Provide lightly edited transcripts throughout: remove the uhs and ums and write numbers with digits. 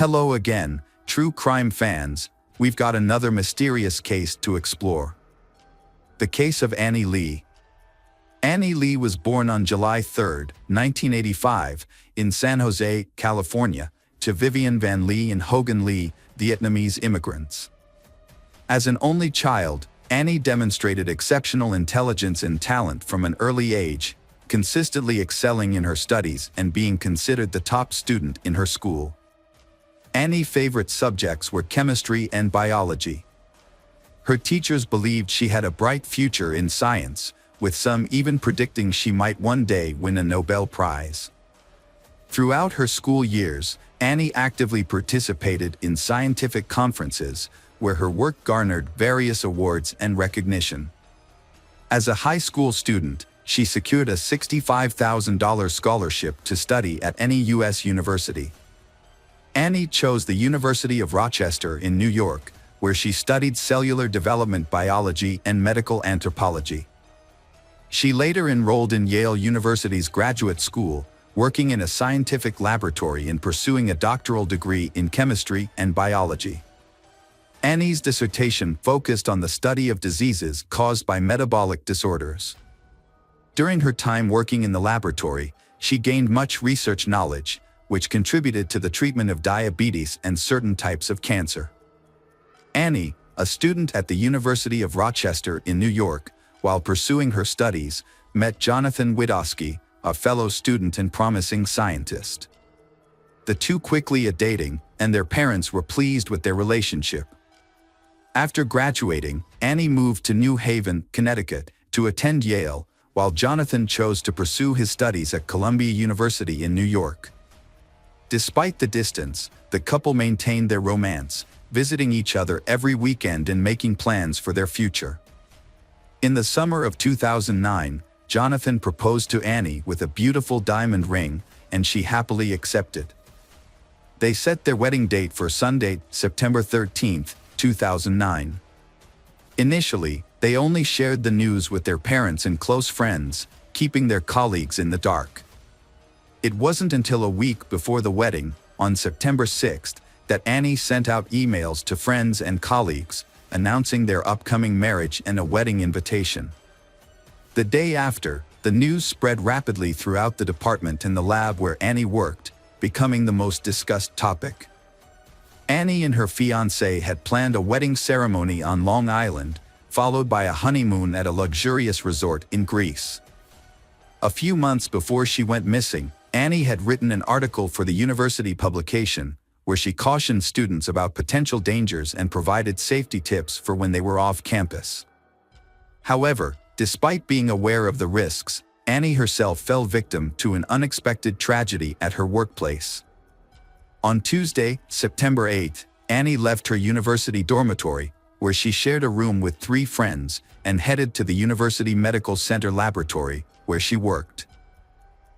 Hello again, true crime fans. We've got another mysterious case to explore. The case of Annie Lee. Annie Lee was born on July 3, 1985, in San Jose, California, to Vivian Van Lee and Hogan Lee, Vietnamese immigrants. As an only child, Annie demonstrated exceptional intelligence and talent from an early age, consistently excelling in her studies and being considered the top student in her school. Annie's favorite subjects were chemistry and biology. Her teachers believed she had a bright future in science, with some even predicting she might one day win a Nobel Prize. Throughout her school years, Annie actively participated in scientific conferences, where her work garnered various awards and recognition. As a high school student, she secured a $65,000 scholarship to study at any U.S. university. Annie chose the University of Rochester in New York, where she studied cellular development biology and medical anthropology. She later enrolled in Yale University's graduate school, working in a scientific laboratory and pursuing a doctoral degree in chemistry and biology. Annie's dissertation focused on the study of diseases caused by metabolic disorders. During her time working in the laboratory, she gained much research knowledge, which contributed to the treatment of diabetes and certain types of cancer. Annie, a student at the University of Rochester in New York, while pursuing her studies, met Jonathan Widosky, a fellow student and promising scientist. The two quickly dating, and their parents were pleased with their relationship. After graduating, Annie moved to New Haven, Connecticut, to attend Yale, while Jonathan chose to pursue his studies at Columbia University in New York. Despite the distance, the couple maintained their romance, visiting each other every weekend and making plans for their future. In the summer of 2009, Jonathan proposed to Annie with a beautiful diamond ring, and she happily accepted. They set their wedding date for Sunday, September 13, 2009. Initially, they only shared the news with their parents and close friends, keeping their colleagues in the dark. It wasn't until a week before the wedding, on September 6, that Annie sent out emails to friends and colleagues, announcing their upcoming marriage and a wedding invitation. The day after, the news spread rapidly throughout the department and the lab where Annie worked, becoming the most discussed topic. Annie and her fiancé had planned a wedding ceremony on Long Island, followed by a honeymoon at a luxurious resort in Greece. A few months before she went missing, Annie had written an article for the university publication, where she cautioned students about potential dangers and provided safety tips for when they were off campus. However, despite being aware of the risks, Annie herself fell victim to an unexpected tragedy at her workplace. On Tuesday, September 8, Annie left her university dormitory, where she shared a room with 3 friends, and headed to the University Medical Center laboratory, where she worked.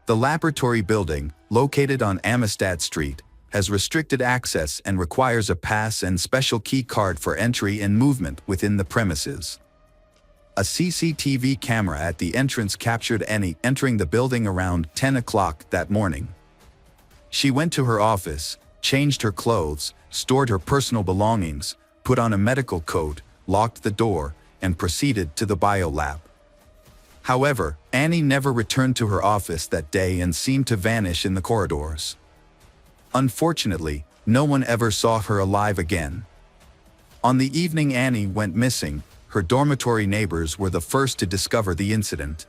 The laboratory building, located on Amistad Street, has restricted access and requires a pass and special key card for entry and movement within the premises. A CCTV camera at the entrance captured Annie entering the building around 10 o'clock that morning. She went to her office, changed her clothes, stored her personal belongings, put on a medical coat, locked the door, and proceeded to the biolab. However, Annie never returned to her office that day and seemed to vanish in the corridors. Unfortunately, no one ever saw her alive again. On the evening Annie went missing, her dormitory neighbors were the first to discover the incident.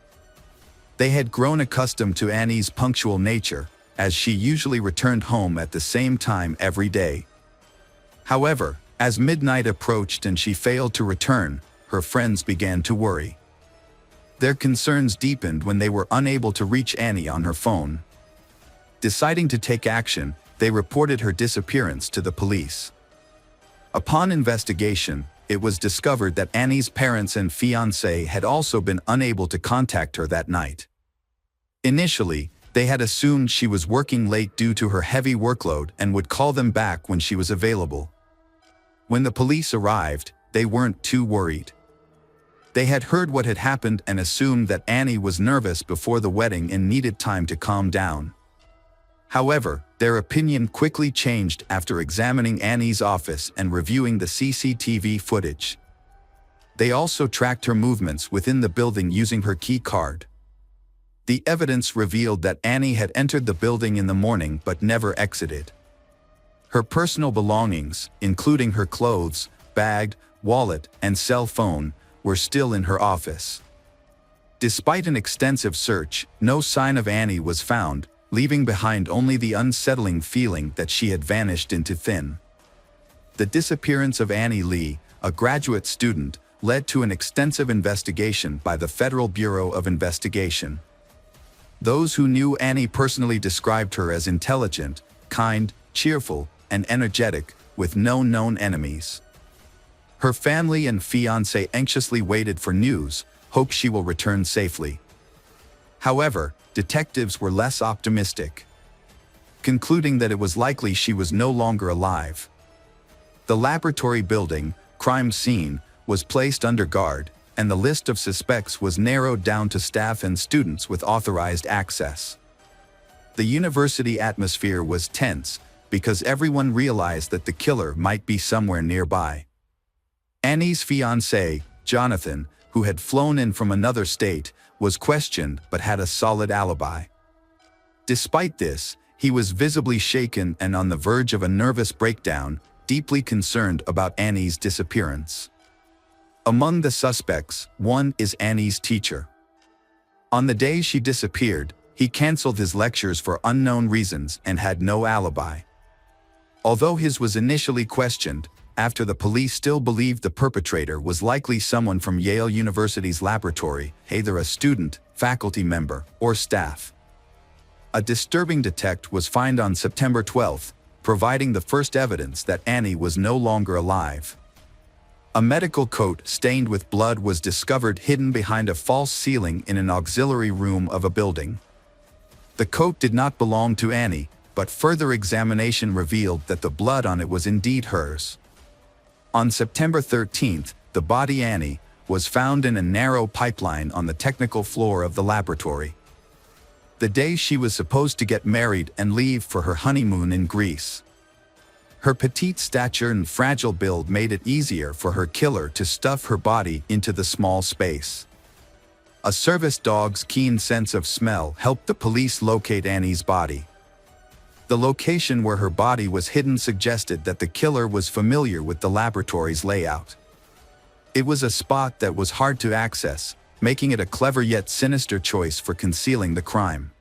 They had grown accustomed to Annie's punctual nature, as she usually returned home at the same time every day. However, as midnight approached and she failed to return, her friends began to worry. Their concerns deepened when they were unable to reach Annie on her phone. Deciding to take action, they reported her disappearance to the police. Upon investigation, it was discovered that Annie's parents and fiancé had also been unable to contact her that night. Initially, they had assumed she was working late due to her heavy workload and would call them back when she was available. When the police arrived, they weren't too worried. They had heard what had happened and assumed that Annie was nervous before the wedding and needed time to calm down. However, their opinion quickly changed after examining Annie's office and reviewing the CCTV footage. They also tracked her movements within the building using her key card. The evidence revealed that Annie had entered the building in the morning but never exited. Her personal belongings, including her clothes, bag, wallet, and cell phone, were still in her office. Despite an extensive search, no sign of Annie was found, leaving behind only the unsettling feeling that she had vanished into thin. The disappearance of Annie Lee, a graduate student, led to an extensive investigation by the Federal Bureau of Investigation. Those who knew Annie personally described her as intelligent, kind, cheerful, and energetic, with no known enemies. Her family and fiancé anxiously waited for news, hope she will return safely. However, detectives were less optimistic, concluding that it was likely she was no longer alive. The laboratory building, crime scene, was placed under guard, and the list of suspects was narrowed down to staff and students with authorized access. The university atmosphere was tense because everyone realized that the killer might be somewhere nearby. Annie's fiancé, Jonathan, who had flown in from another state, was questioned but had a solid alibi. Despite this, he was visibly shaken and on the verge of a nervous breakdown, deeply concerned about Annie's disappearance. Among the suspects, one is Annie's teacher. On the day she disappeared, he canceled his lectures for unknown reasons and had no alibi. Although his was initially questioned, after the police still believed the perpetrator was likely someone from Yale University's laboratory, either a student, faculty member, or staff. A disturbing detect was found on September 12, providing the first evidence that Annie was no longer alive. A medical coat stained with blood was discovered hidden behind a false ceiling in an auxiliary room of a building. The coat did not belong to Annie, but further examination revealed that the blood on it was indeed hers. On September 13, the body Annie was found in a narrow pipeline on the technical floor of the laboratory. The day she was supposed to get married and leave for her honeymoon in Greece. Her petite stature and fragile build made it easier for her killer to stuff her body into the small space. A service dog's keen sense of smell helped the police locate Annie's body. The location where her body was hidden suggested that the killer was familiar with the laboratory's layout. It was a spot that was hard to access, making it a clever yet sinister choice for concealing the crime.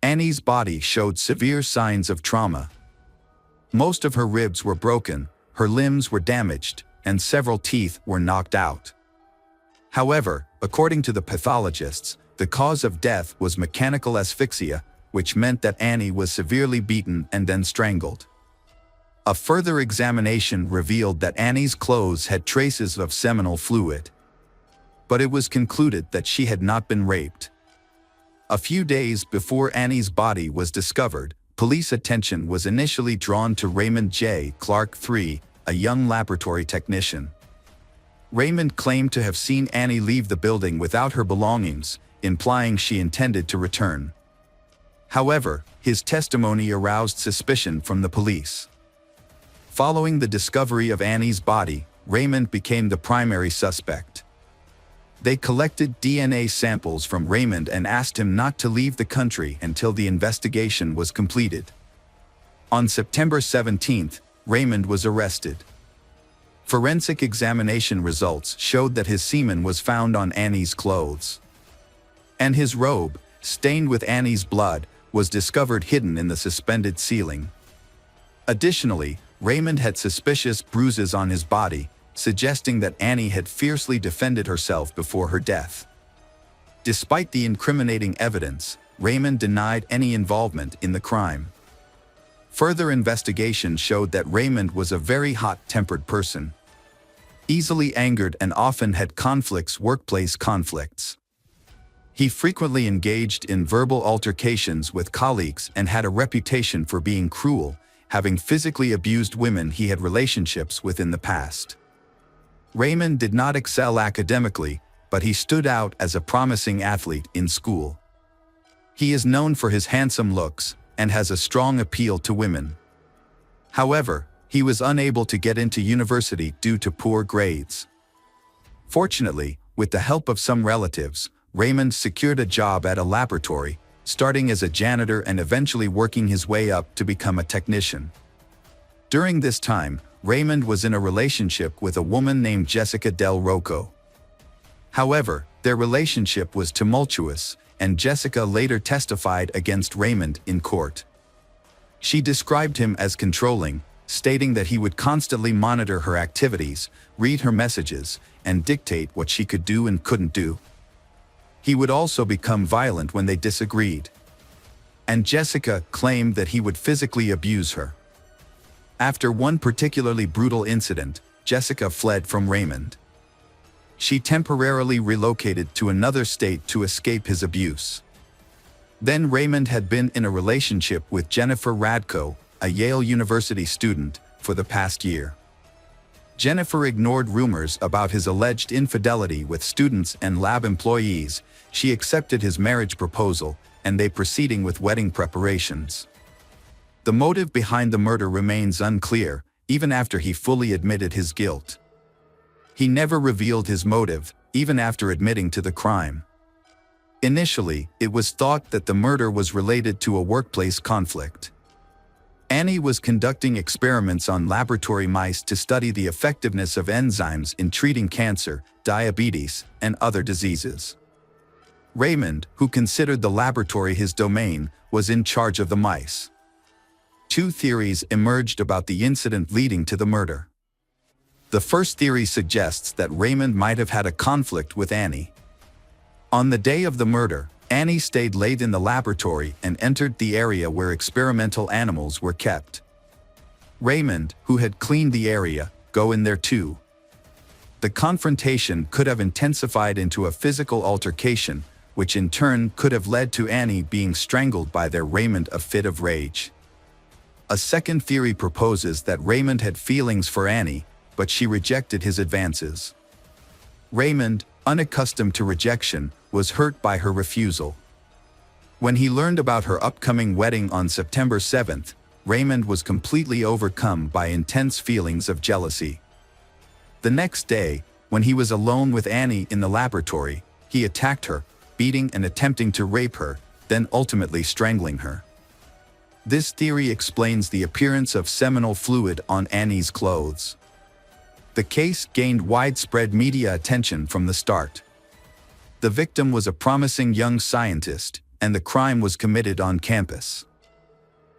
Annie's body showed severe signs of trauma. Most of her ribs were broken, her limbs were damaged, and several teeth were knocked out. However, according to the pathologists, the cause of death was mechanical asphyxia, which meant that Annie was severely beaten and then strangled. A further examination revealed that Annie's clothes had traces of seminal fluid. But it was concluded that she had not been raped. A few days before Annie's body was discovered, police attention was initially drawn to Raymond J. Clark III, a young laboratory technician. Raymond claimed to have seen Annie leave the building without her belongings, implying she intended to return. However, his testimony aroused suspicion from the police. Following the discovery of Annie's body, Raymond became the primary suspect. They collected DNA samples from Raymond and asked him not to leave the country until the investigation was completed. On September 17, Raymond was arrested. Forensic examination results showed that his semen was found on Annie's clothes. And his robe, stained with Annie's blood, was discovered hidden in the suspended ceiling. Additionally, Raymond had suspicious bruises on his body, suggesting that Annie had fiercely defended herself before her death. Despite the incriminating evidence, Raymond denied any involvement in the crime. Further investigation showed that Raymond was a very hot-tempered person, easily angered and often had workplace conflicts. He frequently engaged in verbal altercations with colleagues and had a reputation for being cruel, having physically abused women he had relationships with in the past. Raymond did not excel academically, but he stood out as a promising athlete in school. He is known for his handsome looks, and has a strong appeal to women. However, he was unable to get into university due to poor grades. Fortunately, with the help of some relatives, Raymond secured a job at a laboratory, starting as a janitor and eventually working his way up to become a technician. During this time, Raymond was in a relationship with a woman named Jessica Del Rocco. However, their relationship was tumultuous, and Jessica later testified against Raymond in court. She described him as controlling, stating that he would constantly monitor her activities, read her messages, and dictate what she could do and couldn't do. He would also become violent when they disagreed. And Jessica claimed that he would physically abuse her. After one particularly brutal incident, Jessica fled from Raymond. She temporarily relocated to another state to escape his abuse. Then Raymond had been in a relationship with Jennifer Radko, a Yale University student, for the past year. Jennifer ignored rumors about his alleged infidelity with students and lab employees. She accepted his marriage proposal, and they proceeding with wedding preparations. The motive behind the murder remains unclear, even after he fully admitted his guilt. He never revealed his motive, even after admitting to the crime. Initially, it was thought that the murder was related to a workplace conflict. Annie was conducting experiments on laboratory mice to study the effectiveness of enzymes in treating cancer, diabetes, and other diseases. Raymond, who considered the laboratory his domain, was in charge of the mice. Two theories emerged about the incident leading to the murder. The first theory suggests that Raymond might have had a conflict with Annie. On the day of the murder, Annie stayed late in the laboratory and entered the area where experimental animals were kept. Raymond, who had cleaned the area, go in there too. The confrontation could have intensified into a physical altercation, which in turn could have led to Annie being strangled by their Raymond a fit of rage. A second theory proposes that Raymond had feelings for Annie, but she rejected his advances. Raymond, unaccustomed to rejection, was hurt by her refusal. When he learned about her upcoming wedding on September 7th, Raymond was completely overcome by intense feelings of jealousy. The next day, when he was alone with Annie in the laboratory, he attacked her, beating and attempting to rape her, then ultimately strangling her. This theory explains the appearance of seminal fluid on Annie's clothes. The case gained widespread media attention from the start. The victim was a promising young scientist, and the crime was committed on campus.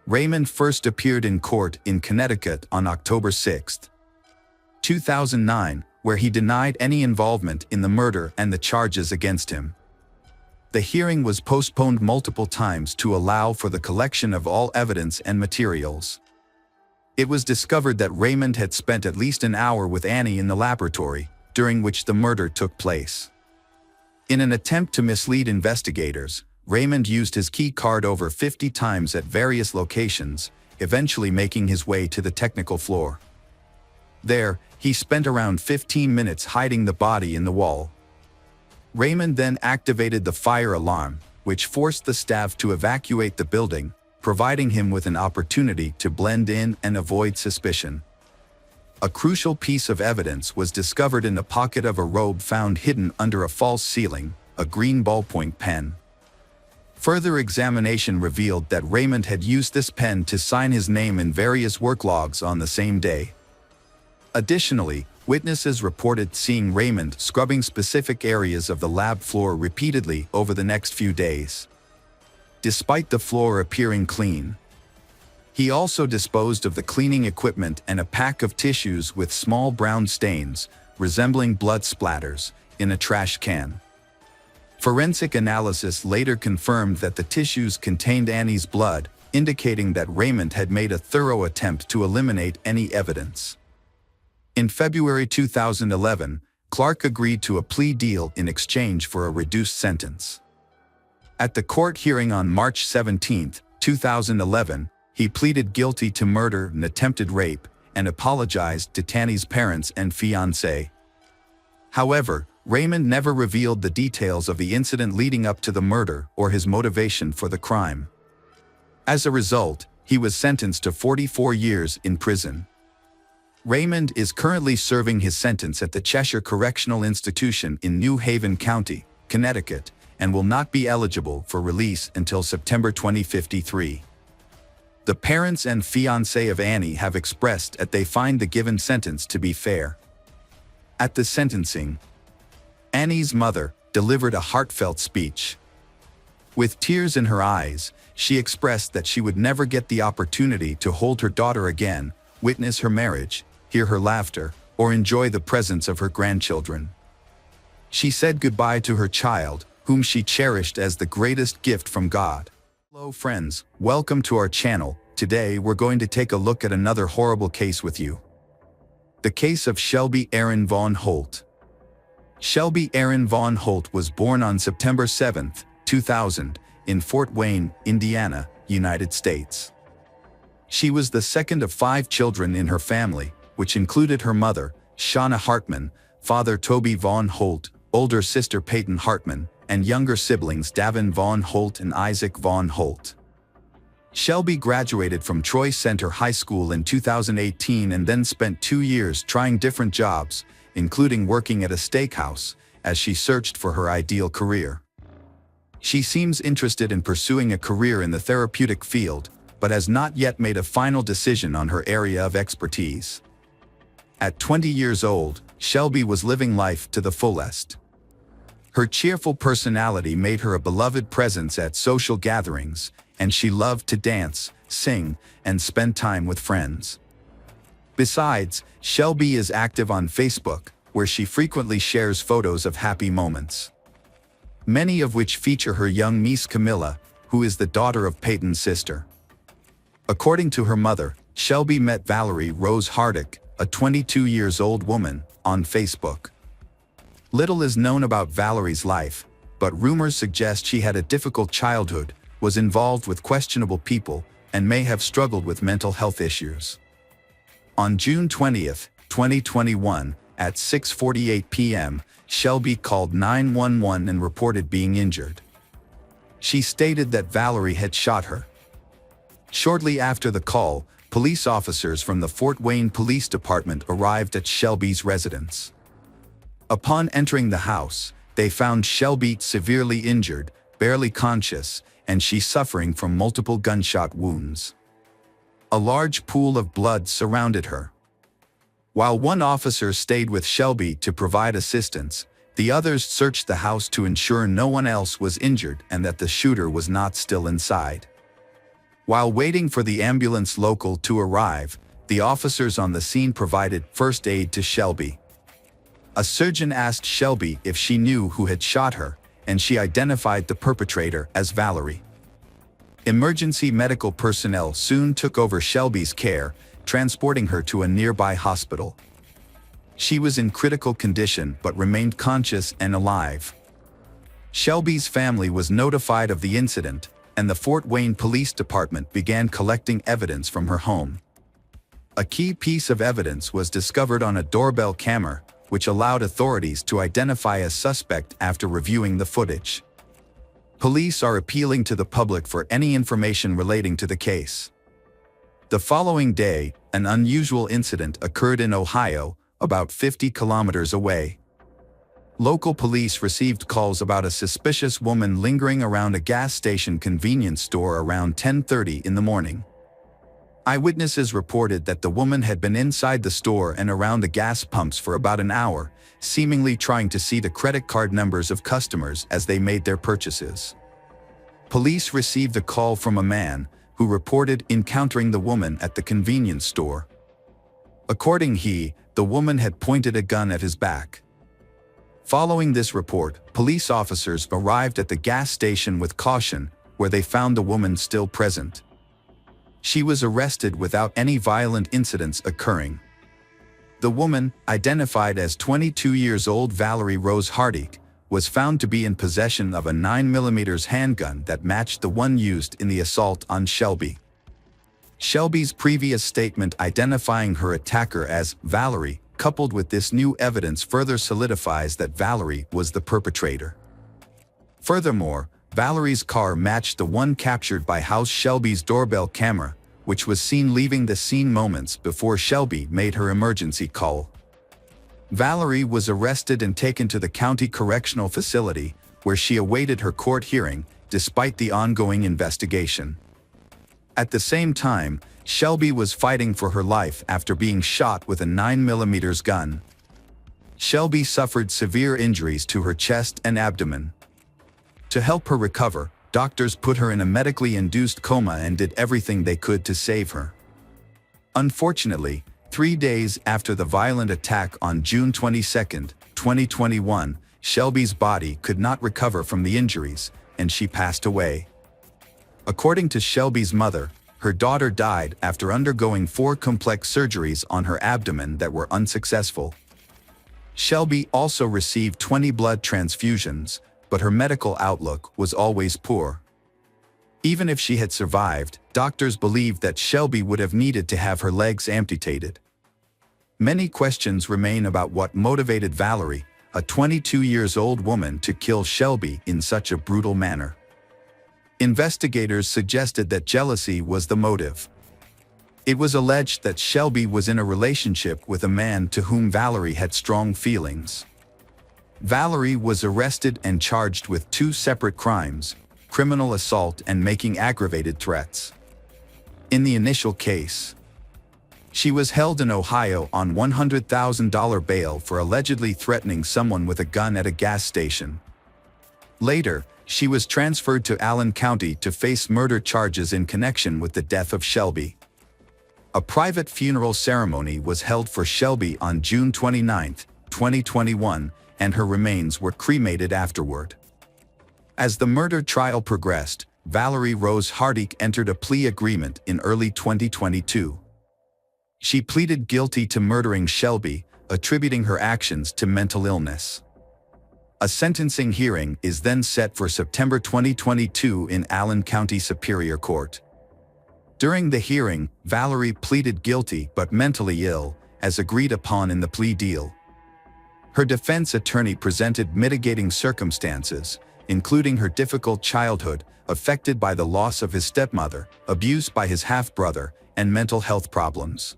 Raymond first appeared in court in Connecticut on October 6, 2009, where he denied any involvement in the murder and the charges against him. The hearing was postponed multiple times to allow for the collection of all evidence and materials. It was discovered that Raymond had spent at least an hour with Annie in the laboratory, during which the murder took place. In an attempt to mislead investigators, Raymond used his key card over 50 times at various locations, eventually making his way to the technical floor. There, he spent around 15 minutes hiding the body in the wall. Raymond then activated the fire alarm, which forced the staff to evacuate the building, providing him with an opportunity to blend in and avoid suspicion. A crucial piece of evidence was discovered in the pocket of a robe found hidden under a false ceiling, a green ballpoint pen. Further examination revealed that Raymond had used this pen to sign his name in various work logs on the same day. Additionally, witnesses reported seeing Raymond scrubbing specific areas of the lab floor repeatedly over the next few days. Despite the floor appearing clean, he also disposed of the cleaning equipment and a pack of tissues with small brown stains, resembling blood splatters, in a trash can. Forensic analysis later confirmed that the tissues contained Annie's blood, indicating that Raymond had made a thorough attempt to eliminate any evidence. In February 2011, Clark agreed to a plea deal in exchange for a reduced sentence. At the court hearing on March 17, 2011, he pleaded guilty to murder and attempted rape and apologized to Tanny's parents and fiancé. However, Raymond never revealed the details of the incident leading up to the murder or his motivation for the crime. As a result, he was sentenced to 44 years in prison. Raymond is currently serving his sentence at the Cheshire Correctional Institution in New Haven County, Connecticut, and will not be eligible for release until September 2053. The parents and fiancé of Annie have expressed that they find the given sentence to be fair. At the sentencing, Annie's mother delivered a heartfelt speech. With tears in her eyes, she expressed that she would never get the opportunity to hold her daughter again, witness her marriage, hear her laughter, or enjoy the presence of her grandchildren. She said goodbye to her child, whom she cherished as the greatest gift from God. Hello friends, welcome to our channel. Today we're going to take a look at another horrible case with you. The case of Shelby Erin Vaughn Holt. Shelby Erin Vaughn Holt was born on September 7, 2000, in Fort Wayne, Indiana, United States. She was the second of 5 children in her family, which included her mother, Shauna Hartman, father Toby Vaughn Holt, older sister Peyton Hartman, and younger siblings Davin Vaughn Holt and Isaac Vaughn Holt. Shelby graduated from Troy Center High School in 2018 and then spent 2 years trying different jobs, including working at a steakhouse, as she searched for her ideal career. She seems interested in pursuing a career in the therapeutic field, but has not yet made a final decision on her area of expertise. At 20 years old, Shelby was living life to the fullest. Her cheerful personality made her a beloved presence at social gatherings, and she loved to dance, sing, and spend time with friends. Besides, Shelby is active on Facebook, where she frequently shares photos of happy moments, many of which feature her young niece Camilla, who is the daughter of Peyton's sister. According to her mother, Shelby met Valerie Rose Hardick, a 22-year-old woman, on Facebook. Little is known about Valerie's life, but rumors suggest she had a difficult childhood, was involved with questionable people, and may have struggled with mental health issues. On June 20, 2021, at 6:48 p.m., Shelby called 911 and reported being injured. She stated that Valerie had shot her. Shortly after the call, police officers from the Fort Wayne Police Department arrived at Shelby's residence. Upon entering the house, they found Shelby severely injured, barely conscious, and she suffering from multiple gunshot wounds. A large pool of blood surrounded her. While one officer stayed with Shelby to provide assistance, the others searched the house to ensure no one else was injured and that the shooter was not still inside. While waiting for the ambulance local to arrive, the officers on the scene provided first aid to Shelby. A surgeon asked Shelby if she knew who had shot her, and she identified the perpetrator as Valerie. Emergency medical personnel soon took over Shelby's care, transporting her to a nearby hospital. She was in critical condition but remained conscious and alive. Shelby's family was notified of the incident, and the Fort Wayne Police Department began collecting evidence from her home. A key piece of evidence was discovered on a doorbell camera, which allowed authorities to identify a suspect after reviewing the footage. Police are appealing to the public for any information relating to the case. The following day, an unusual incident occurred in Ohio, about 50 kilometers away. Local police received calls about a suspicious woman lingering around a gas station convenience store around 10:30 in the morning. Eyewitnesses reported that the woman had been inside the store and around the gas pumps for about an hour, seemingly trying to see the credit card numbers of customers as they made their purchases. Police received a call from a man who reported encountering the woman at the convenience store. Accordingly, the woman had pointed a gun at his back. Following this report, police officers arrived at the gas station with caution, where they found the woman still present. She was arrested without any violent incidents occurring. The woman, identified as 22-year-old Valerie Rose Hardick, was found to be in possession of a 9mm handgun that matched the one used in the assault on Shelby. Shelby's previous statement identifying her attacker as Valerie, coupled with this new evidence, further solidifies that Valerie was the perpetrator. Furthermore, Valerie's car matched the one captured by House Shelby's doorbell camera, which was seen leaving the scene moments before Shelby made her emergency call. Valerie was arrested and taken to the county correctional facility, where she awaited her court hearing, despite the ongoing investigation. At the same time, Shelby was fighting for her life after being shot with a 9mm gun. Shelby suffered severe injuries to her chest and abdomen. To help her recover, doctors put her in a medically induced coma and did everything they could to save her. Unfortunately, 3 days after the violent attack on June 22, 2021, Shelby's body could not recover from the injuries, and she passed away. According to Shelby's mother, her daughter died after undergoing 4 complex surgeries on her abdomen that were unsuccessful. Shelby also received 20 blood transfusions, but her medical outlook was always poor. Even if she had survived, doctors believed that Shelby would have needed to have her legs amputated. Many questions remain about what motivated Valerie, a 22-year-old woman, to kill Shelby in such a brutal manner. Investigators suggested that jealousy was the motive. It was alleged that Shelby was in a relationship with a man to whom Valerie had strong feelings. Valerie was arrested and charged with 2 separate crimes: criminal assault and making aggravated threats. In the initial case, she was held in Ohio on $100,000 bail for allegedly threatening someone with a gun at a gas station. Later, she was transferred to Allen County to face murder charges in connection with the death of Shelby. A private funeral ceremony was held for Shelby on June 29, 2021, and her remains were cremated afterward. As the murder trial progressed, Valerie Rose Hardick entered a plea agreement in early 2022. She pleaded guilty to murdering Shelby, attributing her actions to mental illness. A sentencing hearing is then set for September 2022 in Allen County Superior Court. During the hearing, Valerie pleaded guilty but mentally ill, as agreed upon in the plea deal. Her defense attorney presented mitigating circumstances, including her difficult childhood, affected by the loss of his stepmother, abuse by his half-brother, and mental health problems.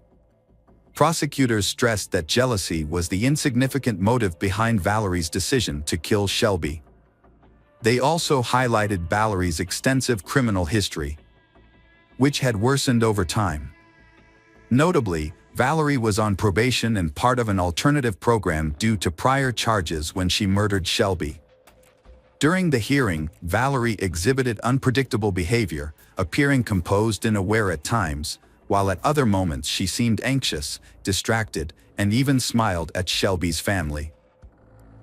Prosecutors stressed that jealousy was the insignificant motive behind Valerie's decision to kill Shelby. They also highlighted Valerie's extensive criminal history, which had worsened over time. Notably, Valerie was on probation and part of an alternative program due to prior charges when she murdered Shelby. During the hearing, Valerie exhibited unpredictable behavior, appearing composed and aware at times, while at other moments she seemed anxious, distracted, and even smiled at Shelby's family.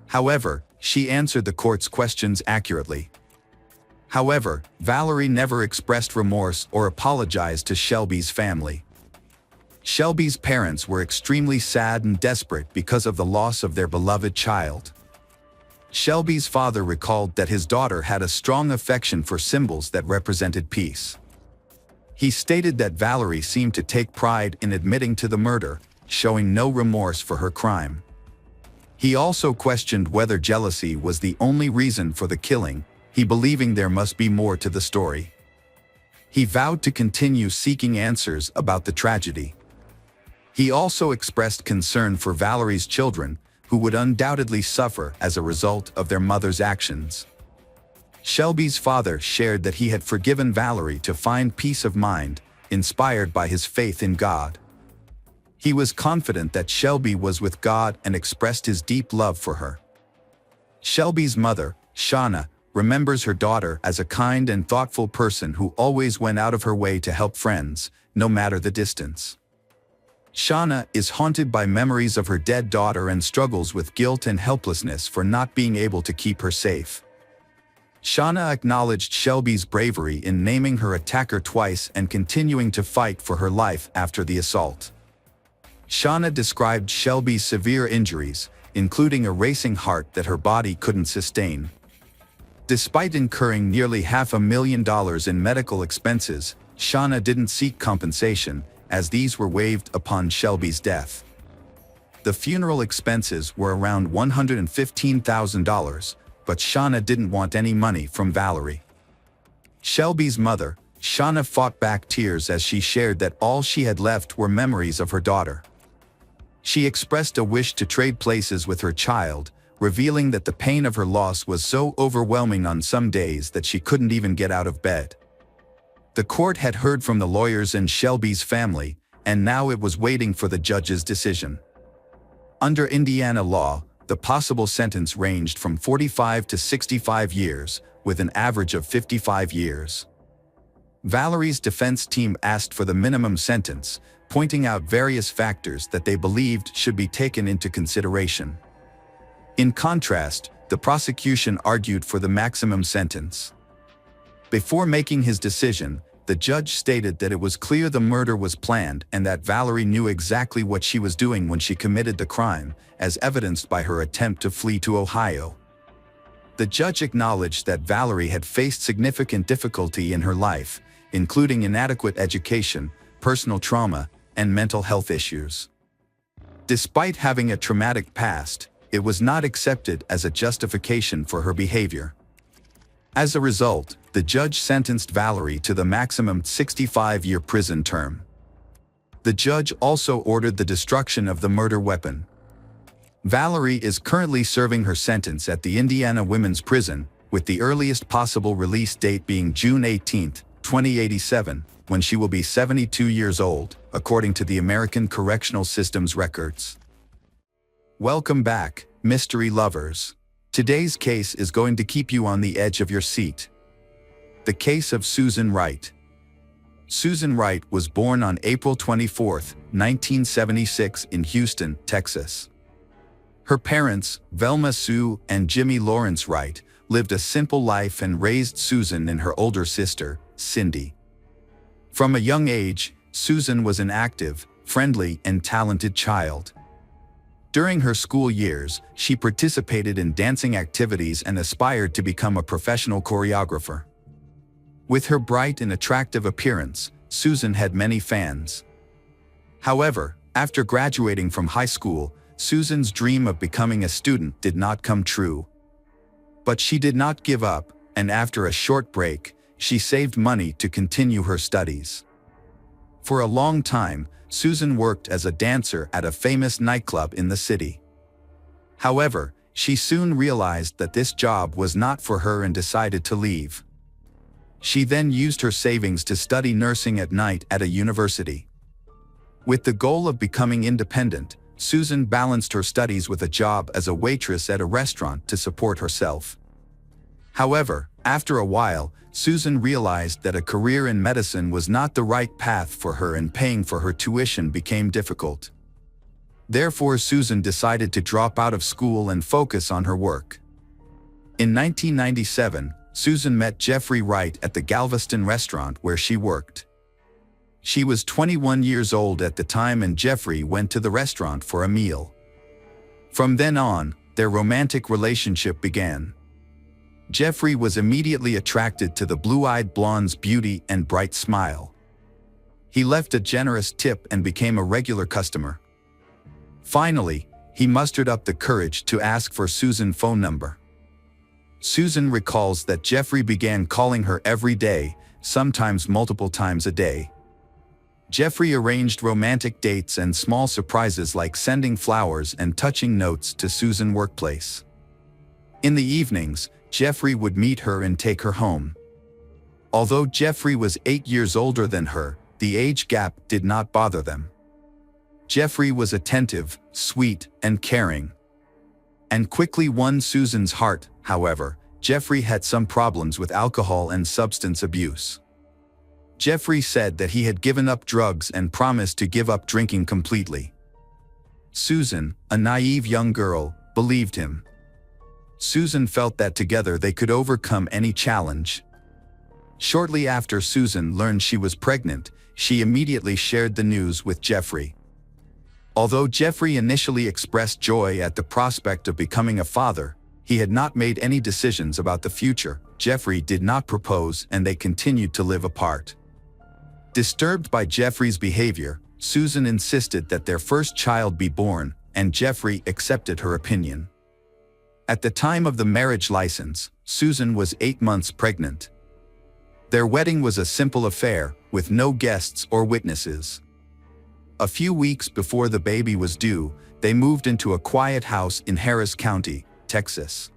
However, she answered the court's questions accurately. However, Valerie never expressed remorse or apologized to Shelby's family. Shelby's parents were extremely sad and desperate because of the loss of their beloved child. Shelby's father recalled that his daughter had a strong affection for symbols that represented peace. He stated that Valerie seemed to take pride in admitting to the murder, showing no remorse for her crime. He also questioned whether jealousy was the only reason for the killing, he believing there must be more to the story. He vowed to continue seeking answers about the tragedy. He also expressed concern for Valerie's children, who would undoubtedly suffer as a result of their mother's actions. Shelby's father shared that he had forgiven Valerie to find peace of mind, inspired by his faith in God. He was confident that Shelby was with God and expressed his deep love for her. Shelby's mother, Shauna, remembers her daughter as a kind and thoughtful person who always went out of her way to help friends, no matter the distance. Shauna is haunted by memories of her dead daughter and struggles with guilt and helplessness for not being able to keep her safe. Shauna acknowledged Shelby's bravery in naming her attacker twice and continuing to fight for her life after the assault. Shauna described Shelby's severe injuries, including a racing heart that her body couldn't sustain. Despite incurring nearly $500,000 in medical expenses, Shauna didn't seek compensation, as these were waived upon Shelby's death. The funeral expenses were around $115,000, but Shauna didn't want any money from Valerie. Shelby's mother, Shauna, fought back tears as she shared that all she had left were memories of her daughter. She expressed a wish to trade places with her child, revealing that the pain of her loss was so overwhelming on some days that she couldn't even get out of bed. The court had heard from the lawyers and Shelby's family, and now it was waiting for the judge's decision. Under Indiana law, the possible sentence ranged from 45 to 65 years, with an average of 55 years. Valerie's defense team asked for the minimum sentence, pointing out various factors that they believed should be taken into consideration. In contrast, the prosecution argued for the maximum sentence. Before making his decision, the judge stated that it was clear the murder was planned and that Valerie knew exactly what she was doing when she committed the crime, as evidenced by her attempt to flee to Ohio. The judge acknowledged that Valerie had faced significant difficulty in her life, including inadequate education, personal trauma, and mental health issues. Despite having a traumatic past, it was not accepted as a justification for her behavior. As a result, the judge sentenced Valerie to the maximum 65-year prison term. The judge also ordered the destruction of the murder weapon. Valerie is currently serving her sentence at the Indiana Women's Prison, with the earliest possible release date being June 18, 2087, when she will be 72 years old, according to the American Correctional System's records. Welcome back, mystery lovers. Today's case is going to keep you on the edge of your seat. The case of Susan Wright. Susan Wright was born on April 24, 1976 in Houston, Texas. Her parents, Velma Sue and Jimmy Lawrence Wright, lived a simple life and raised Susan and her older sister, Cindy. From a young age, Susan was an active, friendly, and talented child. During her school years, she participated in dancing activities and aspired to become a professional choreographer. With her bright and attractive appearance, Susan had many fans. However, after graduating from high school, Susan's dream of becoming a student did not come true. But she did not give up, and after a short break, she saved money to continue her studies. For a long time, Susan worked as a dancer at a famous nightclub in the city. However, she soon realized that this job was not for her and decided to leave. She then used her savings to study nursing at night at a university. With the goal of becoming independent, Susan balanced her studies with a job as a waitress at a restaurant to support herself. However, after a while, Susan realized that a career in medicine was not the right path for her and paying for her tuition became difficult. Therefore, Susan decided to drop out of school and focus on her work. In 1997, Susan met Jeffrey Wright at the Galveston restaurant where she worked. She was 21 years old at the time and Jeffrey went to the restaurant for a meal. From then on, their romantic relationship began. Jeffrey was immediately attracted to the blue-eyed blonde's beauty and bright smile. He left a generous tip and became a regular customer. Finally, he mustered up the courage to ask for Susan's phone number. Susan recalls that Jeffrey began calling her every day, sometimes multiple times a day. Jeffrey arranged romantic dates and small surprises like sending flowers and touching notes to Susan's workplace. In the evenings, Jeffrey would meet her and take her home. Although Jeffrey was 8 years older than her, the age gap did not bother them. Jeffrey was attentive, sweet, and caring, and quickly won Susan's heart. However, Jeffrey had some problems with alcohol and substance abuse. Jeffrey said that he had given up drugs and promised to give up drinking completely. Susan, a naive young girl, believed him. Susan felt that together they could overcome any challenge. Shortly after Susan learned she was pregnant, she immediately shared the news with Jeffrey. Although Jeffrey initially expressed joy at the prospect of becoming a father, he had not made any decisions about the future. Jeffrey did not propose and they continued to live apart. Disturbed by Jeffrey's behavior, Susan insisted that their first child be born, and Jeffrey accepted her opinion. At the time of the marriage license, Susan was 8 months pregnant. Their wedding was a simple affair, with no guests or witnesses. A few weeks before the baby was due, they moved into a quiet house in Harris County, Texas.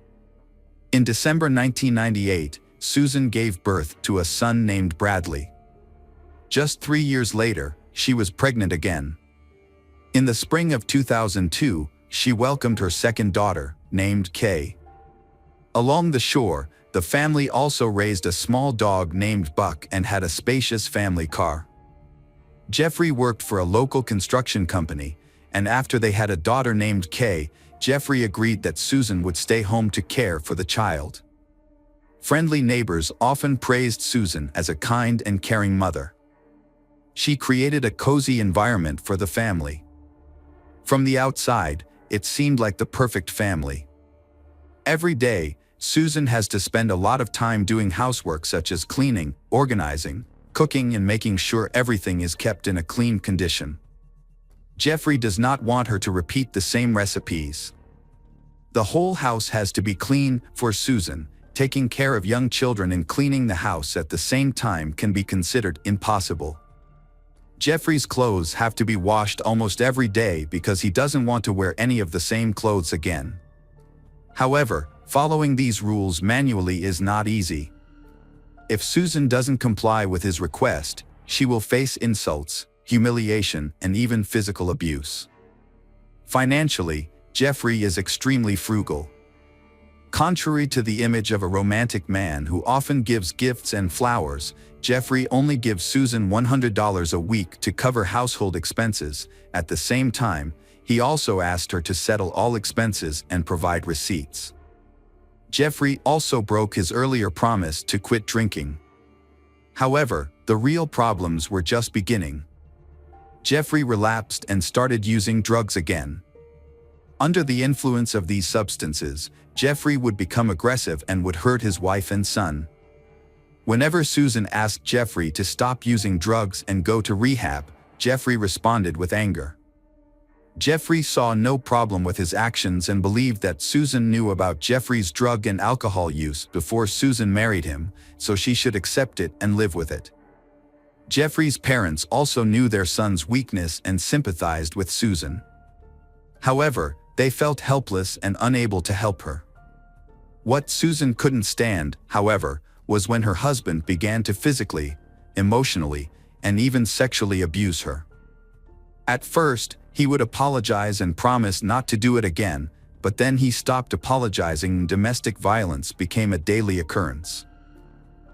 In December 1998, Susan gave birth to a son named Bradley. Just 3 years later, she was pregnant again. In the spring of 2002, she welcomed her second daughter, named Kay. Along the shore, the family also raised a small dog named Buck and had a spacious family car. Jeffrey worked for a local construction company, and after they had a daughter named Kay, Jeffrey agreed that Susan would stay home to care for the child. Friendly neighbors often praised Susan as a kind and caring mother. She created a cozy environment for the family. From the outside, it seemed like the perfect family. Every day, Susan has to spend a lot of time doing housework such as cleaning, organizing, cooking, and making sure everything is kept in a clean condition. Jeffrey does not want her to repeat the same recipes. The whole house has to be clean for Susan. Taking care of young children and cleaning the house at the same time can be considered impossible. Jeffrey's clothes have to be washed almost every day because he doesn't want to wear any of the same clothes again. However, following these rules manually is not easy. If Susan doesn't comply with his request, she will face insults, humiliation, and even physical abuse. Financially, Jeffrey is extremely frugal. Contrary to the image of a romantic man who often gives gifts and flowers, Jeffrey only gives Susan $100 a week to cover household expenses. At the same time, he also asked her to settle all expenses and provide receipts. Jeffrey also broke his earlier promise to quit drinking. However, the real problems were just beginning. Jeffrey relapsed and started using drugs again. Under the influence of these substances, Jeffrey would become aggressive and would hurt his wife and son. Whenever Susan asked Jeffrey to stop using drugs and go to rehab, Jeffrey responded with anger. Jeffrey saw no problem with his actions and believed that Susan knew about Jeffrey's drug and alcohol use before Susan married him, so she should accept it and live with it. Jeffrey's parents also knew their son's weakness and sympathized with Susan. However, they felt helpless and unable to help her. What Susan couldn't stand, however, was when her husband began to physically, emotionally, and even sexually abuse her. At first, he would apologize and promise not to do it again, but then he stopped apologizing and domestic violence became a daily occurrence.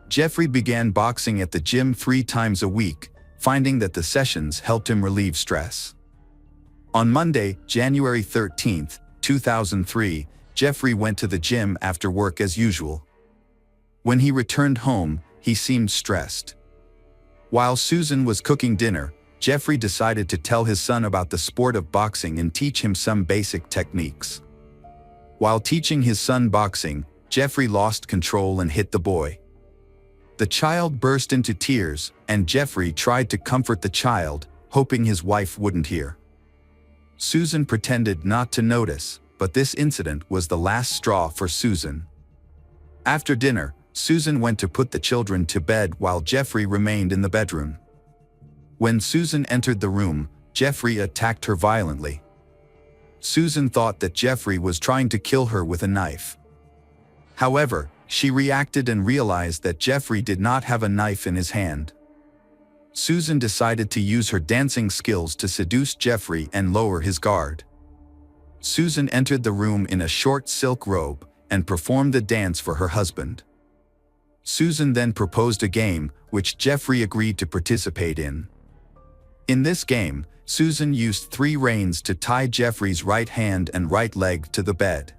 Jeffrey began boxing at the gym 3 times a week, finding that the sessions helped him relieve stress. On Monday, January 13, 2003, Jeffrey went to the gym after work as usual. When he returned home, he seemed stressed. While Susan was cooking dinner, Jeffrey decided to tell his son about the sport of boxing and teach him some basic techniques. While teaching his son boxing, Jeffrey lost control and hit the boy. The child burst into tears, and Jeffrey tried to comfort the child, hoping his wife wouldn't hear. Susan pretended not to notice, but this incident was the last straw for Susan. After dinner, Susan went to put the children to bed while Jeffrey remained in the bedroom. When Susan entered the room, Jeffrey attacked her violently. Susan thought that Jeffrey was trying to kill her with a knife. However, she reacted and realized that Jeffrey did not have a knife in his hand. Susan decided to use her dancing skills to seduce Jeffrey and lower his guard. Susan entered the room in a short silk robe and performed the dance for her husband. Susan then proposed a game, which Jeffrey agreed to participate in. In this game, Susan used 3 reins to tie Jeffrey's right hand and right leg to the bed.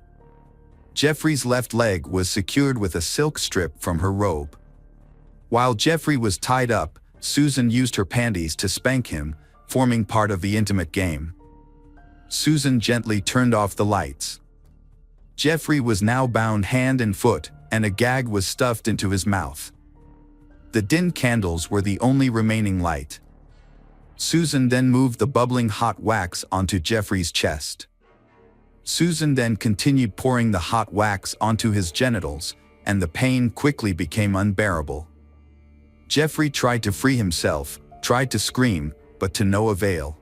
Jeffrey's left leg was secured with a silk strip from her robe. While Jeffrey was tied up, Susan used her panties to spank him, forming part of the intimate game. Susan gently turned off the lights. Jeffrey was now bound hand and foot, and a gag was stuffed into his mouth. The din candles were the only remaining light. Susan then moved the bubbling hot wax onto Jeffrey's chest. Susan then continued pouring the hot wax onto his genitals, and the pain quickly became unbearable. Jeffrey tried to free himself, tried to scream, but to no avail.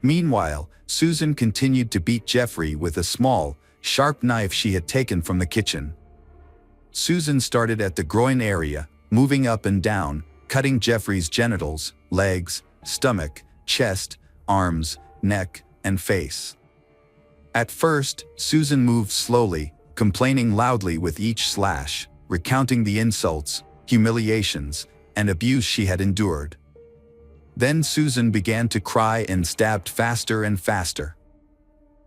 Meanwhile, Susan continued to beat Jeffrey with a small, sharp knife she had taken from the kitchen. Susan started at the groin area, moving up and down, cutting Jeffrey's genitals, legs, stomach, chest, arms, neck, and face. At first, Susan moved slowly, complaining loudly with each slash, recounting the insults, humiliations, and abuse she had endured. Then Susan began to cry and stabbed faster and faster.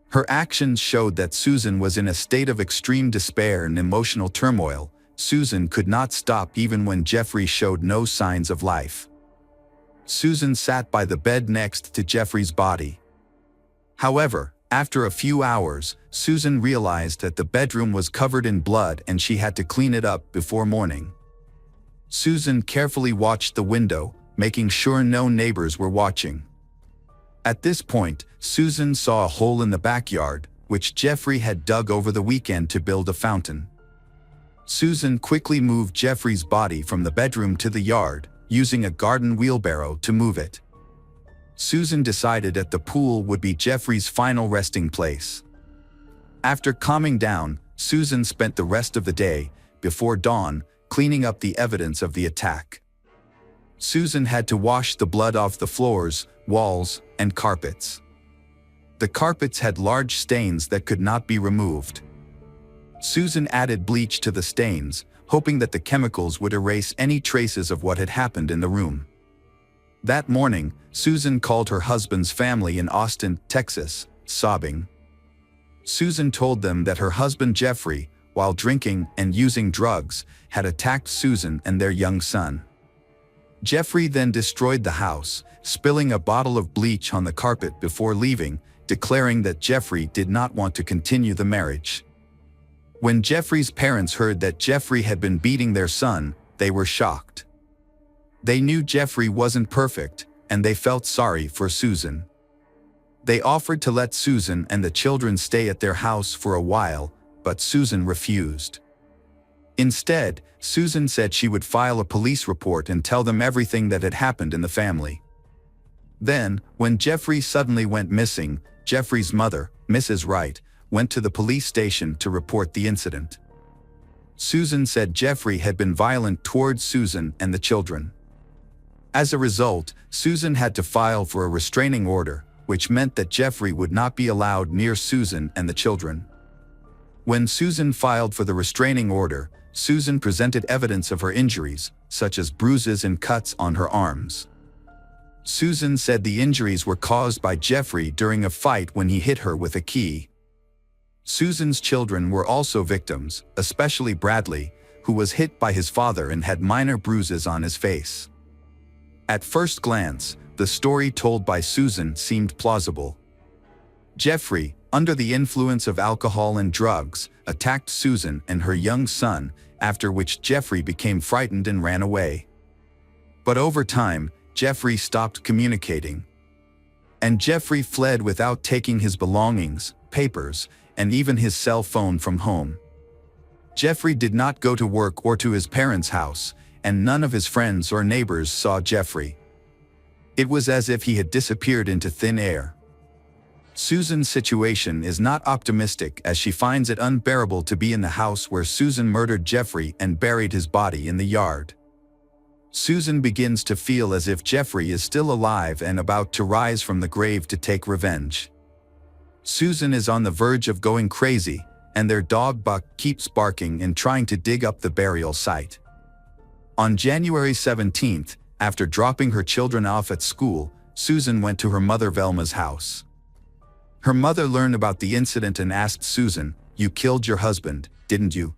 Her actions showed that Susan was in a state of extreme despair and emotional turmoil. Susan could not stop even when Jeffrey showed no signs of life. Susan sat by the bed next to Jeffrey's body. However, after a few hours, Susan realized that the bedroom was covered in blood and she had to clean it up before morning. Susan carefully watched the window, making sure no neighbors were watching. At this point, Susan saw a hole in the backyard, which Jeffrey had dug over the weekend to build a fountain. Susan quickly moved Jeffrey's body from the bedroom to the yard, using a garden wheelbarrow to move it. Susan decided that the pool would be Jeffrey's final resting place. After calming down, Susan spent the rest of the day, before dawn, cleaning up the evidence of the attack. Susan had to wash the blood off the floors, walls, and carpets. The carpets had large stains that could not be removed. Susan added bleach to the stains, hoping that the chemicals would erase any traces of what had happened in the room. That morning, Susan called her husband's family in Austin, Texas, sobbing. Susan told them that her husband Jeffrey, while drinking and using drugs, had attacked Susan and their young son. Jeffrey then destroyed the house, spilling a bottle of bleach on the carpet before leaving, declaring that Jeffrey did not want to continue the marriage. When Jeffrey's parents heard that Jeffrey had been beating their son, they were shocked. They knew Jeffrey wasn't perfect, and they felt sorry for Susan. They offered to let Susan and the children stay at their house for a while, but Susan refused. Instead, Susan said she would file a police report and tell them everything that had happened in the family. Then, when Jeffrey suddenly went missing, Jeffrey's mother, Mrs. Wright, went to the police station to report the incident. Susan said Jeffrey had been violent towards Susan and the children. As a result, Susan had to file for a restraining order, which meant that Jeffrey would not be allowed near Susan and the children. When Susan filed for the restraining order, Susan presented evidence of her injuries, such as bruises and cuts on her arms. Susan said the injuries were caused by Jeffrey during a fight when he hit her with a key. Susan's children were also victims, especially Bradley, who was hit by his father and had minor bruises on his face. At first glance, the story told by Susan seemed plausible. Jeffrey, under the influence of alcohol and drugs, attacked Susan and her young son, after which Jeffrey became frightened and ran away. But over time, Jeffrey stopped communicating. And Jeffrey fled without taking his belongings, papers, and even his cell phone from home. Jeffrey did not go to work or to his parents' house, and none of his friends or neighbors saw Jeffrey. It was as if he had disappeared into thin air. Susan's situation is not optimistic, as she finds it unbearable to be in the house where Susan murdered Jeffrey and buried his body in the yard. Susan begins to feel as if Jeffrey is still alive and about to rise from the grave to take revenge. Susan is on the verge of going crazy, and their dog Buck keeps barking and trying to dig up the burial site. On January 17th, after dropping her children off at school, Susan went to her mother Velma's house. Her mother learned about the incident and asked Susan, "You killed your husband, didn't you?"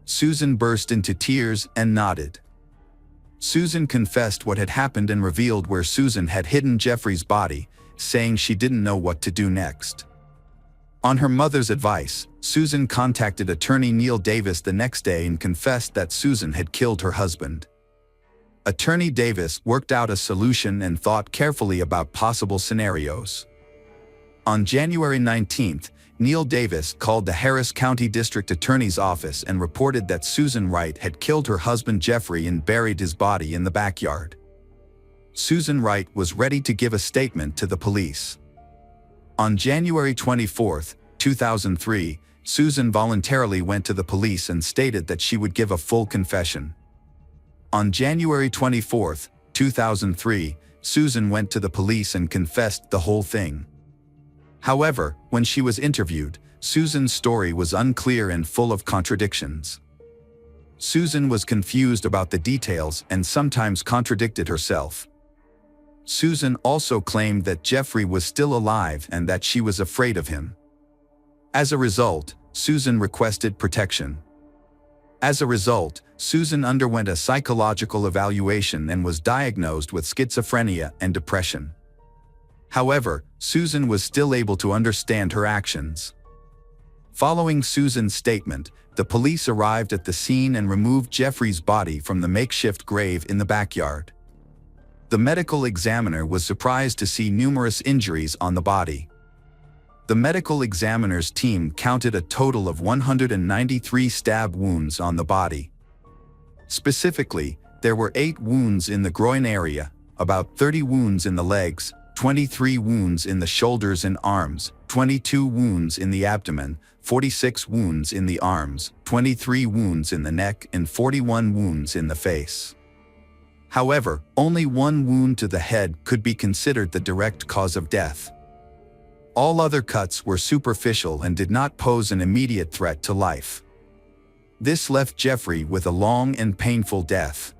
Susan burst into tears and nodded. Susan confessed what had happened and revealed where Susan had hidden Jeffrey's body, saying she didn't know what to do next. On her mother's advice, Susan contacted attorney Neil Davis the next day and confessed that Susan had killed her husband. Attorney Davis worked out a solution and thought carefully about possible scenarios. On January 19th, Neil Davis called the Harris County District Attorney's Office and reported that Susan Wright had killed her husband Jeffrey and buried his body in the backyard. Susan Wright was ready to give a statement to the police. On January 24, 2003, Susan voluntarily went to the police and stated that she would give a full confession. On January 24, 2003, Susan went to the police and confessed the whole thing. However, when she was interviewed, Susan's story was unclear and full of contradictions. Susan was confused about the details and sometimes contradicted herself. Susan also claimed that Jeffrey was still alive and that she was afraid of him. As a result, Susan requested protection. As a result, Susan underwent a psychological evaluation and was diagnosed with schizophrenia and depression. However, Susan was still able to understand her actions. Following Susan's statement, the police arrived at the scene and removed Jeffrey's body from the makeshift grave in the backyard. The medical examiner was surprised to see numerous injuries on the body. The medical examiner's team counted a total of 193 stab wounds on the body. Specifically, there were 8 wounds in the groin area, about 30 wounds in the legs, 23 wounds in the shoulders and arms, 22 wounds in the abdomen, 46 wounds in the arms, 23 wounds in the neck, and 41 wounds in the face. However, only 1 wound to the head could be considered the direct cause of death. All other cuts were superficial and did not pose an immediate threat to life. This left Jeffrey with a long and painful death.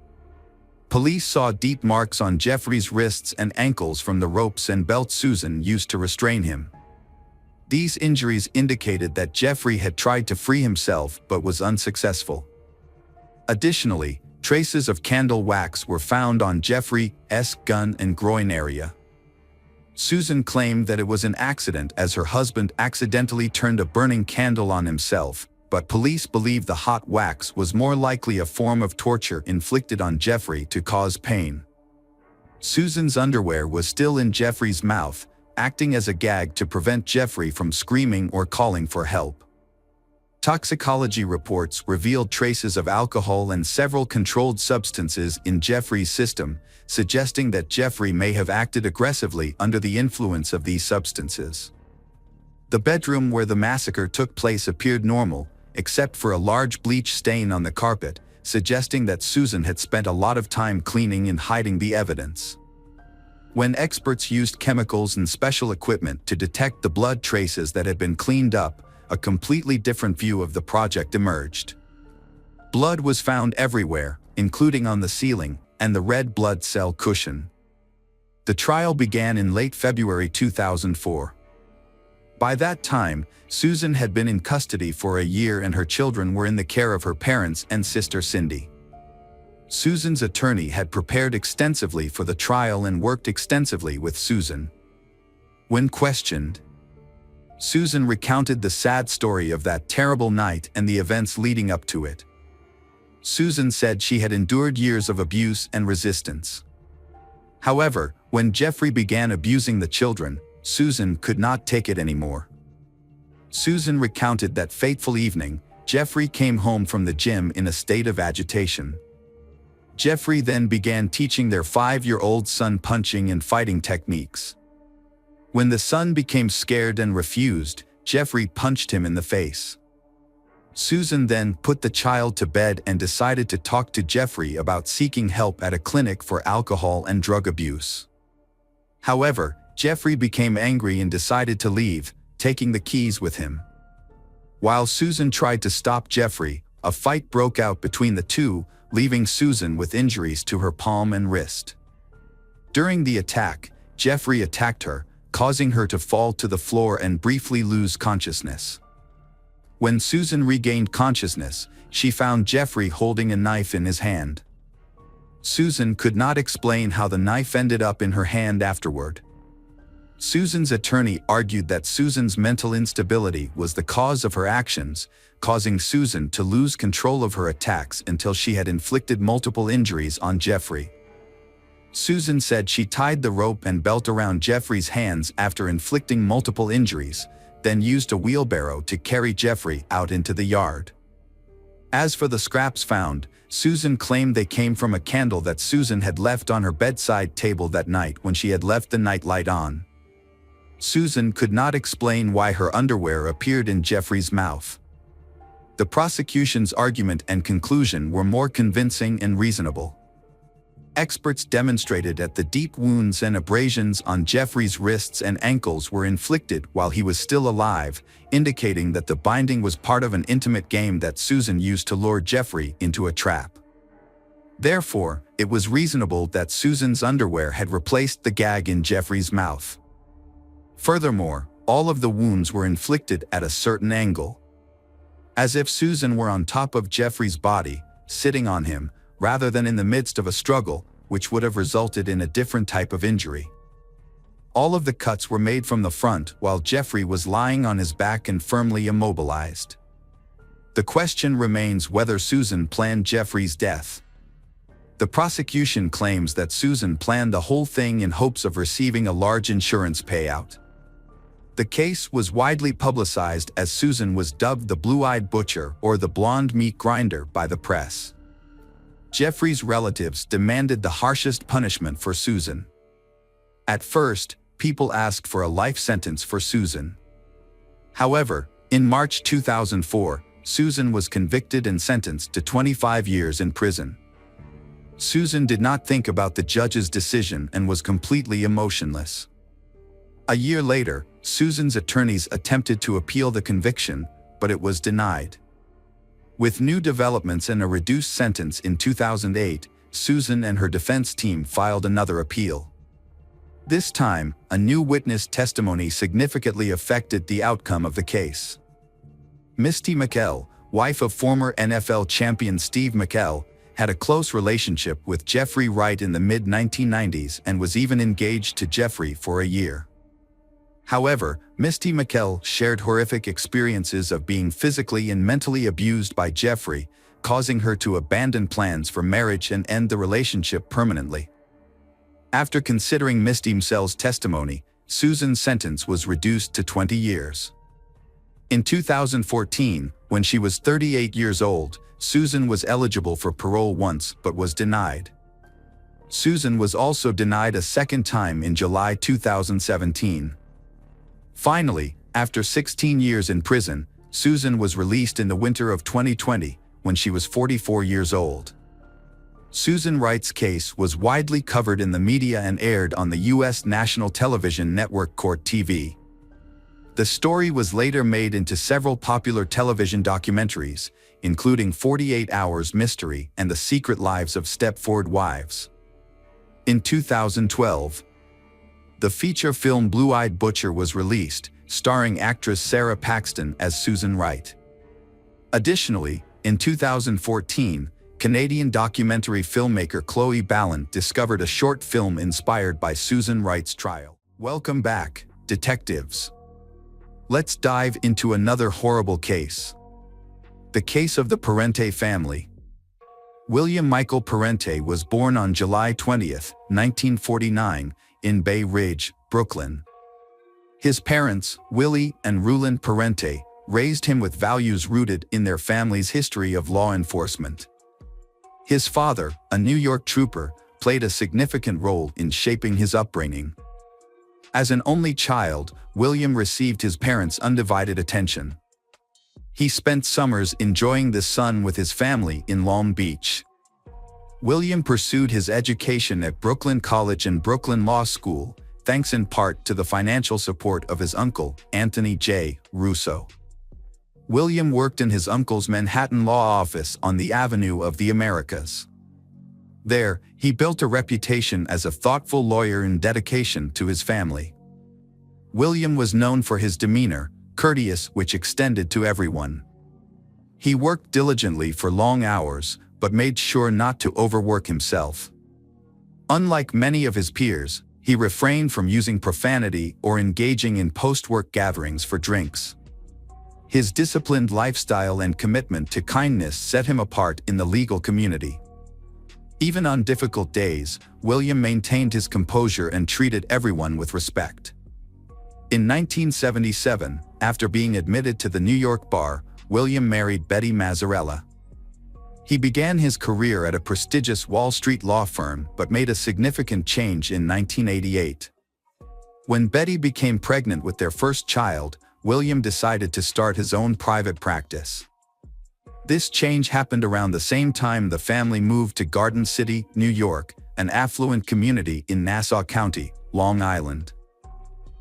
Police saw deep marks on Jeffrey's wrists and ankles from the ropes and belt Susan used to restrain him. These injuries indicated that Jeffrey had tried to free himself but was unsuccessful. Additionally, traces of candle wax were found on Jeffrey's gun and groin area. Susan claimed that it was an accident as her husband accidentally turned a burning candle on himself, but police believe the hot wax was more likely a form of torture inflicted on Jeffrey to cause pain. Susan's underwear was still in Jeffrey's mouth, acting as a gag to prevent Jeffrey from screaming or calling for help. Toxicology reports revealed traces of alcohol and several controlled substances in Jeffrey's system, suggesting that Jeffrey may have acted aggressively under the influence of these substances. The bedroom where the massacre took place appeared normal, except for a large bleach stain on the carpet, suggesting that Susan had spent a lot of time cleaning and hiding the evidence. When experts used chemicals and special equipment to detect the blood traces that had been cleaned up, a completely different view of the project emerged. Blood was found everywhere, including on the ceiling and the red blood cell cushion. The trial began in late February 2004. By that time, Susan had been in custody for a year and her children were in the care of her parents and sister Cindy. Susan's attorney had prepared extensively for the trial and worked extensively with Susan. When questioned, Susan recounted the sad story of that terrible night and the events leading up to it. Susan said she had endured years of abuse and resistance. However, when Jeffrey began abusing the children, Susan could not take it anymore. Susan recounted that fateful evening, Jeffrey came home from the gym in a state of agitation. Jeffrey then began teaching their 5-year-old son punching and fighting techniques. When the son became scared and refused, Jeffrey punched him in the face. Susan then put the child to bed and decided to talk to Jeffrey about seeking help at a clinic for alcohol and drug abuse. However, Jeffrey became angry and decided to leave, taking the keys with him. While Susan tried to stop Jeffrey, a fight broke out between the two, leaving Susan with injuries to her palm and wrist. During the attack, Jeffrey attacked her, causing her to fall to the floor and briefly lose consciousness. When Susan regained consciousness, she found Jeffrey holding a knife in his hand. Susan could not explain how the knife ended up in her hand afterward. Susan's attorney argued that Susan's mental instability was the cause of her actions, causing Susan to lose control of her attacks until she had inflicted multiple injuries on Jeffrey. Susan said she tied the rope and belt around Jeffrey's hands after inflicting multiple injuries, then used a wheelbarrow to carry Jeffrey out into the yard. As for the scraps found, Susan claimed they came from a candle that Susan had left on her bedside table that night when she had left the nightlight on. Susan could not explain why her underwear appeared in Jeffrey's mouth. The prosecution's argument and conclusion were more convincing and reasonable. Experts demonstrated that the deep wounds and abrasions on Jeffrey's wrists and ankles were inflicted while he was still alive, indicating that the binding was part of an intimate game that Susan used to lure Jeffrey into a trap. Therefore, it was reasonable that Susan's underwear had replaced the gag in Jeffrey's mouth. Furthermore, all of the wounds were inflicted at a certain angle, as if Susan were on top of Jeffrey's body, sitting on him, rather than in the midst of a struggle, which would have resulted in a different type of injury. All of the cuts were made from the front while Jeffrey was lying on his back and firmly immobilized. The question remains whether Susan planned Jeffrey's death. The prosecution claims that Susan planned the whole thing in hopes of receiving a large insurance payout. The case was widely publicized as Susan was dubbed the Blue-Eyed Butcher or the Blonde Meat Grinder by the press. Jeffrey's relatives demanded the harshest punishment for Susan. At first, people asked for a life sentence for Susan. However, in March 2004, Susan was convicted and sentenced to 25 years in prison. Susan did not think about the judge's decision and was completely emotionless. A year later, Susan's attorneys attempted to appeal the conviction, but it was denied. With new developments and a reduced sentence in 2008, Susan and her defense team filed another appeal. This time, a new witness testimony significantly affected the outcome of the case. Misty McKell, wife of former NFL champion Steve McKell, had a close relationship with Jeffrey Wright in the mid-1990s and was even engaged to Jeffrey for a year. However, Misty McKell shared horrific experiences of being physically and mentally abused by Jeffrey, causing her to abandon plans for marriage and end the relationship permanently. After considering Misty McKell's testimony, Susan's sentence was reduced to 20 years. In 2014, when she was 38 years old, Susan was eligible for parole once but was denied. Susan was also denied a second time in July 2017. Finally, after 16 years in prison, Susan was released in the winter of 2020 when she was 44 years old. Susan Wright's case was widely covered in the media and aired on the U.S. national television network Court TV. The story was later made into several popular television documentaries, including 48 Hours Mystery and The Secret Lives of Stepford Wives. In 2012, the feature film Blue-Eyed Butcher was released, starring actress Sarah Paxton as Susan Wright. Additionally, in 2014, Canadian documentary filmmaker Chloe Ballant discovered a short film inspired by Susan Wright's trial. Welcome back, detectives. Let's dive into another horrible case. The case of the Parente family. William Michael Parente was born on July 20, 1949, in Bay Ridge, Brooklyn. His parents, Willie and Rulon Parente, raised him with values rooted in their family's history of law enforcement. His father, a New York trooper, played a significant role in shaping his upbringing. As an only child, William received his parents' undivided attention. He spent summers enjoying the sun with his family in Long Beach. William pursued his education at Brooklyn College and Brooklyn Law School, thanks in part to the financial support of his uncle, Anthony J. Russo. William worked in his uncle's Manhattan law office on the Avenue of the Americas. There, he built a reputation as a thoughtful lawyer and dedication to his family. William was known for his demeanor, courteous which extended to everyone. He worked diligently for long hours, but made sure not to overwork himself. Unlike many of his peers, he refrained from using profanity or engaging in post-work gatherings for drinks. His disciplined lifestyle and commitment to kindness set him apart in the legal community. Even on difficult days, William maintained his composure and treated everyone with respect. In 1977, after being admitted to the New York bar, William married Betty Mazzarella. He began his career at a prestigious Wall Street law firm but made a significant change in 1988. When Betty became pregnant with their first child, William decided to start his own private practice. This change happened around the same time the family moved to Garden City, New York, an affluent community in Nassau County, Long Island.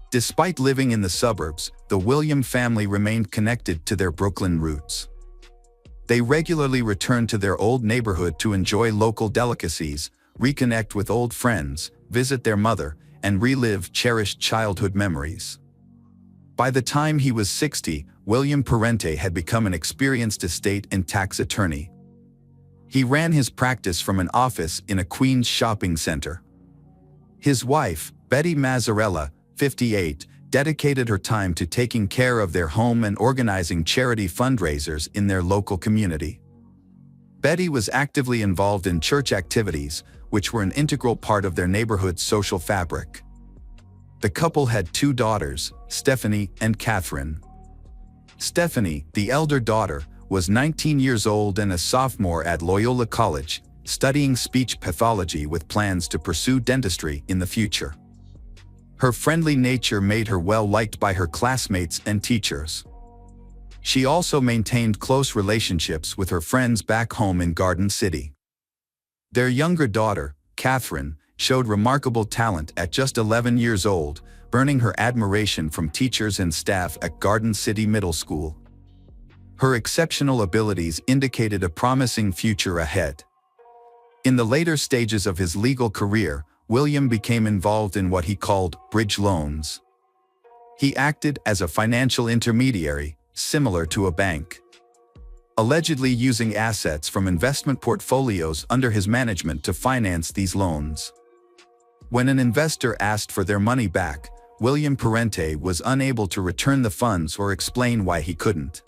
Despite living in the suburbs, the William family remained connected to their Brooklyn roots. They regularly returned to their old neighborhood to enjoy local delicacies, reconnect with old friends, visit their mother, and relive cherished childhood memories. By the time he was 60, William Parente had become an experienced estate and tax attorney. He ran his practice from an office in a Queens shopping center. His wife, Betty Mazzarella, 58, dedicated her time to taking care of their home and organizing charity fundraisers in their local community. Betty was actively involved in church activities, which were an integral part of their neighborhood's social fabric. The couple had two daughters, Stephanie and Catherine. Stephanie, the elder daughter, was 19 years old and a sophomore at Loyola College, studying speech pathology with plans to pursue dentistry in the future. Her friendly nature made her well-liked by her classmates and teachers. She also maintained close relationships with her friends back home in Garden City. Their younger daughter, Catherine, showed remarkable talent at just 11 years old, earning her admiration from teachers and staff at Garden City Middle School. Her exceptional abilities indicated a promising future ahead. In the later stages of his legal career, William became involved in what he called bridge loans. He acted as a financial intermediary, similar to a bank, allegedly using assets from investment portfolios under his management to finance these loans. When an investor asked for their money back, William Parente was unable to return the funds or explain why he couldn't.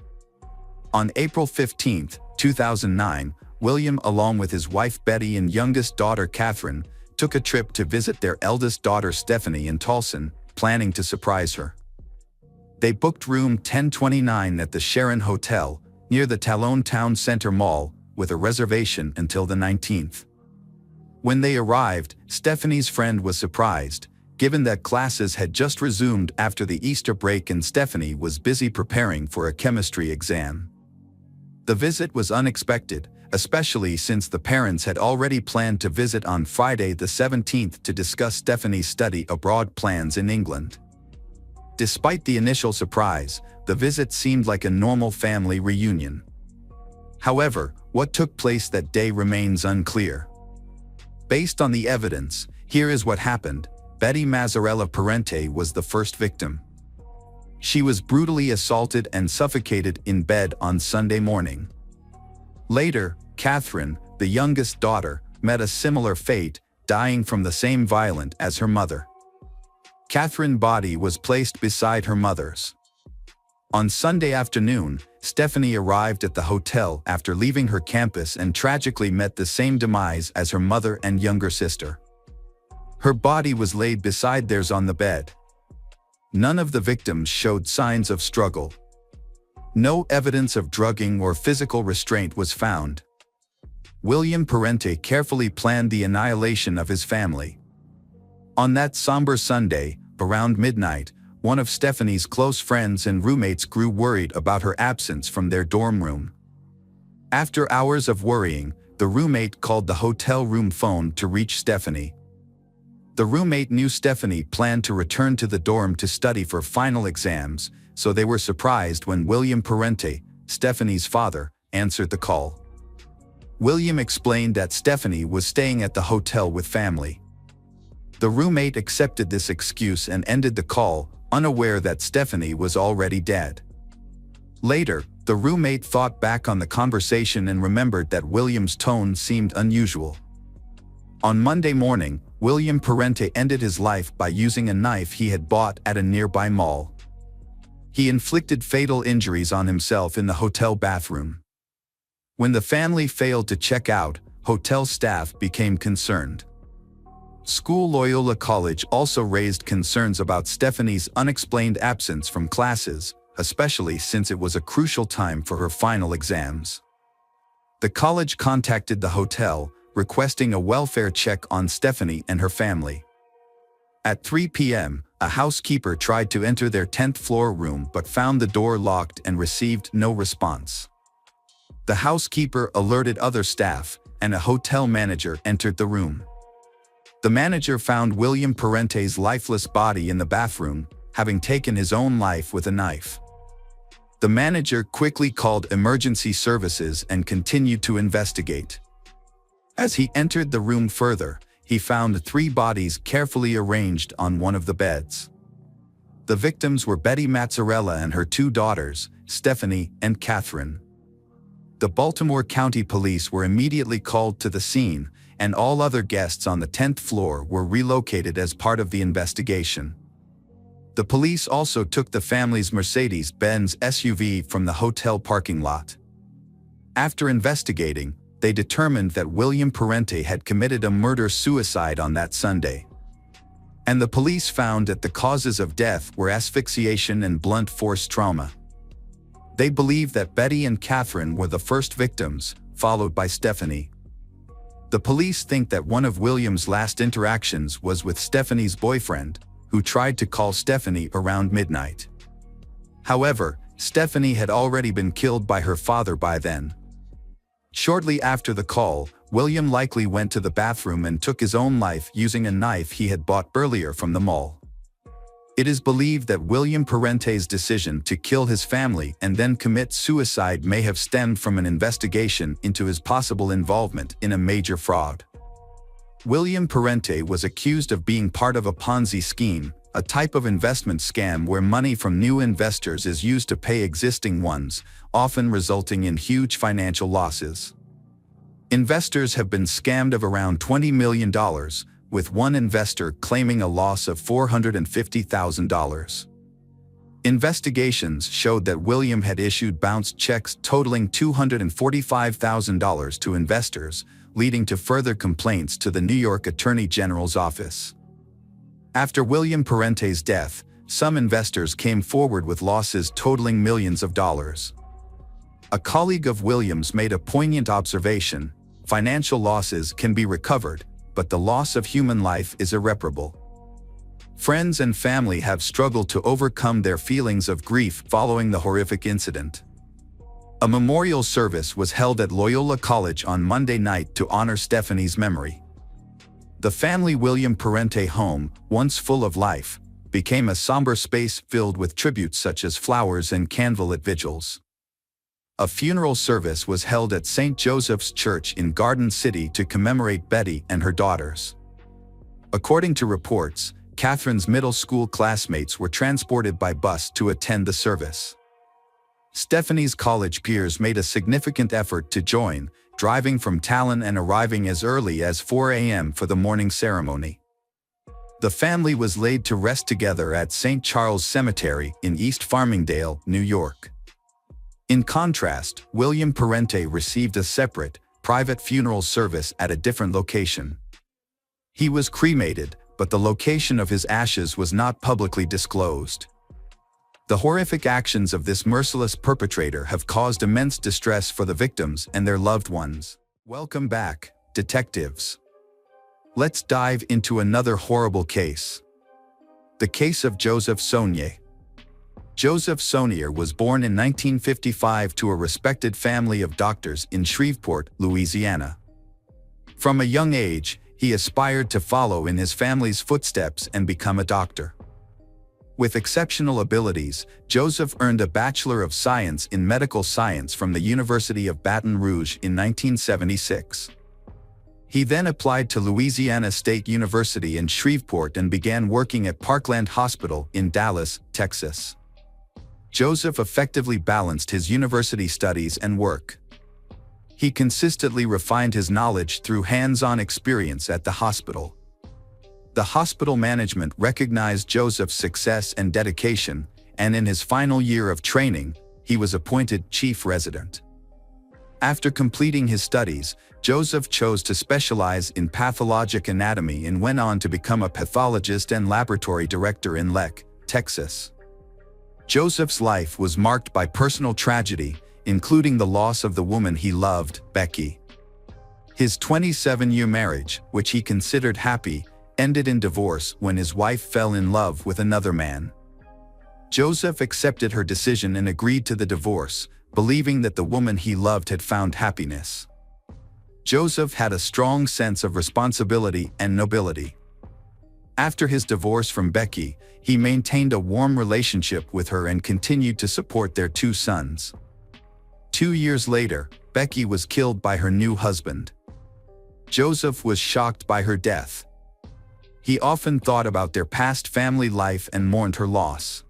On April 15, 2009, William, along with his wife Betty and youngest daughter Catherine, took a trip to visit their eldest daughter Stephanie in Towson, planning to surprise her. They booked room 1029 at the Sharon Hotel, near the Talone Town Center Mall, with a reservation until the 19th. When they arrived, Stephanie's friend was surprised, given that classes had just resumed after the Easter break and Stephanie was busy preparing for a chemistry exam. The visit was unexpected, especially since the parents had already planned to visit on Friday the 17th to discuss Stephanie's study abroad plans in England. Despite the initial surprise, the visit seemed like a normal family reunion. However, what took place that day remains unclear. Based on the evidence, here is what happened. Betty Mazzarella Parente was the first victim. She was brutally assaulted and suffocated in bed on Sunday morning. Later, Catherine, the youngest daughter, met a similar fate, dying from the same violence as her mother. Catherine's body was placed beside her mother's. On Sunday afternoon, Stephanie arrived at the hotel after leaving her campus and tragically met the same demise as her mother and younger sister. Her body was laid beside theirs on the bed. None of the victims showed signs of struggle. No evidence of drugging or physical restraint was found. William Parente carefully planned the annihilation of his family. On that somber Sunday, around midnight, one of Stephanie's close friends and roommates grew worried about her absence from their dorm room. After hours of worrying, the roommate called the hotel room phone to reach Stephanie. The roommate knew Stephanie planned to return to the dorm to study for final exams, so they were surprised when William Parente, Stephanie's father, answered the call. William explained that Stephanie was staying at the hotel with family. The roommate accepted this excuse and ended the call, unaware that Stephanie was already dead. Later, the roommate thought back on the conversation and remembered that William's tone seemed unusual. On Monday morning, William Parente ended his life by using a knife he had bought at a nearby mall. He inflicted fatal injuries on himself in the hotel bathroom. When the family failed to check out, hotel staff became concerned. School Loyola College also raised concerns about Stephanie's unexplained absence from classes, especially since it was a crucial time for her final exams. The college contacted the hotel, requesting a welfare check on Stephanie and her family. At 3 p.m., a housekeeper tried to enter their 10th floor room but found the door locked and received no response. The housekeeper alerted other staff, and a hotel manager entered the room. The manager found William Parente's lifeless body in the bathroom, having taken his own life with a knife. The manager quickly called emergency services and continued to investigate. As he entered the room further, he found 3 bodies carefully arranged on one of the beds. The victims were Betty Mazzarella and her 2 daughters, Stephanie and Catherine. The Baltimore County Police were immediately called to the scene, and all other guests on the 10th floor were relocated as part of the investigation. The police also took the family's Mercedes-Benz SUV from the hotel parking lot. After investigating, they determined that William Parente had committed a murder-suicide on that Sunday. And the police found that the causes of death were asphyxiation and blunt force trauma. They believe that Betty and Catherine were the first victims, followed by Stephanie. The police think that one of William's last interactions was with Stephanie's boyfriend, who tried to call Stephanie around midnight. However, Stephanie had already been killed by her father by then. Shortly after the call, William likely went to the bathroom and took his own life using a knife he had bought earlier from the mall. It is believed that William Parente's decision to kill his family and then commit suicide may have stemmed from an investigation into his possible involvement in a major fraud. William Parente was accused of being part of a Ponzi scheme, a type of investment scam where money from new investors is used to pay existing ones, often resulting in huge financial losses. Investors have been scammed of around $20 million, with one investor claiming a loss of $450,000. Investigations showed that William had issued bounced checks totaling $245,000 to investors, leading to further complaints to the New York Attorney General's office. After William Parente's death, some investors came forward with losses totaling millions of dollars. A colleague of William's made a poignant observation: financial losses can be recovered, but the loss of human life is irreparable. Friends and family have struggled to overcome their feelings of grief following the horrific incident. A memorial service was held at Loyola College on Monday night to honor Stephanie's memory. The family William Parente home, once full of life, became a somber space filled with tributes such as flowers and candlelit vigils. A funeral service was held at St. Joseph's Church in Garden City to commemorate Betty and her daughters. According to reports, Catherine's middle school classmates were transported by bus to attend the service. Stephanie's college peers made a significant effort to join, driving from Talon and arriving as early as 4 a.m. for the morning ceremony. The family was laid to rest together at St. Charles Cemetery in East Farmingdale, New York. In contrast, William Parente received a separate, private funeral service at a different location. He was cremated, but the location of his ashes was not publicly disclosed. The horrific actions of this merciless perpetrator have caused immense distress for the victims and their loved ones. Welcome back, detectives. Let's dive into another horrible case. The case of Joseph Saunier. Joseph Saunier was born in 1955 to a respected family of doctors in Shreveport, Louisiana. From a young age, he aspired to follow in his family's footsteps and become a doctor. With exceptional abilities, Joseph earned a Bachelor of Science in Medical Science from the University of Baton Rouge in 1976. He then applied to Louisiana State University in Shreveport and began working at Parkland Hospital in Dallas, Texas. Joseph effectively balanced his university studies and work. He consistently refined his knowledge through hands-on experience at the hospital. The hospital management recognized Joseph's success and dedication, and in his final year of training, he was appointed chief resident. After completing his studies, Joseph chose to specialize in pathologic anatomy and went on to become a pathologist and laboratory director in Leck, Texas. Joseph's life was marked by personal tragedy, including the loss of the woman he loved, Becky. His 27-year marriage, which he considered happy, ended in divorce when his wife fell in love with another man. Joseph accepted her decision and agreed to the divorce, believing that the woman he loved had found happiness. Joseph had a strong sense of responsibility and nobility. After his divorce from Becky, he maintained a warm relationship with her and continued to support their 2 sons. 2 years later, Becky was killed by her new husband. Joseph was shocked by her death. He often thought about their past family life and mourned her loss.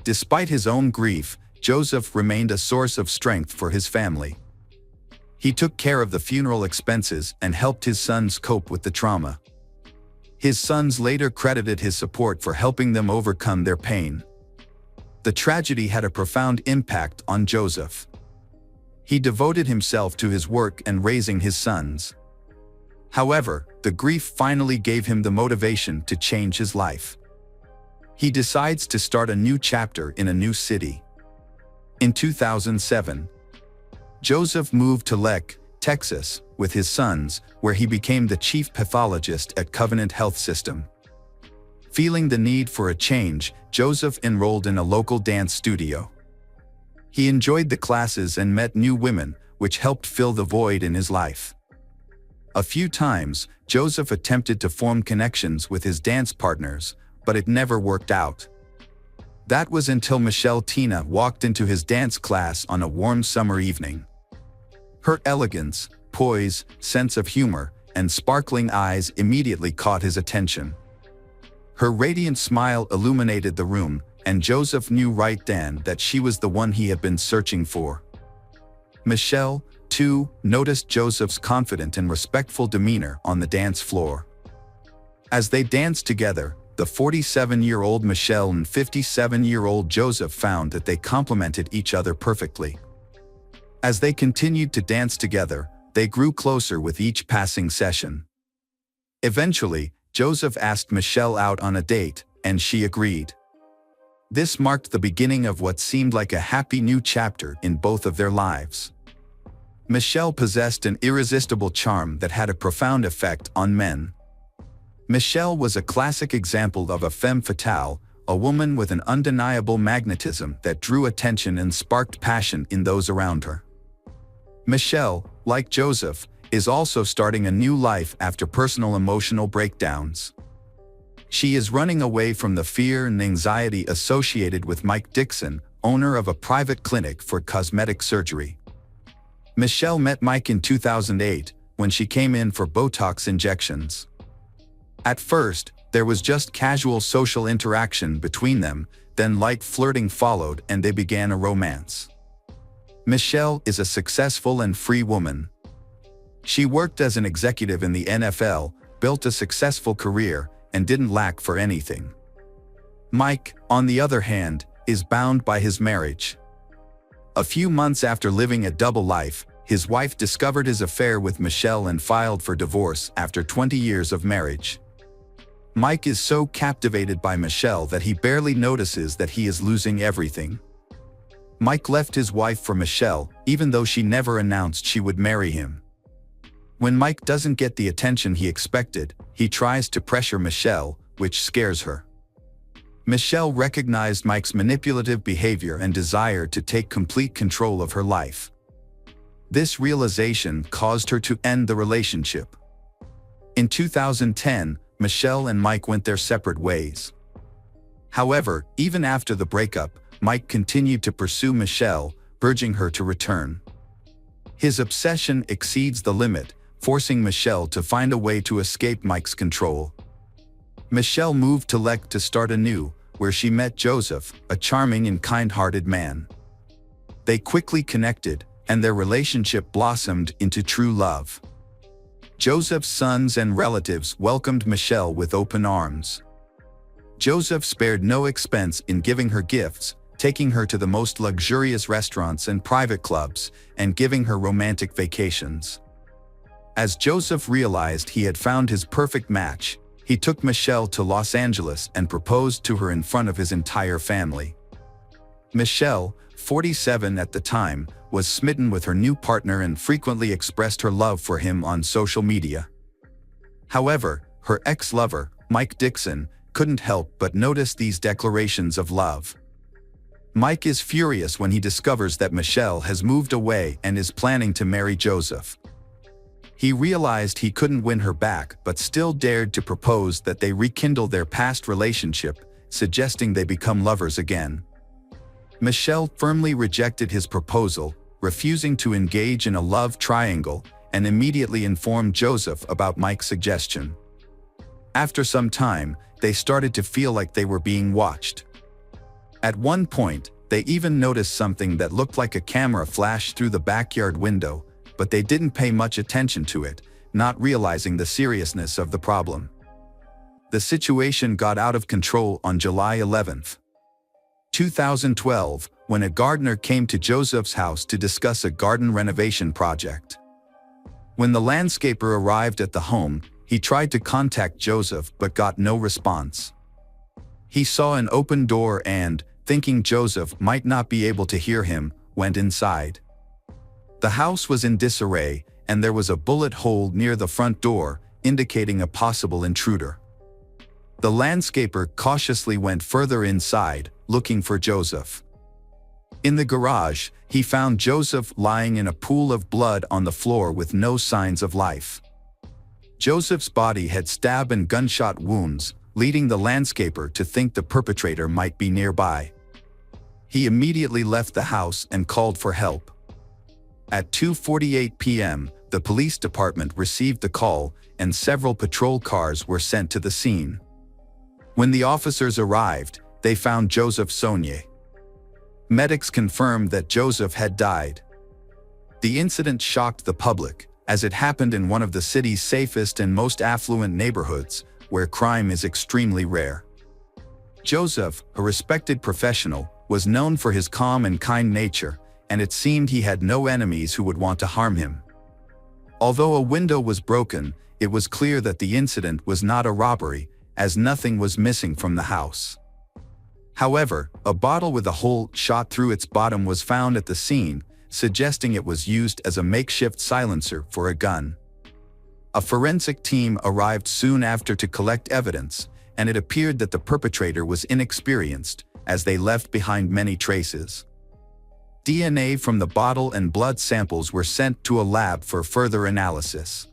Despite his own grief, Joseph remained a source of strength for his family. He took care of the funeral expenses and helped his sons cope with the trauma. His sons later credited his support for helping them overcome their pain. The tragedy had a profound impact on Joseph. He devoted himself to his work and raising his sons. However, the grief finally gave him the motivation to change his life. He decides to start a new chapter in a new city. In 2007, Joseph moved to Leck, Texas, with his sons, where he became the chief pathologist at Covenant Health System. Feeling the need for a change, Joseph enrolled in a local dance studio. He enjoyed the classes and met new women, which helped fill the void in his life. A few times, Joseph attempted to form connections with his dance partners, but it never worked out. That was until Michelle Tina walked into his dance class on a warm summer evening. Her elegance, poise, sense of humor, and sparkling eyes immediately caught his attention. Her radiant smile illuminated the room, and Joseph knew right then that she was the one he had been searching for. Michelle, too, noticed Joseph's confident and respectful demeanor on the dance floor. As they danced together, the 47-year-old Michelle and 57-year-old Joseph found that they complemented each other perfectly. As they continued to dance together, they grew closer with each passing session. Eventually, Joseph asked Michelle out on a date, and she agreed. This marked the beginning of what seemed like a happy new chapter in both of their lives. Michelle possessed an irresistible charm that had a profound effect on men. Michelle was a classic example of a femme fatale, a woman with an undeniable magnetism that drew attention and sparked passion in those around her. Michelle, like Joseph, is also starting a new life after personal emotional breakdowns. She is running away from the fear and anxiety associated with Mike Dixon, owner of a private clinic for cosmetic surgery. Michelle met Mike in 2008 when she came in for Botox injections. At first, there was just casual social interaction between them, then light flirting followed and they began a romance. Michelle is a successful and free woman. She worked as an executive in the NFL, built a successful career, and didn't lack for anything. Mike, on the other hand, is bound by his marriage. A few months after living a double life, his wife discovered his affair with Michelle and filed for divorce after 20 years of marriage. Mike is so captivated by Michelle that he barely notices that he is losing everything. Mike left his wife for Michelle, even though she never announced she would marry him. When Mike doesn't get the attention he expected, he tries to pressure Michelle, which scares her. Michelle recognized Mike's manipulative behavior and desire to take complete control of her life. This realization caused her to end the relationship. In 2010, Michelle and Mike went their separate ways. However, even after the breakup, Mike continued to pursue Michelle, urging her to return. His obsession exceeds the limit, forcing Michelle to find a way to escape Mike's control. Michelle moved to Leck to start anew, where she met Joseph, a charming and kind-hearted man. They quickly connected, and their relationship blossomed into true love. Joseph's sons and relatives welcomed Michelle with open arms. Joseph spared no expense in giving her gifts, taking her to the most luxurious restaurants and private clubs, and giving her romantic vacations. As Joseph realized he had found his perfect match, he took Michelle to Los Angeles and proposed to her in front of his entire family. Michelle, 47 at the time, was smitten with her new partner and frequently expressed her love for him on social media. However, her ex-lover, Mike Dixon, couldn't help but notice these declarations of love. Mike is furious when he discovers that Michelle has moved away and is planning to marry Joseph. He realized he couldn't win her back but still dared to propose that they rekindle their past relationship, suggesting they become lovers again. Michelle firmly rejected his proposal, refusing to engage in a love triangle, and immediately informed Joseph about Mike's suggestion. After some time, they started to feel like they were being watched. At one point, they even noticed something that looked like a camera flash through the backyard window, but they didn't pay much attention to it, not realizing the seriousness of the problem. The situation got out of control on July 11, 2012, when a gardener came to Joseph's house to discuss a garden renovation project. When the landscaper arrived at the home, he tried to contact Joseph but got no response. He saw an open door and, thinking Joseph might not be able to hear him, went inside. The house was in disarray, and there was a bullet hole near the front door, indicating a possible intruder. The landscaper cautiously went further inside, looking for Joseph. In the garage, he found Joseph lying in a pool of blood on the floor with no signs of life. Joseph's body had stab and gunshot wounds, leading the landscaper to think the perpetrator might be nearby. He immediately left the house and called for help. At 2:48 p.m., the police department received the call, and several patrol cars were sent to the scene. When the officers arrived, they found Joseph Saunier. Medics confirmed that Joseph had died. The incident shocked the public, as it happened in one of the city's safest and most affluent neighborhoods, where crime is extremely rare. Joseph, a respected professional, was known for his calm and kind nature, and it seemed he had no enemies who would want to harm him. Although a window was broken, it was clear that the incident was not a robbery, as nothing was missing from the house. However, a bottle with a hole shot through its bottom was found at the scene, suggesting it was used as a makeshift silencer for a gun. A forensic team arrived soon after to collect evidence, and it appeared that the perpetrator was inexperienced, as they left behind many traces. DNA from the bottle and blood samples were sent to a lab for further analysis.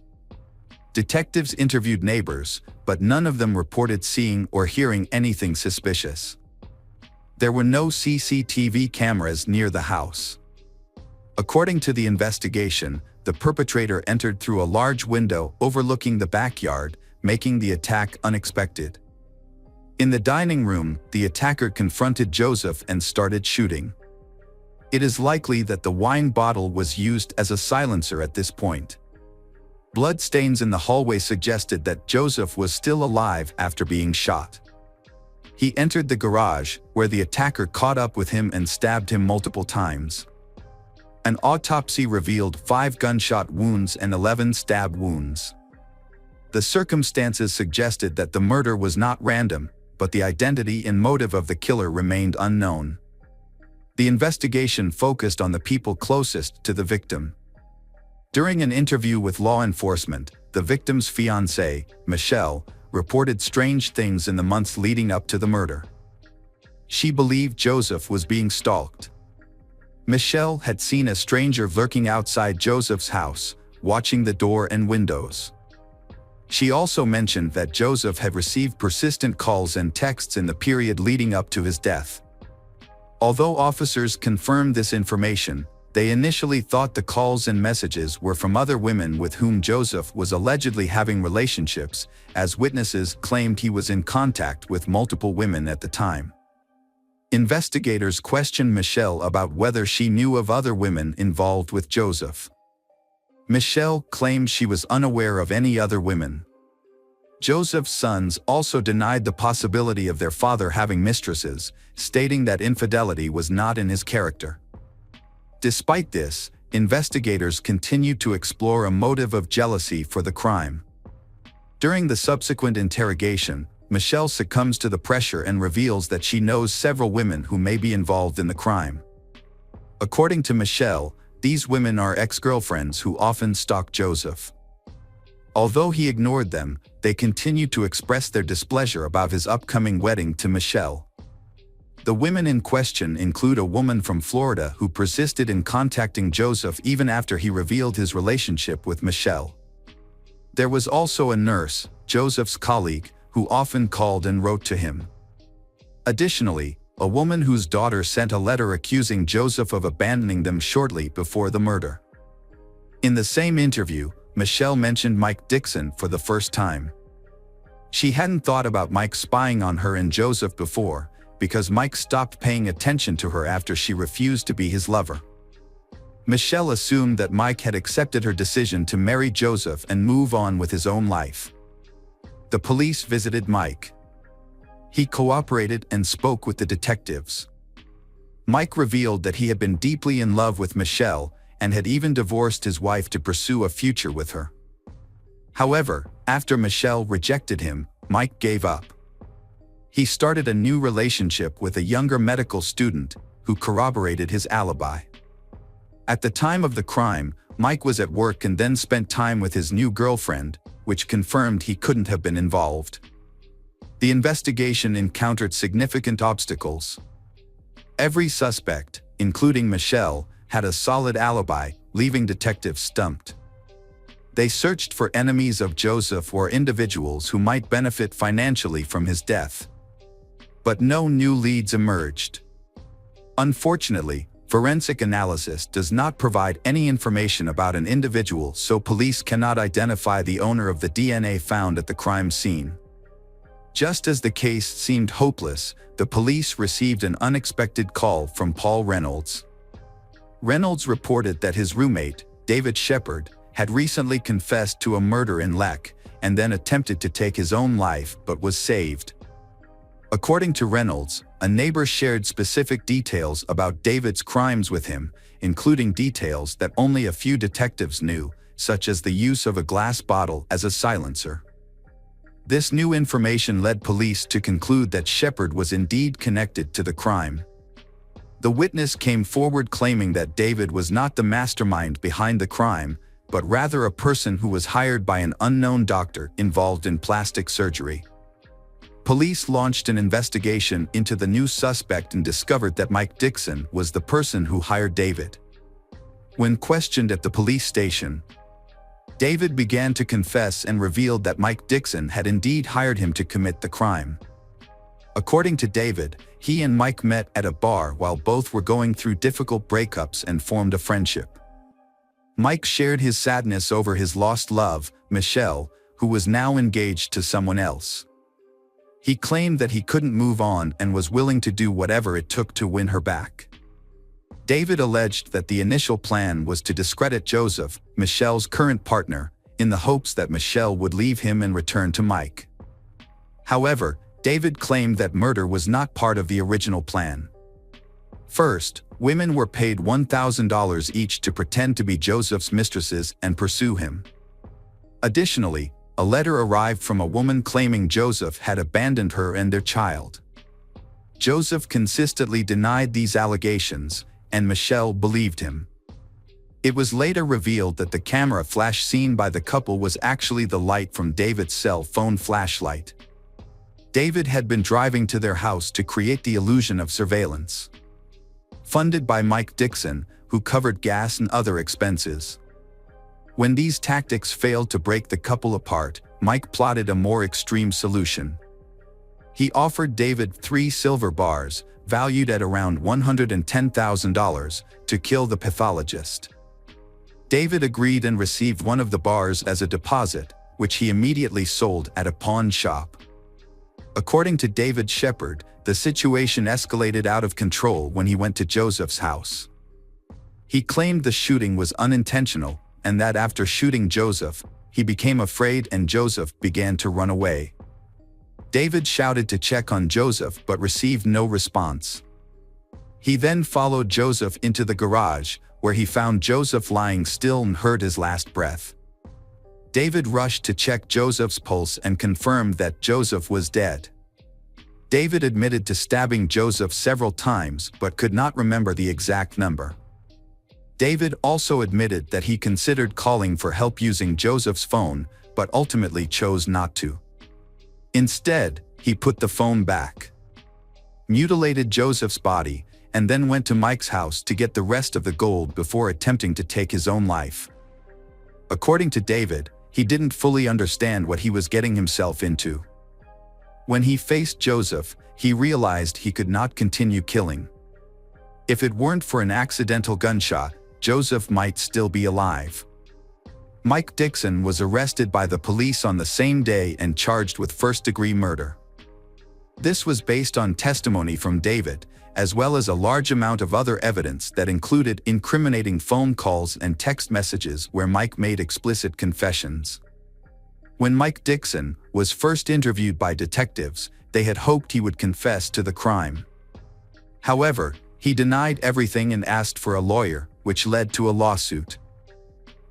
Detectives interviewed neighbors, but none of them reported seeing or hearing anything suspicious. There were no CCTV cameras near the house. According to the investigation, the perpetrator entered through a large window overlooking the backyard, making the attack unexpected. In the dining room, the attacker confronted Joseph and started shooting. It is likely that the wine bottle was used as a silencer at this point. Blood stains in the hallway suggested that Joseph was still alive after being shot. He entered the garage, where the attacker caught up with him and stabbed him multiple times. An autopsy revealed 5 gunshot wounds and 11 stab wounds. The circumstances suggested that the murder was not random, but the identity and motive of the killer remained unknown. The investigation focused on the people closest to the victim. During an interview with law enforcement, the victim's fiancée, Michelle, reported strange things in the months leading up to the murder. She believed Joseph was being stalked. Michelle had seen a stranger lurking outside Joseph's house, watching the door and windows. She also mentioned that Joseph had received persistent calls and texts in the period leading up to his death. Although officers confirmed this information, they initially thought the calls and messages were from other women with whom Joseph was allegedly having relationships, as witnesses claimed he was in contact with multiple women at the time. Investigators questioned Michelle about whether she knew of other women involved with Joseph. Michelle claimed she was unaware of any other women. Joseph's sons also denied the possibility of their father having mistresses, stating that infidelity was not in his character. Despite this, investigators continued to explore a motive of jealousy for the crime. During the subsequent interrogation, Michelle succumbs to the pressure and reveals that she knows several women who may be involved in the crime. According to Michelle, these women are ex-girlfriends who often stalk Joseph. Although he ignored them, they continued to express their displeasure about his upcoming wedding to Michelle. The women in question include a woman from Florida who persisted in contacting Joseph even after he revealed his relationship with Michelle. There was also a nurse, Joseph's colleague, who often called and wrote to him. Additionally, a woman whose daughter sent a letter accusing Joseph of abandoning them shortly before the murder. In the same interview, Michelle mentioned Mike Dixon for the first time. She hadn't thought about Mike spying on her and Joseph before, because Mike stopped paying attention to her after she refused to be his lover. Michelle assumed that Mike had accepted her decision to marry Joseph and move on with his own life. The police visited Mike. He cooperated and spoke with the detectives. Mike revealed that he had been deeply in love with Michelle and had even divorced his wife to pursue a future with her. However, after Michelle rejected him, Mike gave up. He started a new relationship with a younger medical student who corroborated his alibi. At the time of the crime, Mike was at work and then spent time with his new girlfriend, which confirmed he couldn't have been involved. The investigation encountered significant obstacles. Every suspect, including Michelle, had a solid alibi, leaving detectives stumped. They searched for enemies of Joseph or individuals who might benefit financially from his death. But no new leads emerged. Unfortunately, forensic analysis does not provide any information about an individual, so police cannot identify the owner of the DNA found at the crime scene. Just as the case seemed hopeless, the police received an unexpected call from Paul Reynolds. Reynolds reported that his roommate, David Shepard, had recently confessed to a murder in Leck and then attempted to take his own life but was saved. According to Reynolds, a neighbor shared specific details about David's crimes with him, including details that only a few detectives knew, such as the use of a glass bottle as a silencer. This new information led police to conclude that Shepard was indeed connected to the crime. The witness came forward claiming that David was not the mastermind behind the crime, but rather a person who was hired by an unknown doctor involved in plastic surgery. Police launched an investigation into the new suspect and discovered that Mike Dixon was the person who hired David. When questioned at the police station, David began to confess and revealed that Mike Dixon had indeed hired him to commit the crime. According to David, he and Mike met at a bar while both were going through difficult breakups and formed a friendship. Mike shared his sadness over his lost love, Michelle, who was now engaged to someone else. He claimed that he couldn't move on and was willing to do whatever it took to win her back. David alleged that the initial plan was to discredit Joseph, Michelle's current partner, in the hopes that Michelle would leave him and return to Mike. However, David claimed that murder was not part of the original plan. First, women were paid $1,000 each to pretend to be Joseph's mistresses and pursue him. Additionally, a letter arrived from a woman claiming Joseph had abandoned her and their child. Joseph consistently denied these allegations, and Michelle believed him. It was later revealed that the camera flash seen by the couple was actually the light from David's cell phone flashlight. David had been driving to their house to create the illusion of surveillance. Funded by Mike Dixon, who covered gas and other expenses. When these tactics failed to break the couple apart, Mike plotted a more extreme solution. He offered David 3 silver bars, valued at around $110,000, to kill the pathologist. David agreed and received one of the bars as a deposit, which he immediately sold at a pawn shop. According to David Shepard, the situation escalated out of control when he went to Joseph's house. He claimed the shooting was unintentional, and that after shooting Joseph, he became afraid and Joseph began to run away. David shouted to check on Joseph but received no response. He then followed Joseph into the garage, where he found Joseph lying still and heard his last breath. David rushed to check Joseph's pulse and confirmed that Joseph was dead. David admitted to stabbing Joseph several times but could not remember the exact number. David also admitted that he considered calling for help using Joseph's phone, but ultimately chose not to. Instead, he put the phone back, mutilated Joseph's body, and then went to Mike's house to get the rest of the gold before attempting to take his own life. According to David, he didn't fully understand what he was getting himself into. When he faced Joseph, he realized he could not continue killing. If it weren't for an accidental gunshot, Joseph might still be alive. Mike Dixon was arrested by the police on the same day and charged with first-degree murder. This was based on testimony from David, as well as a large amount of other evidence that included incriminating phone calls and text messages where Mike made explicit confessions. When Mike Dixon was first interviewed by detectives, they had hoped he would confess to the crime. However, he denied everything and asked for a lawyer, which led to a lawsuit.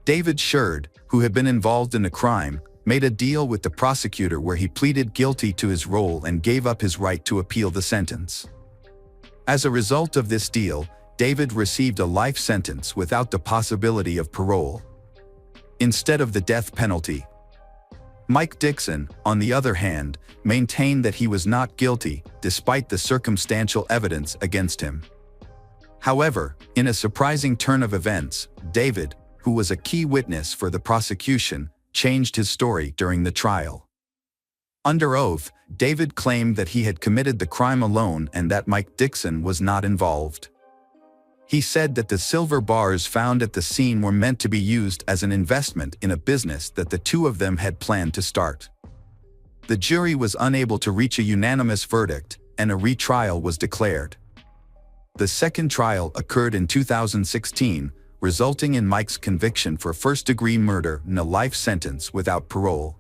David Sherd, who had been involved in the crime, made a deal with the prosecutor where he pleaded guilty to his role and gave up his right to appeal the sentence. As a result of this deal, David received a life sentence without the possibility of parole, instead of the death penalty. Mike Dixon, on the other hand, maintained that he was not guilty, despite the circumstantial evidence against him. However, in a surprising turn of events, David, who was a key witness for the prosecution, changed his story during the trial. Under oath, David claimed that he had committed the crime alone and that Mike Dixon was not involved. He said that the silver bars found at the scene were meant to be used as an investment in a business that the two of them had planned to start. The jury was unable to reach a unanimous verdict, and a retrial was declared. The second trial occurred in 2016, resulting in Mike's conviction for first-degree murder and a life sentence without parole.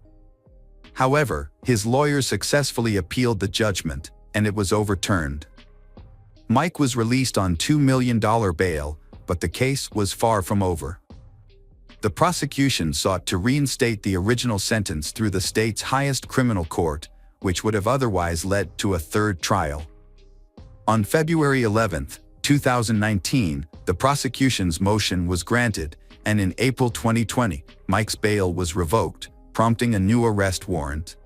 However, his lawyer successfully appealed the judgment, and it was overturned. Mike was released on $2 million bail, but the case was far from over. The prosecution sought to reinstate the original sentence through the state's highest criminal court, which would have otherwise led to a third trial. On February 11, 2019, the prosecution's motion was granted, and in April 2020, Mike's bail was revoked, prompting a new arrest warrant.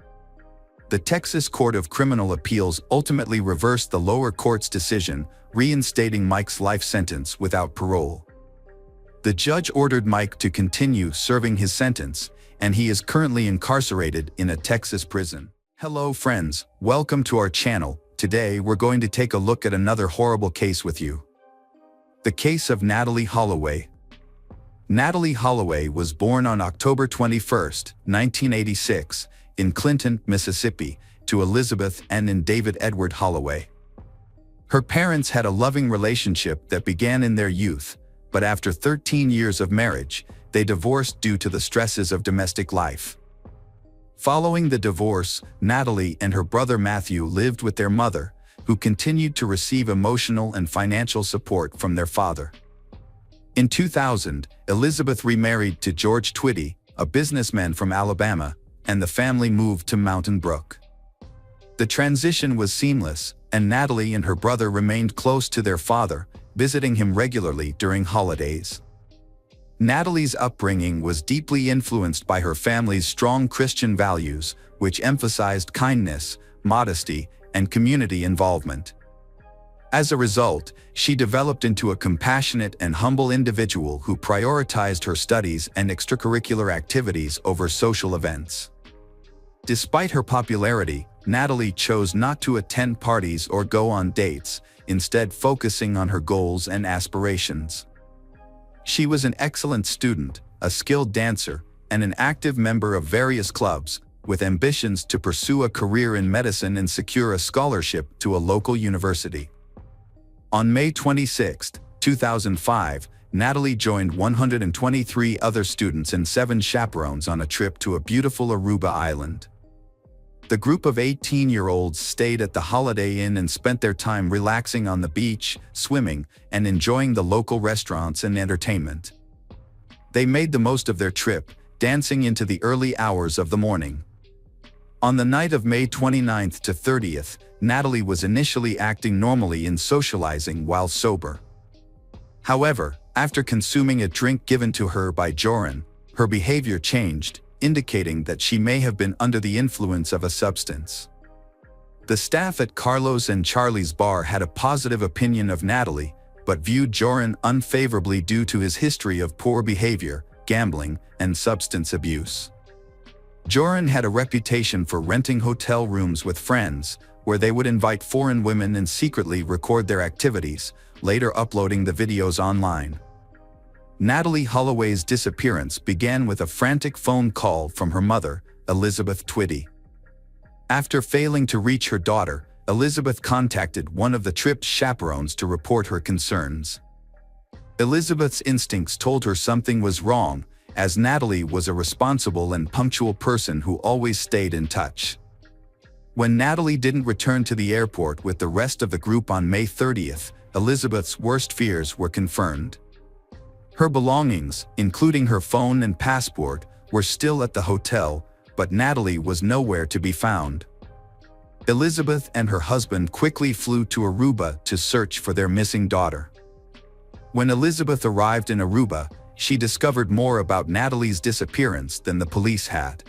The Texas Court of Criminal Appeals ultimately reversed the lower court's decision, reinstating Mike's life sentence without parole. The judge ordered Mike to continue serving his sentence, and he is currently incarcerated in a Texas prison. Hello friends, welcome to our channel. Today we're going to take a look at another horrible case with you. The case of Natalee Holloway. Natalee Holloway was born on October 21, 1986, in Clinton, Mississippi, to Elizabeth and David Edward Holloway. Her parents had a loving relationship that began in their youth, but after 13 years of marriage, they divorced due to the stresses of domestic life. Following the divorce, Natalee and her brother Matthew lived with their mother, who continued to receive emotional and financial support from their father. In 2000, Elizabeth remarried to George Twitty, a businessman from Alabama, and the family moved to Mountain Brook. The transition was seamless, and Natalee and her brother remained close to their father, visiting him regularly during holidays. Natalee's upbringing was deeply influenced by her family's strong Christian values, which emphasized kindness, modesty, and community involvement. As a result, she developed into a compassionate and humble individual who prioritized her studies and extracurricular activities over social events. Despite her popularity, Natalee chose not to attend parties or go on dates, instead focusing on her goals and aspirations. She was an excellent student, a skilled dancer, and an active member of various clubs, with ambitions to pursue a career in medicine and secure a scholarship to a local university. On May 26, 2005, Natalie joined 123 other students and 7 chaperones on a trip to a beautiful Aruba island. The group of 18-year-olds stayed at the Holiday Inn and spent their time relaxing on the beach, swimming, and enjoying the local restaurants and entertainment. They made the most of their trip, dancing into the early hours of the morning. On the night of May 29th to 30th, Natalie was initially acting normally and socializing while sober. However, after consuming a drink given to her by Joran, her behavior changed, indicating that she may have been under the influence of a substance. The staff at Carlos and Charlie's bar had a positive opinion of Natalie, but viewed Joran unfavorably due to his history of poor behavior, gambling, and substance abuse. Joran had a reputation for renting hotel rooms with friends, where they would invite foreign women and secretly record their activities, later uploading the videos online. Natalie Holloway's disappearance began with a frantic phone call from her mother, Elizabeth Twitty. After failing to reach her daughter, Elizabeth contacted one of the trip's chaperones to report her concerns. Elizabeth's instincts told her something was wrong, as Natalie was a responsible and punctual person who always stayed in touch. When Natalie didn't return to the airport with the rest of the group on May 30th, Elizabeth's worst fears were confirmed. Her belongings, including her phone and passport, were still at the hotel, but Natalie was nowhere to be found. Elizabeth and her husband quickly flew to Aruba to search for their missing daughter. When Elizabeth arrived in Aruba, she discovered more about Natalie's disappearance than the police had.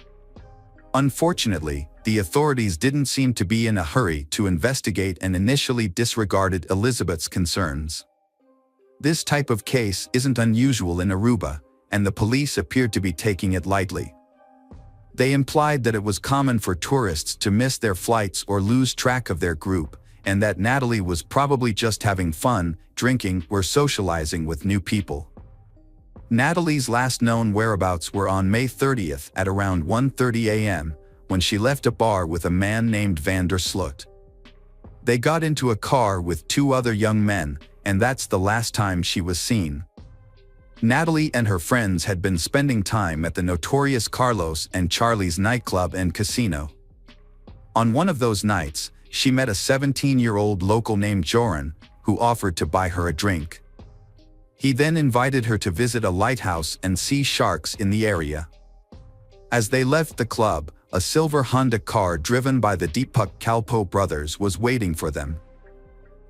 Unfortunately, the authorities didn't seem to be in a hurry to investigate and initially disregarded Elizabeth's concerns. This type of case isn't unusual in Aruba, and the police appeared to be taking it lightly. They implied that it was common for tourists to miss their flights or lose track of their group, and that Natalie was probably just having fun, drinking, or socializing with new people. Natalie's last known whereabouts were on May 30th at around 1:30 a.m., when she left a bar with a man named Van der Sloot. They got into a car with 2 other young men, and that's the last time she was seen. Natalie and her friends had been spending time at the notorious Carlos and Charlie's nightclub and casino. On one of those nights, she met a 17-year-old local named Joran, who offered to buy her a drink. He then invited her to visit a lighthouse and see sharks in the area. As they left the club, a silver Honda car driven by the Deepak Kalpoe brothers was waiting for them.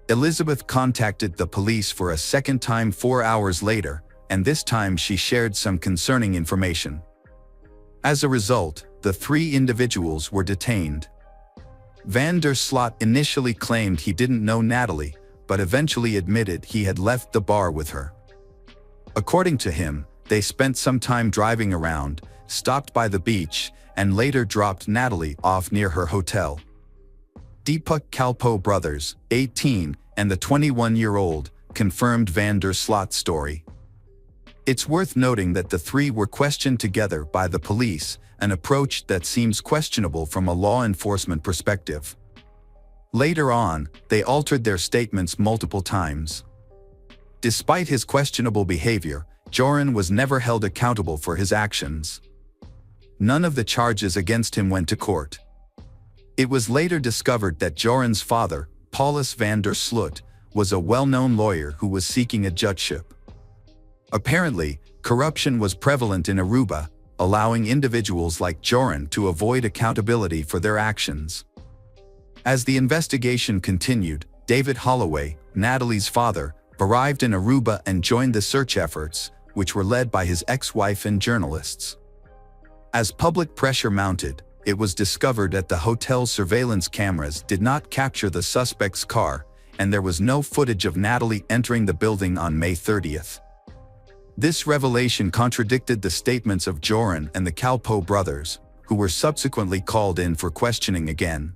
Elizabeth contacted the police for a second time 4 hours later, and this time she shared some concerning information. As a result, the 3 individuals were detained. Van der Sloot initially claimed he didn't know Natalie, but eventually admitted he had left the bar with her. According to him, they spent some time driving around, stopped by the beach, and later dropped Natalie off near her hotel. Deepak Kalpoe brothers, 18, and the 21-year-old, confirmed Van der Sloot's story. It's worth noting that the 3 were questioned together by the police, an approach that seems questionable from a law enforcement perspective. Later on, they altered their statements multiple times. Despite his questionable behavior, Joran was never held accountable for his actions. None of the charges against him went to court. It was later discovered that Joran's father, Paulus van der Sloot, was a well-known lawyer who was seeking a judgeship. Apparently, corruption was prevalent in Aruba, allowing individuals like Joran to avoid accountability for their actions. As the investigation continued, David Holloway, Natalie's father, arrived in Aruba and joined the search efforts, which were led by his ex-wife and journalists. As public pressure mounted, it was discovered that the hotel's surveillance cameras did not capture the suspect's car, and there was no footage of Natalie entering the building on May 30th. This revelation contradicted the statements of Joran and the Kalpoe brothers, who were subsequently called in for questioning again.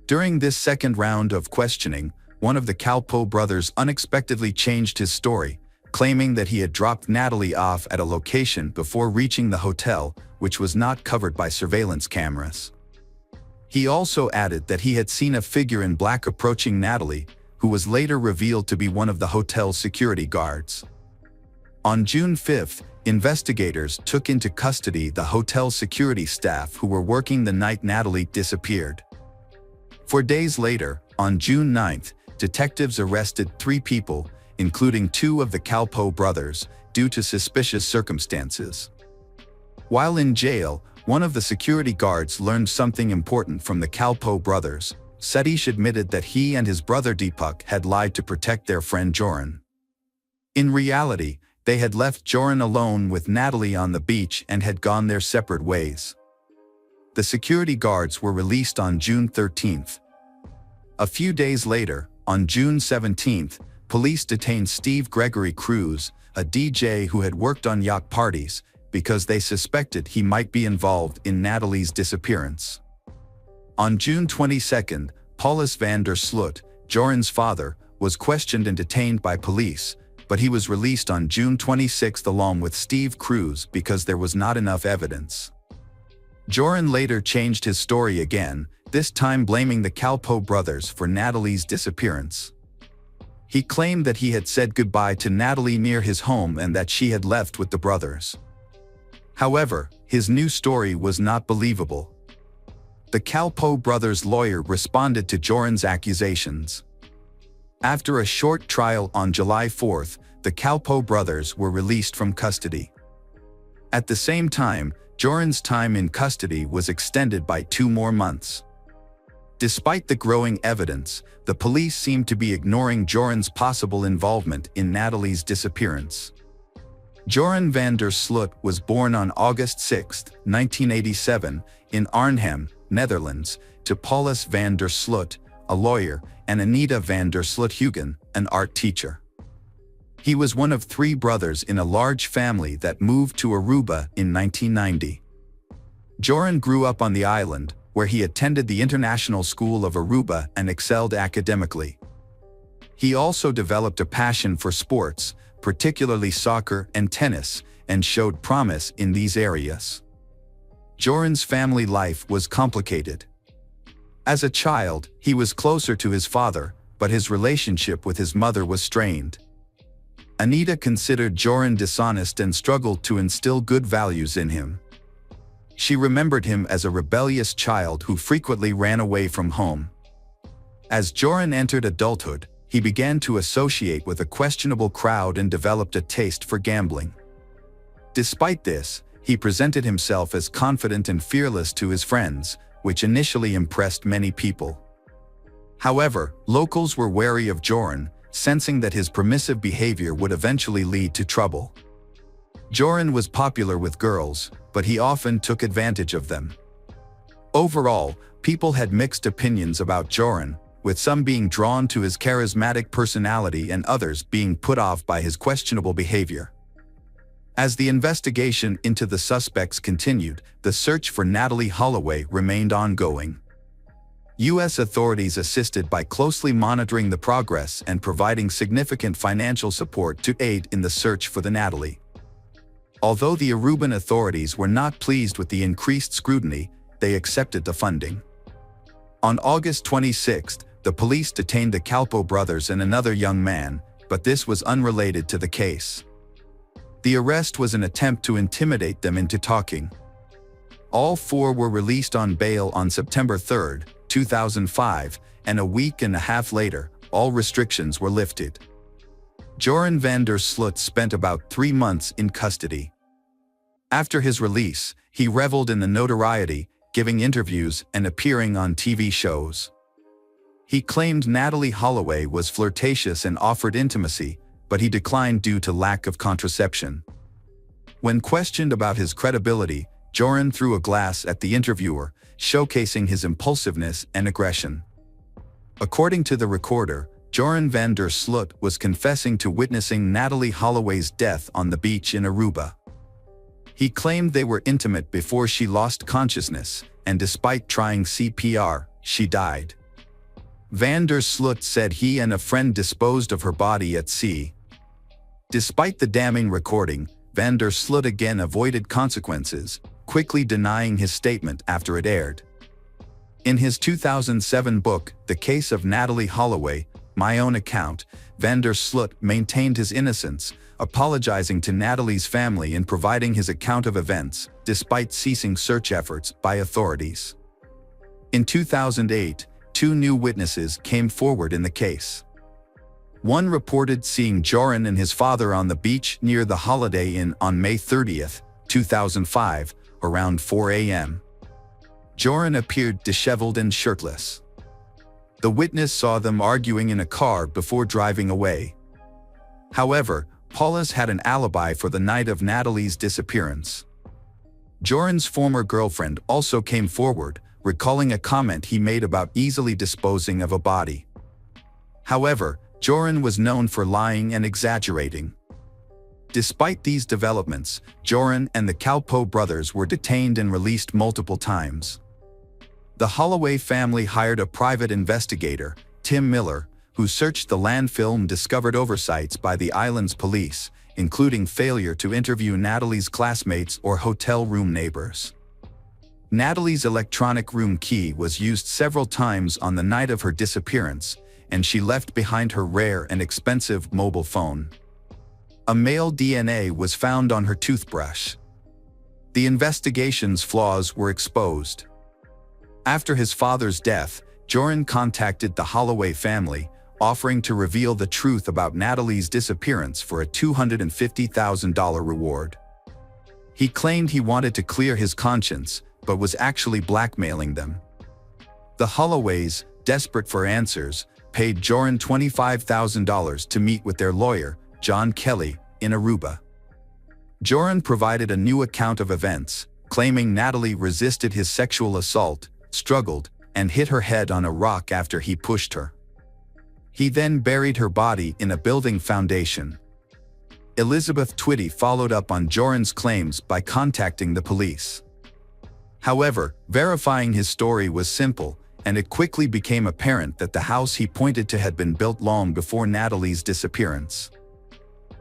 During this second round of questioning, one of the Kalpoe brothers unexpectedly changed his story, claiming that he had dropped Natalie off at a location before reaching the hotel, which was not covered by surveillance cameras. He also added that he had seen a figure in black approaching Natalie, who was later revealed to be one of the hotel's security guards. On June 5, investigators took into custody the hotel security staff who were working the night Natalie disappeared. 4 days later, on June 9, detectives arrested 3 people, including 2 of the Kalpoe brothers, due to suspicious circumstances. While in jail, one of the security guards learned something important from the Kalpoe brothers. Satish admitted that he and his brother Deepak had lied to protect their friend Joran. In reality, they had left Joran alone with Natalie on the beach and had gone their separate ways. The security guards were released on June 13. A few days later, on June 17, police detained Steve Gregory Cruz, a DJ who had worked on yacht parties, because they suspected he might be involved in Natalie's disappearance. On June 22, Paulus van der Sloot, Joran's father, was questioned and detained by police, but he was released on June 26 along with Steve Cruz because there was not enough evidence. Joran later changed his story again, this time blaming the Kalpoe brothers for Natalie's disappearance. He claimed that he had said goodbye to Natalie near his home and that she had left with the brothers. However, his new story was not believable. The Kalpoe brothers' lawyer responded to Joran's accusations. After a short trial on July 4, the Kalpoe brothers were released from custody. At the same time, Joran's time in custody was extended by 2 more months. Despite the growing evidence, the police seemed to be ignoring Joran's possible involvement in Natalie's disappearance. Joran van der Sloot was born on August 6, 1987, in Arnhem, Netherlands, to Paulus van der Sloot, a lawyer, and Anita van der Sloot-Hugen, an art teacher. He was one of 3 brothers in a large family that moved to Aruba in 1990. Joran grew up on the island, where he attended the International School of Aruba and excelled academically. He also developed a passion for sports, particularly soccer and tennis, and showed promise in these areas. Joran's family life was complicated. As a child, he was closer to his father, but his relationship with his mother was strained. Anita considered Joran dishonest and struggled to instill good values in him. She remembered him as a rebellious child who frequently ran away from home. As Joran entered adulthood, he began to associate with a questionable crowd and developed a taste for gambling. Despite this, he presented himself as confident and fearless to his friends, which initially impressed many people. However, locals were wary of Joran, sensing that his permissive behavior would eventually lead to trouble. Joran was popular with girls, but he often took advantage of them. Overall, people had mixed opinions about Joran, with some being drawn to his charismatic personality and others being put off by his questionable behavior. As the investigation into the suspects continued, the search for Natalie Holloway remained ongoing. U.S. authorities assisted by closely monitoring the progress and providing significant financial support to aid in the search for the Natalie. Although the Aruban authorities were not pleased with the increased scrutiny, they accepted the funding. On August 26, the police detained the Kalpoe brothers and another young man, but this was unrelated to the case. The arrest was an attempt to intimidate them into talking. All 4 were released on bail on September 3, 2005, and a week and a half later, all restrictions were lifted. Joran van der Sloot spent about 3 months in custody. After his release, he reveled in the notoriety, giving interviews and appearing on TV shows. He claimed Natalie Holloway was flirtatious and offered intimacy, but he declined due to lack of contraception. When questioned about his credibility, Joran threw a glass at the interviewer, showcasing his impulsiveness and aggression. According to the recorder, Joran van der Sloot was confessing to witnessing Natalie Holloway's death on the beach in Aruba. He claimed they were intimate before she lost consciousness, and despite trying CPR, she died. Van der Sloot said he and a friend disposed of her body at sea. Despite the damning recording, Van der Sloot again avoided consequences, quickly denying his statement after it aired. In his 2007 book, The Case of Natalie Holloway, my own account, van der Sloot maintained his innocence, apologizing to Natalie's family and providing his account of events, despite ceasing search efforts by authorities. In 2008, 2 new witnesses came forward in the case. One reported seeing Joran and his father on the beach near the Holiday Inn on May 30, 2005, around 4 a.m. Joran appeared disheveled and shirtless. The witness saw them arguing in a car before driving away. However, Paulus had an alibi for the night of Natalie's disappearance. Joran's former girlfriend also came forward, recalling a comment he made about easily disposing of a body. However, Joran was known for lying and exaggerating. Despite these developments, Joran and the Kalpoe brothers were detained and released multiple times. The Holloway family hired a private investigator, Tim Miller, who searched the landfill and discovered oversights by the island's police, including failure to interview Natalie's classmates or hotel room neighbors. Natalie's electronic room key was used several times on the night of her disappearance, and she left behind her rare and expensive mobile phone. A male DNA was found on her toothbrush. The investigation's flaws were exposed. After his father's death, Joran contacted the Holloway family, offering to reveal the truth about Natalie's disappearance for a $250,000 reward. He claimed he wanted to clear his conscience, but was actually blackmailing them. The Holloways, desperate for answers, paid Joran $25,000 to meet with their lawyer, John Kelly, in Aruba. Joran provided a new account of events, claiming Natalie resisted his sexual assault, struggled, and hit her head on a rock after he pushed her. He then buried her body in a building foundation. Elizabeth Twitty followed up on Joran's claims by contacting the police. However, verifying his story was simple, and it quickly became apparent that the house he pointed to had been built long before Natalie's disappearance.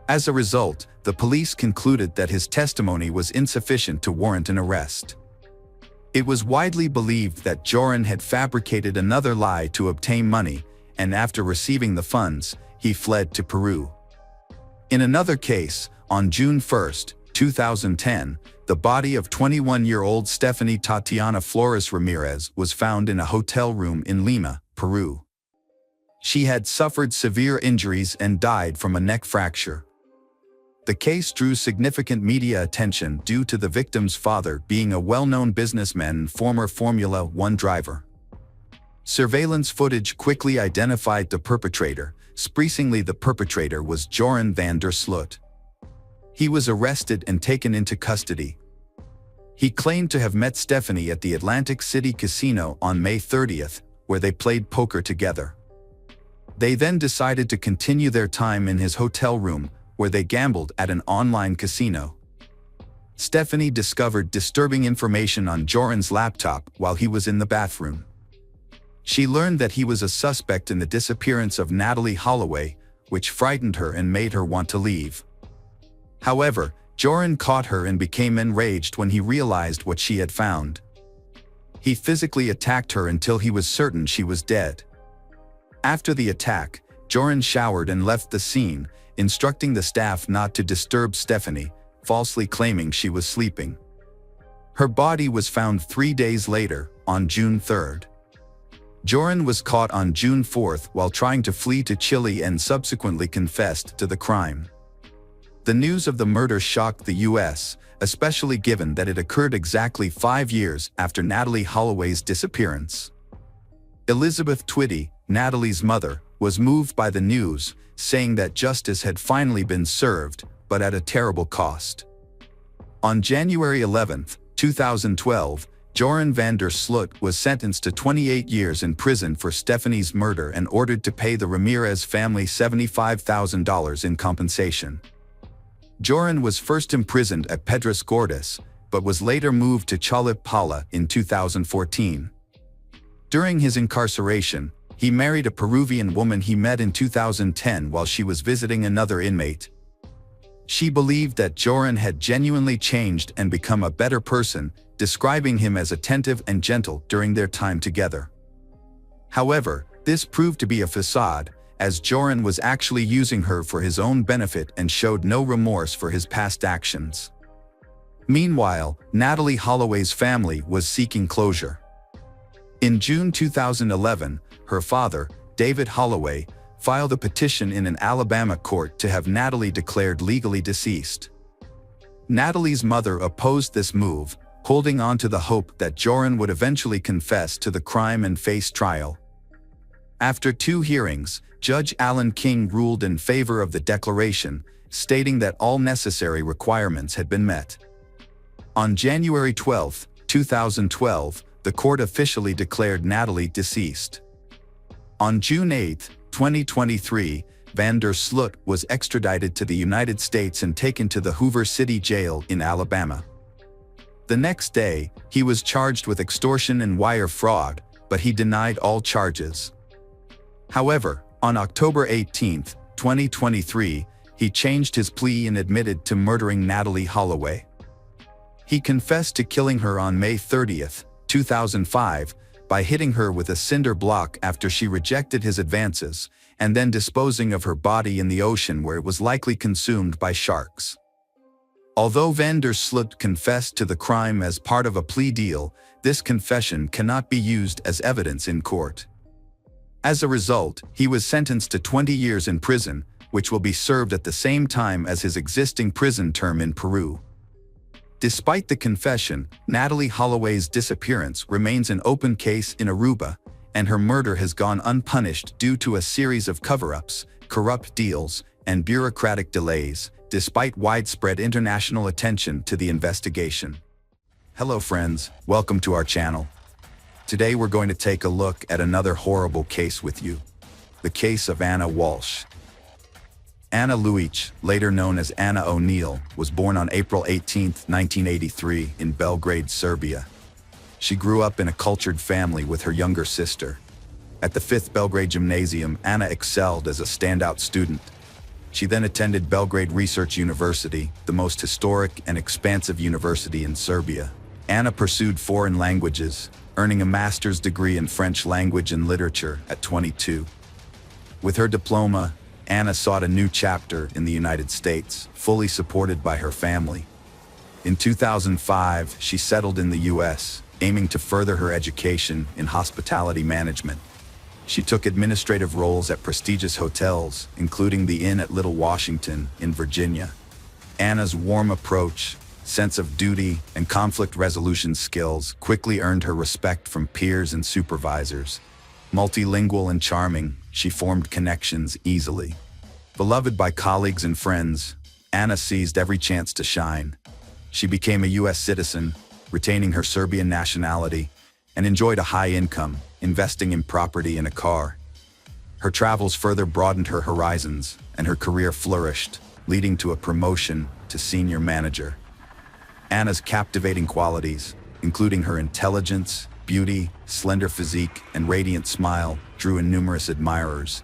As a result, the police concluded that his testimony was insufficient to warrant an arrest. It was widely believed that Joran had fabricated another lie to obtain money, and after receiving the funds, he fled to Peru. In another case, on June 1, 2010, the body of 21-year-old Stephanie Tatiana Flores Ramirez was found in a hotel room in Lima, Peru. She had suffered severe injuries and died from a neck fracture. The case drew significant media attention due to the victim's father being a well-known businessman and former Formula One driver. Surveillance footage quickly identified the perpetrator. Surprisingly, the perpetrator was Joran van der Sloot. He was arrested and taken into custody. He claimed to have met Stephanie at the Atlantic City Casino on May 30th, where they played poker together. They then decided to continue their time in his hotel room, where they gambled at an online casino. Stephanie discovered disturbing information on Joran's laptop while he was in the bathroom. She learned that he was a suspect in the disappearance of Natalie Holloway, which frightened her and made her want to leave. However, Joran caught her and became enraged when he realized what she had found. He physically attacked her until he was certain she was dead. After the attack, Joran showered and left the scene, instructing the staff not to disturb Stephanie, falsely claiming she was sleeping. Her body was found 3 days later, on June 3rd. Joran was caught on June 4th while trying to flee to Chile and subsequently confessed to the crime. The news of the murder shocked the U.S., especially given that it occurred exactly 5 years after Natalie Holloway's disappearance. Elizabeth Twitty, Natalie's mother, was moved by the news, saying that justice had finally been served, but at a terrible cost. On January 11, 2012, Joran van der Sloot was sentenced to 28 years in prison for Stephanie's murder and ordered to pay the Ramirez family $75,000 in compensation. Joran was first imprisoned at Pedras Gordas, but was later moved to Chalip Pala in 2014. During his incarceration, he married a Peruvian woman he met in 2010 while she was visiting another inmate. She believed that Joran had genuinely changed and become a better person, describing him as attentive and gentle during their time together. However, this proved to be a facade, as Joran was actually using her for his own benefit and showed no remorse for his past actions. Meanwhile, Natalee Holloway's family was seeking closure. In June 2011, her father, David Holloway, filed a petition in an Alabama court to have Natalee declared legally deceased. Natalee's mother opposed this move, holding on to the hope that Joran would eventually confess to the crime and face trial. After 2 hearings, Judge Alan King ruled in favor of the declaration, stating that all necessary requirements had been met. On January 12, 2012, the court officially declared Natalee deceased. On June 8, 2023, Van der Sloot was extradited to the United States and taken to the Hoover City Jail in Alabama. The next day, he was charged with extortion and wire fraud, but he denied all charges. However, on October 18, 2023, he changed his plea and admitted to murdering Natalee Holloway. He confessed to killing her on May 30, 2005, by hitting her with a cinder block after she rejected his advances, and then disposing of her body in the ocean where it was likely consumed by sharks. Although Van der Sloot confessed to the crime as part of a plea deal, this confession cannot be used as evidence in court. As a result, he was sentenced to 20 years in prison, which will be served at the same time as his existing prison term in Peru. Despite the confession, Natalee Holloway's disappearance remains an open case in Aruba, and her murder has gone unpunished due to a series of cover-ups, corrupt deals, and bureaucratic delays, despite widespread international attention to the investigation. Hello friends, welcome to our channel. Today we're going to take a look at another horrible case with you. The case of Anna Walsh. Anna Luic, later known as Anna O'Neill, was born on April 18, 1983 in Belgrade, Serbia. She grew up in a cultured family with her younger sister. At the 5th Belgrade Gymnasium, Anna excelled as a standout student. She then attended Belgrade Research University, the most historic and expansive university in Serbia. Anna pursued foreign languages, earning a master's degree in French language and literature at 22. With her diploma, Anna sought a new chapter in the United States, fully supported by her family. In 2005, she settled in the U.S., aiming to further her education in hospitality management. She took administrative roles at prestigious hotels, including the Inn at Little Washington in Virginia. Anna's warm approach, sense of duty, and conflict resolution skills quickly earned her respect from peers and supervisors. Multilingual and charming, she formed connections easily. Beloved by colleagues and friends, Anna seized every chance to shine. She became a U.S. citizen, retaining her Serbian nationality, and enjoyed a high income, investing in property and a car. Her travels further broadened her horizons, and her career flourished, leading to a promotion to senior manager. Anna's captivating qualities, including her intelligence, beauty, slender physique, and radiant smile, drew in numerous admirers.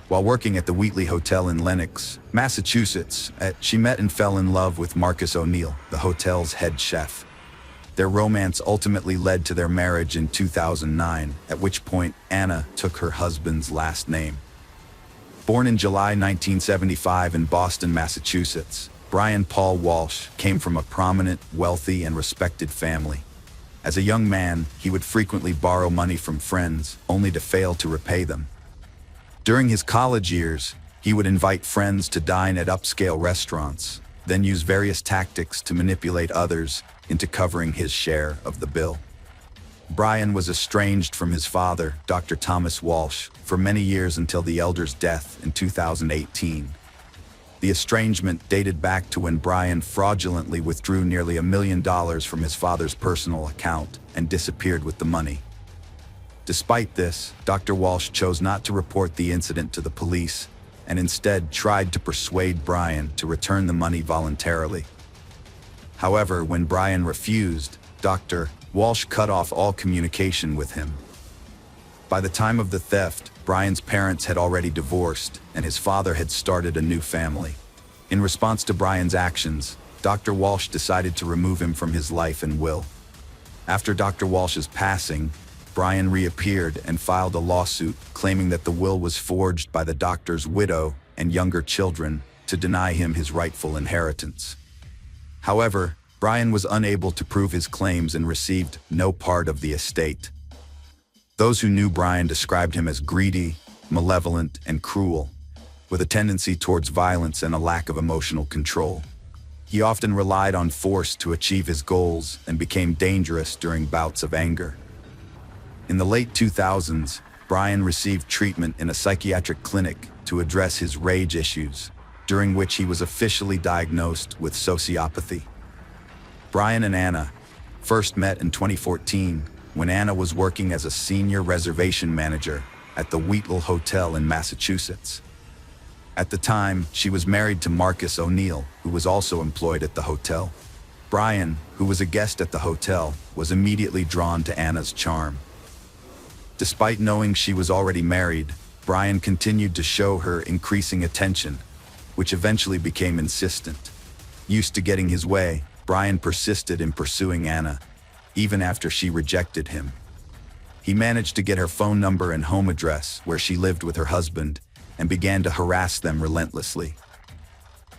While working at the Wheatley Hotel in Lenox, Massachusetts, she met and fell in love with Marcus O'Neill, the hotel's head chef. Their romance ultimately led to their marriage in 2009, at which point Anna took her husband's last name. Born in July 1975 in Boston, Massachusetts, Brian Paul Walsh came from a prominent, wealthy, and respected family. As a young man, he would frequently borrow money from friends, only to fail to repay them. During his college years, he would invite friends to dine at upscale restaurants, then use various tactics to manipulate others into covering his share of the bill. Brian was estranged from his father, Dr. Thomas Walsh, for many years until the elder's death in 2018. The estrangement dated back to when Brian fraudulently withdrew nearly $1 million from his father's personal account and disappeared with the money. Despite this, Dr. Walsh chose not to report the incident to the police and instead tried to persuade Brian to return the money voluntarily. However, when Brian refused, Dr. Walsh cut off all communication with him. By the time of the theft, Brian's parents had already divorced, and his father had started a new family. In response to Brian's actions, Dr. Walsh decided to remove him from his life and will. After Dr. Walsh's passing, Brian reappeared and filed a lawsuit claiming that the will was forged by the doctor's widow and younger children to deny him his rightful inheritance. However, Brian was unable to prove his claims and received no part of the estate. Those who knew Brian described him as greedy, malevolent, and cruel, with a tendency towards violence and a lack of emotional control. He often relied on force to achieve his goals and became dangerous during bouts of anger. In the late 2000s, Brian received treatment in a psychiatric clinic to address his rage issues, during which he was officially diagnosed with sociopathy. Brian and Anna first met in 2014 when Anna was working as a senior reservation manager at the Wheatle Hotel in Massachusetts. At the time, she was married to Marcus O'Neill, who was also employed at the hotel. Brian, who was a guest at the hotel, was immediately drawn to Anna's charm. Despite knowing she was already married, Brian continued to show her increasing attention, which eventually became insistent. Used to getting his way, Brian persisted in pursuing Anna, even after she rejected him. He managed to get her phone number and home address where she lived with her husband and began to harass them relentlessly.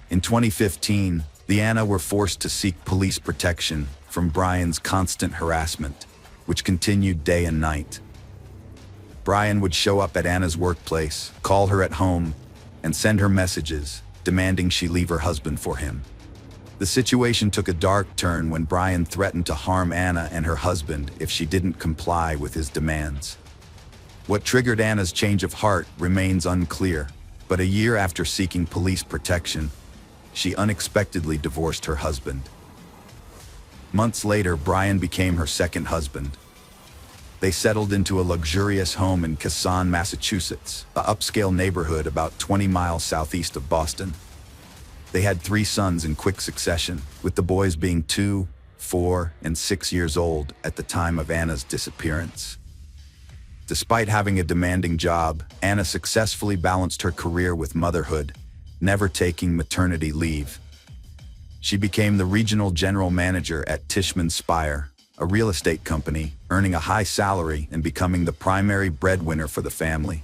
In 2015, the Anna were forced to seek police protection from Brian's constant harassment, which continued day and night. Brian would show up at Anna's workplace, call her at home, and send her messages, demanding she leave her husband for him. The situation took a dark turn when Brian threatened to harm Anna and her husband if she didn't comply with his demands. What triggered Anna's change of heart remains unclear, but a year after seeking police protection, she unexpectedly divorced her husband. Months later, Brian became her second husband. They settled into a luxurious home in Quezon, Massachusetts, an upscale neighborhood about 20 miles southeast of Boston. They had 3 sons in quick succession, with the boys being 2, 4, and 6 years old at the time of Anna's disappearance. Despite having a demanding job, Anna successfully balanced her career with motherhood, never taking maternity leave. She became the regional general manager at Tishman Speyer, a real estate company, earning a high salary and becoming the primary breadwinner for the family.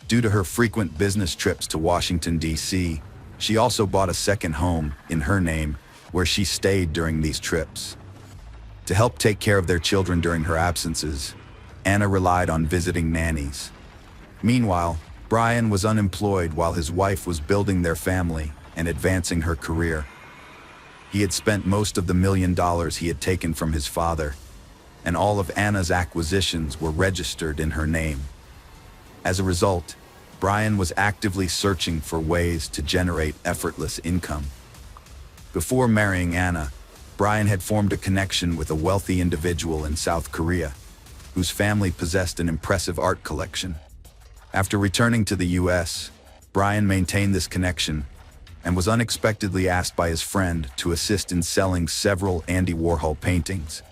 Due to her frequent business trips to Washington, D.C., she also bought a second home in her name, where she stayed during these trips. To help take care of their children during her absences, Anna relied on visiting nannies. Meanwhile, Brian was unemployed while his wife was building their family and advancing her career. He had spent most of the $1 million he had taken from his father, and all of Anna's acquisitions were registered in her name. As a result, Brian was actively searching for ways to generate effortless income. Before marrying Anna, Brian had formed a connection with a wealthy individual in South Korea, whose family possessed an impressive art collection. After returning to the US, Brian maintained this connection and was unexpectedly asked by his friend to assist in selling several Andy Warhol paintings.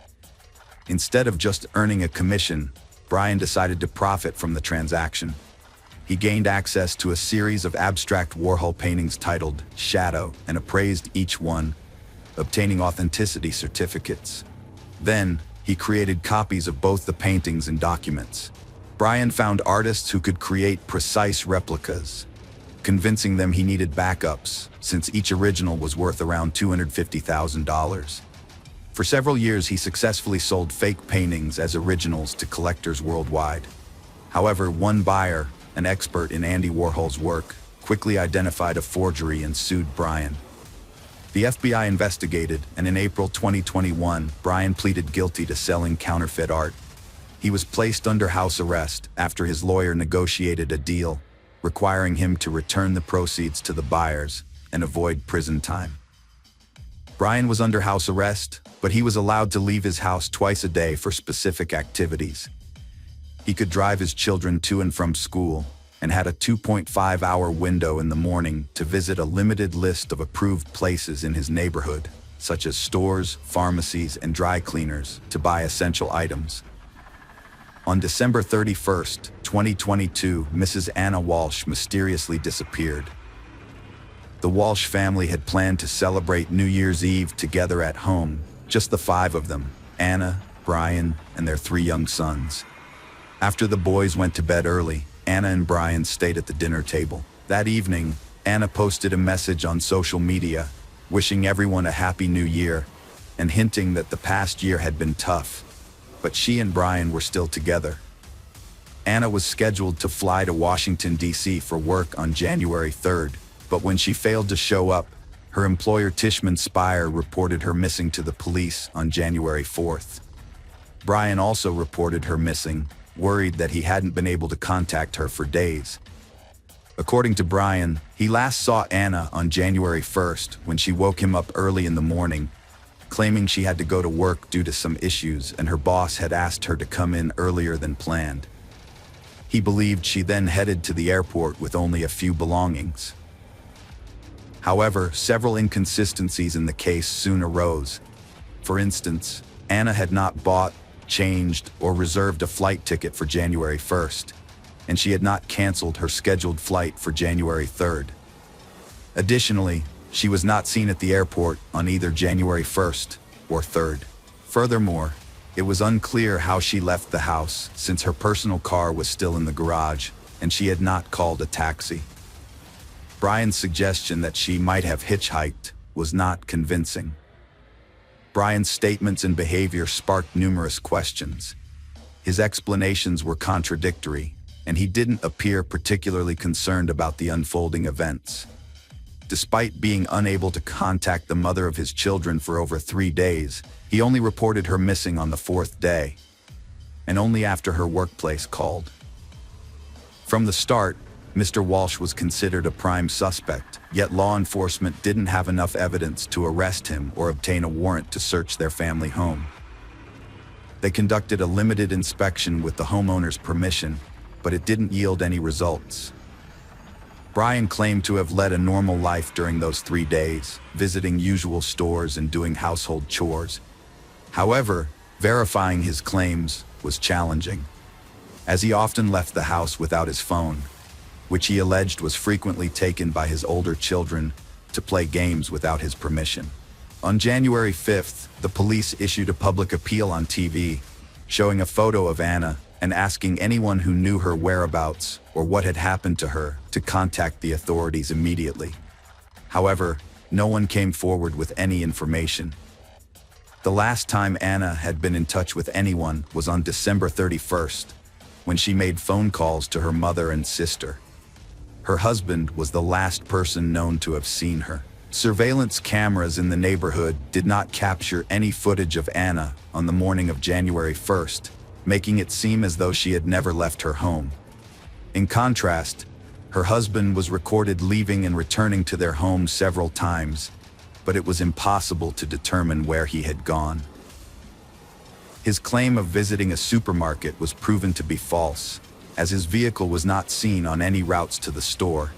Instead of just earning a commission, Brian decided to profit from the transaction. He gained access to a series of abstract Warhol paintings titled Shadow and appraised each one, obtaining authenticity certificates. Then, he created copies of both the paintings and documents. Brian found artists who could create precise replicas, convincing them he needed backups, since each original was worth around $250,000. For several years, he successfully sold fake paintings as originals to collectors worldwide. However, one buyer, an expert in Andy Warhol's work, quickly identified a forgery and sued Brian. The FBI investigated, and in April 2021, Brian pleaded guilty to selling counterfeit art. He was placed under house arrest after his lawyer negotiated a deal, requiring him to return the proceeds to the buyers and avoid prison time. Brian was under house arrest, but he was allowed to leave his house twice a day for specific activities. He could drive his children to and from school and had a 2.5-hour window in the morning to visit a limited list of approved places in his neighborhood, such as stores, pharmacies, and dry cleaners, to buy essential items. On December 31st, 2022, Mrs. Anna Walsh mysteriously disappeared. The Walsh family had planned to celebrate New Year's Eve together at home, just the 5 of them, Anna, Brian, and their 3 young sons. After the boys went to bed early, Anna and Brian stayed at the dinner table. That evening, Anna posted a message on social media, wishing everyone a happy new year and hinting that the past year had been tough, but she and Brian were still together. Anna was scheduled to fly to Washington, D.C. for work on January 3rd, but when she failed to show up, her employer Tishman Speyer reported her missing to the police on January 4th. Brian also reported her missing, worried that he hadn't been able to contact her for days. According to Brian, he last saw Anna on January 1st when she woke him up early in the morning, claiming she had to go to work due to some issues and her boss had asked her to come in earlier than planned. He believed she then headed to the airport with only a few belongings. However, several inconsistencies in the case soon arose. For instance, Anna had not bought, changed, or reserved a flight ticket for January 1st, and she had not canceled her scheduled flight for January 3rd. Additionally, she was not seen at the airport on either January 1st or 3rd. Furthermore, it was unclear how she left the house since her personal car was still in the garage and she had not called a taxi. Brian's suggestion that she might have hitchhiked was not convincing. Brian's statements and behavior sparked numerous questions. His explanations were contradictory, and he didn't appear particularly concerned about the unfolding events. Despite being unable to contact the mother of his children for over 3 days, he only reported her missing on the 4th day, and only after her workplace called. From the start, Mr. Walsh was considered a prime suspect, yet law enforcement didn't have enough evidence to arrest him or obtain a warrant to search their family home. They conducted a limited inspection with the homeowner's permission, but it didn't yield any results. Brian claimed to have led a normal life during those 3 days, visiting usual stores and doing household chores. However, verifying his claims was challenging, as he often left the house without his phone, which he alleged was frequently taken by his older children to play games without his permission. On January 5th, the police issued a public appeal on TV, showing a photo of Anna and asking anyone who knew her whereabouts or what had happened to her to contact the authorities immediately. However, no one came forward with any information. The last time Anna had been in touch with anyone was on December 31st, when she made phone calls to her mother and sister. Her husband was the last person known to have seen her. Surveillance cameras in the neighborhood did not capture any footage of Anna on the morning of January 1st, making it seem as though she had never left her home. In contrast, her husband was recorded leaving and returning to their home several times, but it was impossible to determine where he had gone. His claim of visiting a supermarket was proven to be false, as his vehicle was not seen on any routes to the store,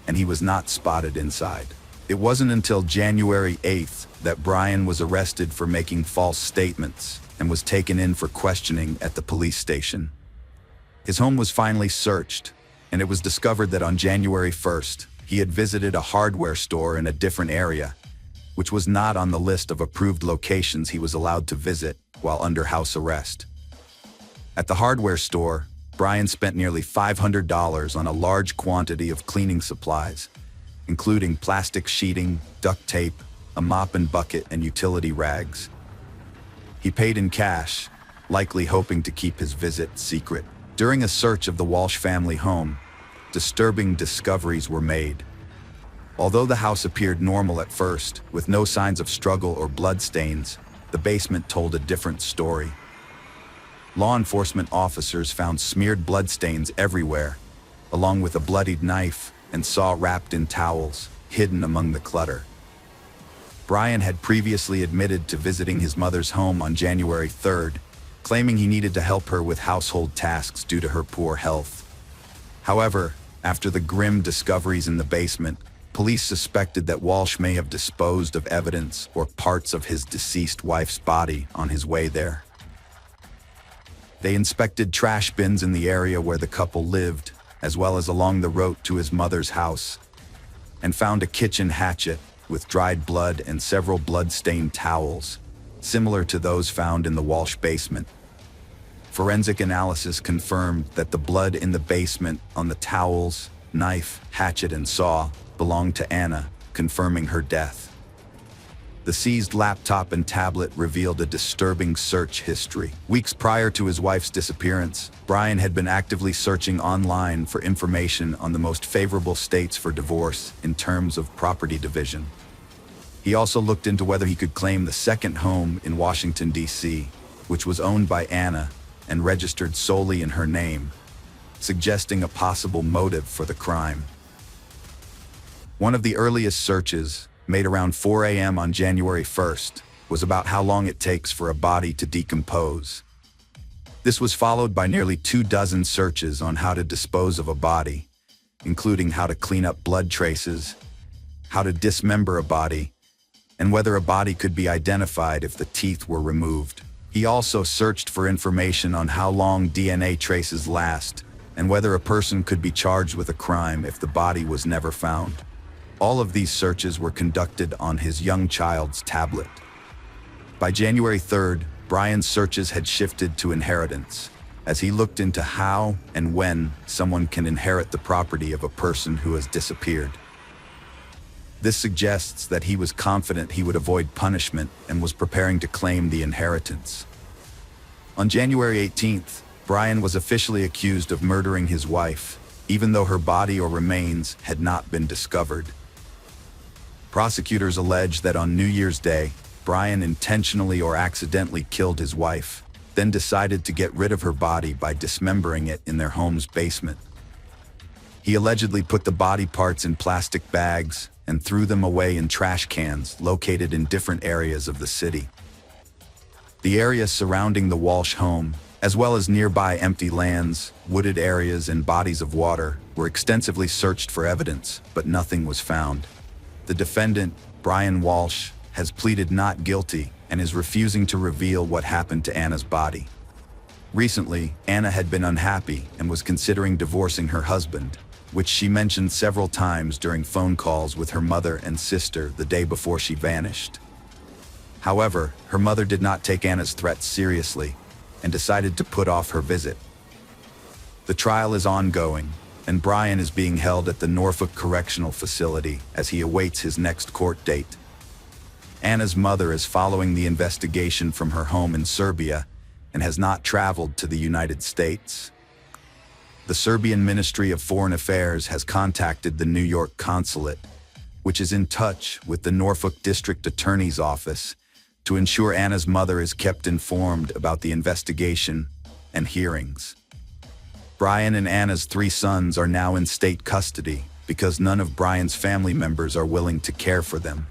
and he was not spotted inside. It wasn't until January 8th that Brian was arrested for making false statements and was taken in for questioning at the police station. His home was finally searched, and it was discovered that on January 1st, he had visited a hardware store in a different area, which was not on the list of approved locations he was allowed to visit while under house arrest. At the hardware store, Brian spent nearly $500 on a large quantity of cleaning supplies, including plastic sheeting, duct tape, a mop and bucket, and utility rags. He paid in cash, likely hoping to keep his visit secret. During a search of the Walsh family home, disturbing discoveries were made. Although the house appeared normal at first, with no signs of struggle or bloodstains, the basement told a different story. Law enforcement officers found smeared bloodstains everywhere, along with a bloodied knife and saw wrapped in towels, hidden among the clutter. Brian had previously admitted to visiting his mother's home on January 3rd, claiming he needed to help her with household tasks due to her poor health. However, after the grim discoveries in the basement, police suspected that Walsh may have disposed of evidence or parts of his deceased wife's body on his way there. They inspected trash bins in the area where the couple lived, as well as along the road to his mother's house, and found a kitchen hatchet with dried blood and several blood-stained towels, similar to those found in the Walsh basement. Forensic analysis confirmed that the blood in the basement on the towels, knife, hatchet, and saw belonged to Anna, confirming her death. The seized laptop and tablet revealed a disturbing search history. Weeks prior to his wife's disappearance, Brian had been actively searching online for information on the most favorable states for divorce in terms of property division. He also looked into whether he could claim the second home in Washington, D.C., which was owned by Anna and registered solely in her name, suggesting a possible motive for the crime. One of the earliest searches, made around 4 a.m. on January 1st, was about how long it takes for a body to decompose. This was followed by nearly 24 searches on how to dispose of a body, including how to clean up blood traces, how to dismember a body, and whether a body could be identified if the teeth were removed. He also searched for information on how long DNA traces last and whether a person could be charged with a crime if the body was never found. All of these searches were conducted on his young child's tablet. By January 3rd, Brian's searches had shifted to inheritance, as he looked into how and when someone can inherit the property of a person who has disappeared. This suggests that he was confident he would avoid punishment and was preparing to claim the inheritance. On January 18th, Brian was officially accused of murdering his wife, even though her body or remains had not been discovered. Prosecutors allege that on New Year's Day, Brian intentionally or accidentally killed his wife, then decided to get rid of her body by dismembering it in their home's basement. He allegedly put the body parts in plastic bags and threw them away in trash cans located in different areas of the city. The area surrounding the Walsh home, as well as nearby empty lands, wooded areas, and bodies of water, were extensively searched for evidence, but nothing was found. The defendant, Brian Walsh, has pleaded not guilty and is refusing to reveal what happened to Anna's body. Recently, Anna had been unhappy and was considering divorcing her husband, which she mentioned several times during phone calls with her mother and sister the day before she vanished. However, her mother did not take Anna's threats seriously and decided to put off her visit. The trial is ongoing, and Brian is being held at the Norfolk Correctional Facility as he awaits his next court date. Anna's mother is following the investigation from her home in Serbia and has not traveled to the United States. The Serbian Ministry of Foreign Affairs has contacted the New York Consulate, which is in touch with the Norfolk District Attorney's Office to ensure Anna's mother is kept informed about the investigation and hearings. Brian and Anna's 3 sons are now in state custody because none of Brian's family members are willing to care for them.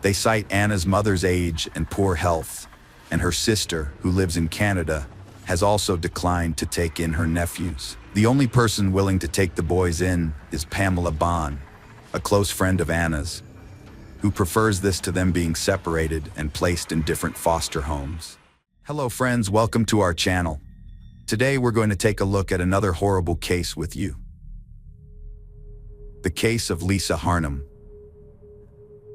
They cite Anna's mother's age and poor health, and her sister, who lives in Canada, has also declined to take in her nephews. The only person willing to take the boys in is Pamela Bond, a close friend of Anna's, who prefers this to them being separated and placed in different foster homes. Hello friends, welcome to our channel. Today we're going to take a look at another horrible case with you. The case of Lisa Harnum.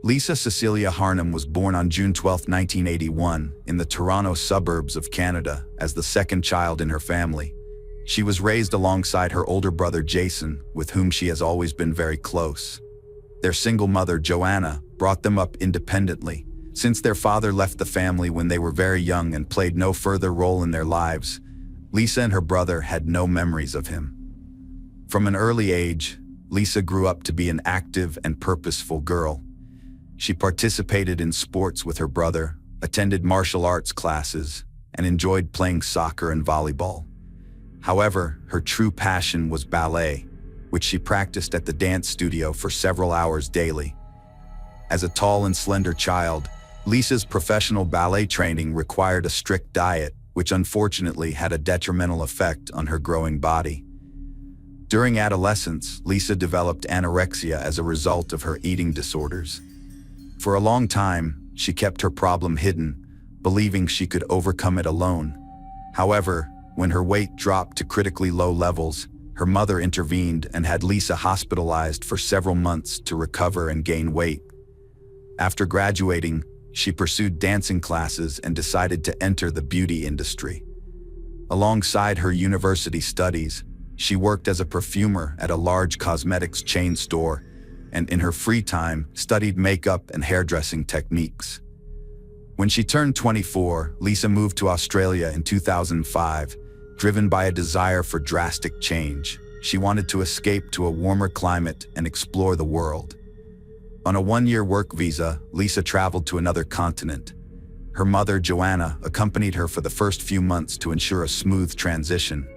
Lisa Cecilia Harnum was born on June 12, 1981, in the Toronto suburbs of Canada as the second child in her family. She was raised alongside her older brother Jason, with whom she has always been very close. Their single mother, Joanna, brought them up independently. Since their father left the family when they were very young and played no further role in their lives, Lisa and her brother had no memories of him. From an early age, Lisa grew up to be an active and purposeful girl. She participated in sports with her brother, attended martial arts classes, and enjoyed playing soccer and volleyball. However, her true passion was ballet, which she practiced at the dance studio for several hours daily. As a tall and slender child, Lisa's professional ballet training required a strict diet, which unfortunately had a detrimental effect on her growing body. During adolescence, Lisa developed anorexia as a result of her eating disorders. For a long time, she kept her problem hidden, believing she could overcome it alone. However, when her weight dropped to critically low levels, her mother intervened and had Lisa hospitalized for several months to recover and gain weight. After graduating, she pursued dancing classes and decided to enter the beauty industry. Alongside her university studies, she worked as a perfumer at a large cosmetics chain store, and in her free time, studied makeup and hairdressing techniques. When she turned 24, Lisa moved to Australia in 2005, driven by a desire for drastic change. She wanted to escape to a warmer climate and explore the world. On a one-year work visa, Lisa traveled to another continent. Her mother, Joanna, accompanied her for the first few months to ensure a smooth transition.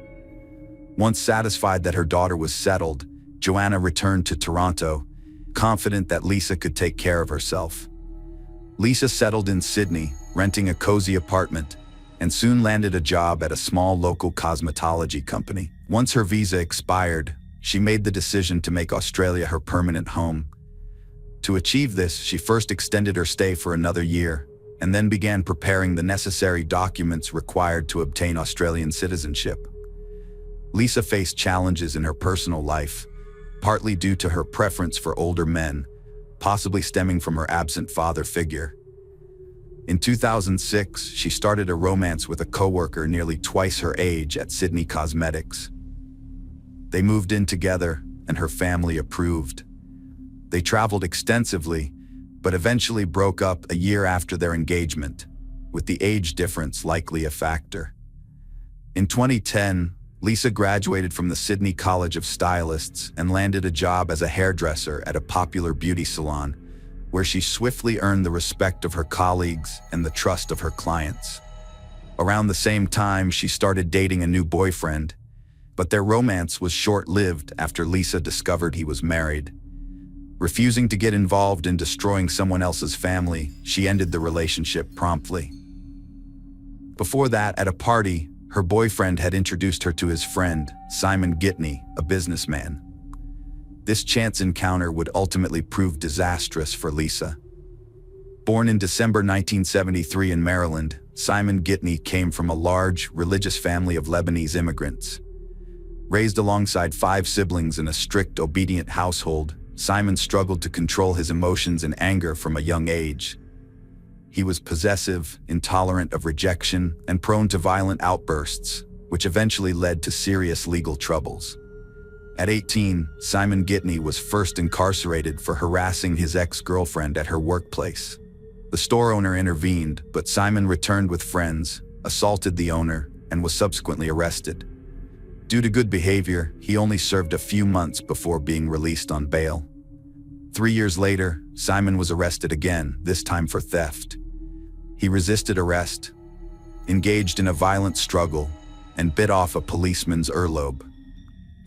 Once satisfied that her daughter was settled, Joanna returned to Toronto, confident that Lisa could take care of herself. Lisa settled in Sydney, renting a cozy apartment, and soon landed a job at a small local cosmetology company. Once her visa expired, she made the decision to make Australia her permanent home. To achieve this, she first extended her stay for another year, and then began preparing the necessary documents required to obtain Australian citizenship. Lisa faced challenges in her personal life, partly due to her preference for older men, possibly stemming from her absent father figure. In 2006, she started a romance with a coworker nearly twice her age at Sydney Cosmetics. They moved in together, and her family approved. They traveled extensively, but eventually broke up a year after their engagement, with the age difference likely a factor. In 2010, Lisa graduated from the Sydney College of Stylists and landed a job as a hairdresser at a popular beauty salon, where she swiftly earned the respect of her colleagues and the trust of her clients. Around the same time, she started dating a new boyfriend, but their romance was short-lived after Lisa discovered he was married. Refusing to get involved in destroying someone else's family, she ended the relationship promptly. Before that, at a party, her boyfriend had introduced her to his friend, Simon Gitney, a businessman. This chance encounter would ultimately prove disastrous for Lisa. Born in December 1973 in Maryland, Simon Gitney came from a large, religious family of Lebanese immigrants. Raised alongside 5 siblings in a strict, obedient household, Simon struggled to control his emotions and anger from a young age. He was possessive, intolerant of rejection, and prone to violent outbursts, which eventually led to serious legal troubles. At 18, Simon Gitney was first incarcerated for harassing his ex-girlfriend at her workplace. The store owner intervened, but Simon returned with friends, assaulted the owner, and was subsequently arrested. Due to good behavior, he only served a few months before being released on bail. 3 years later, Simon was arrested again, this time for theft. He resisted arrest, engaged in a violent struggle, and bit off a policeman's earlobe.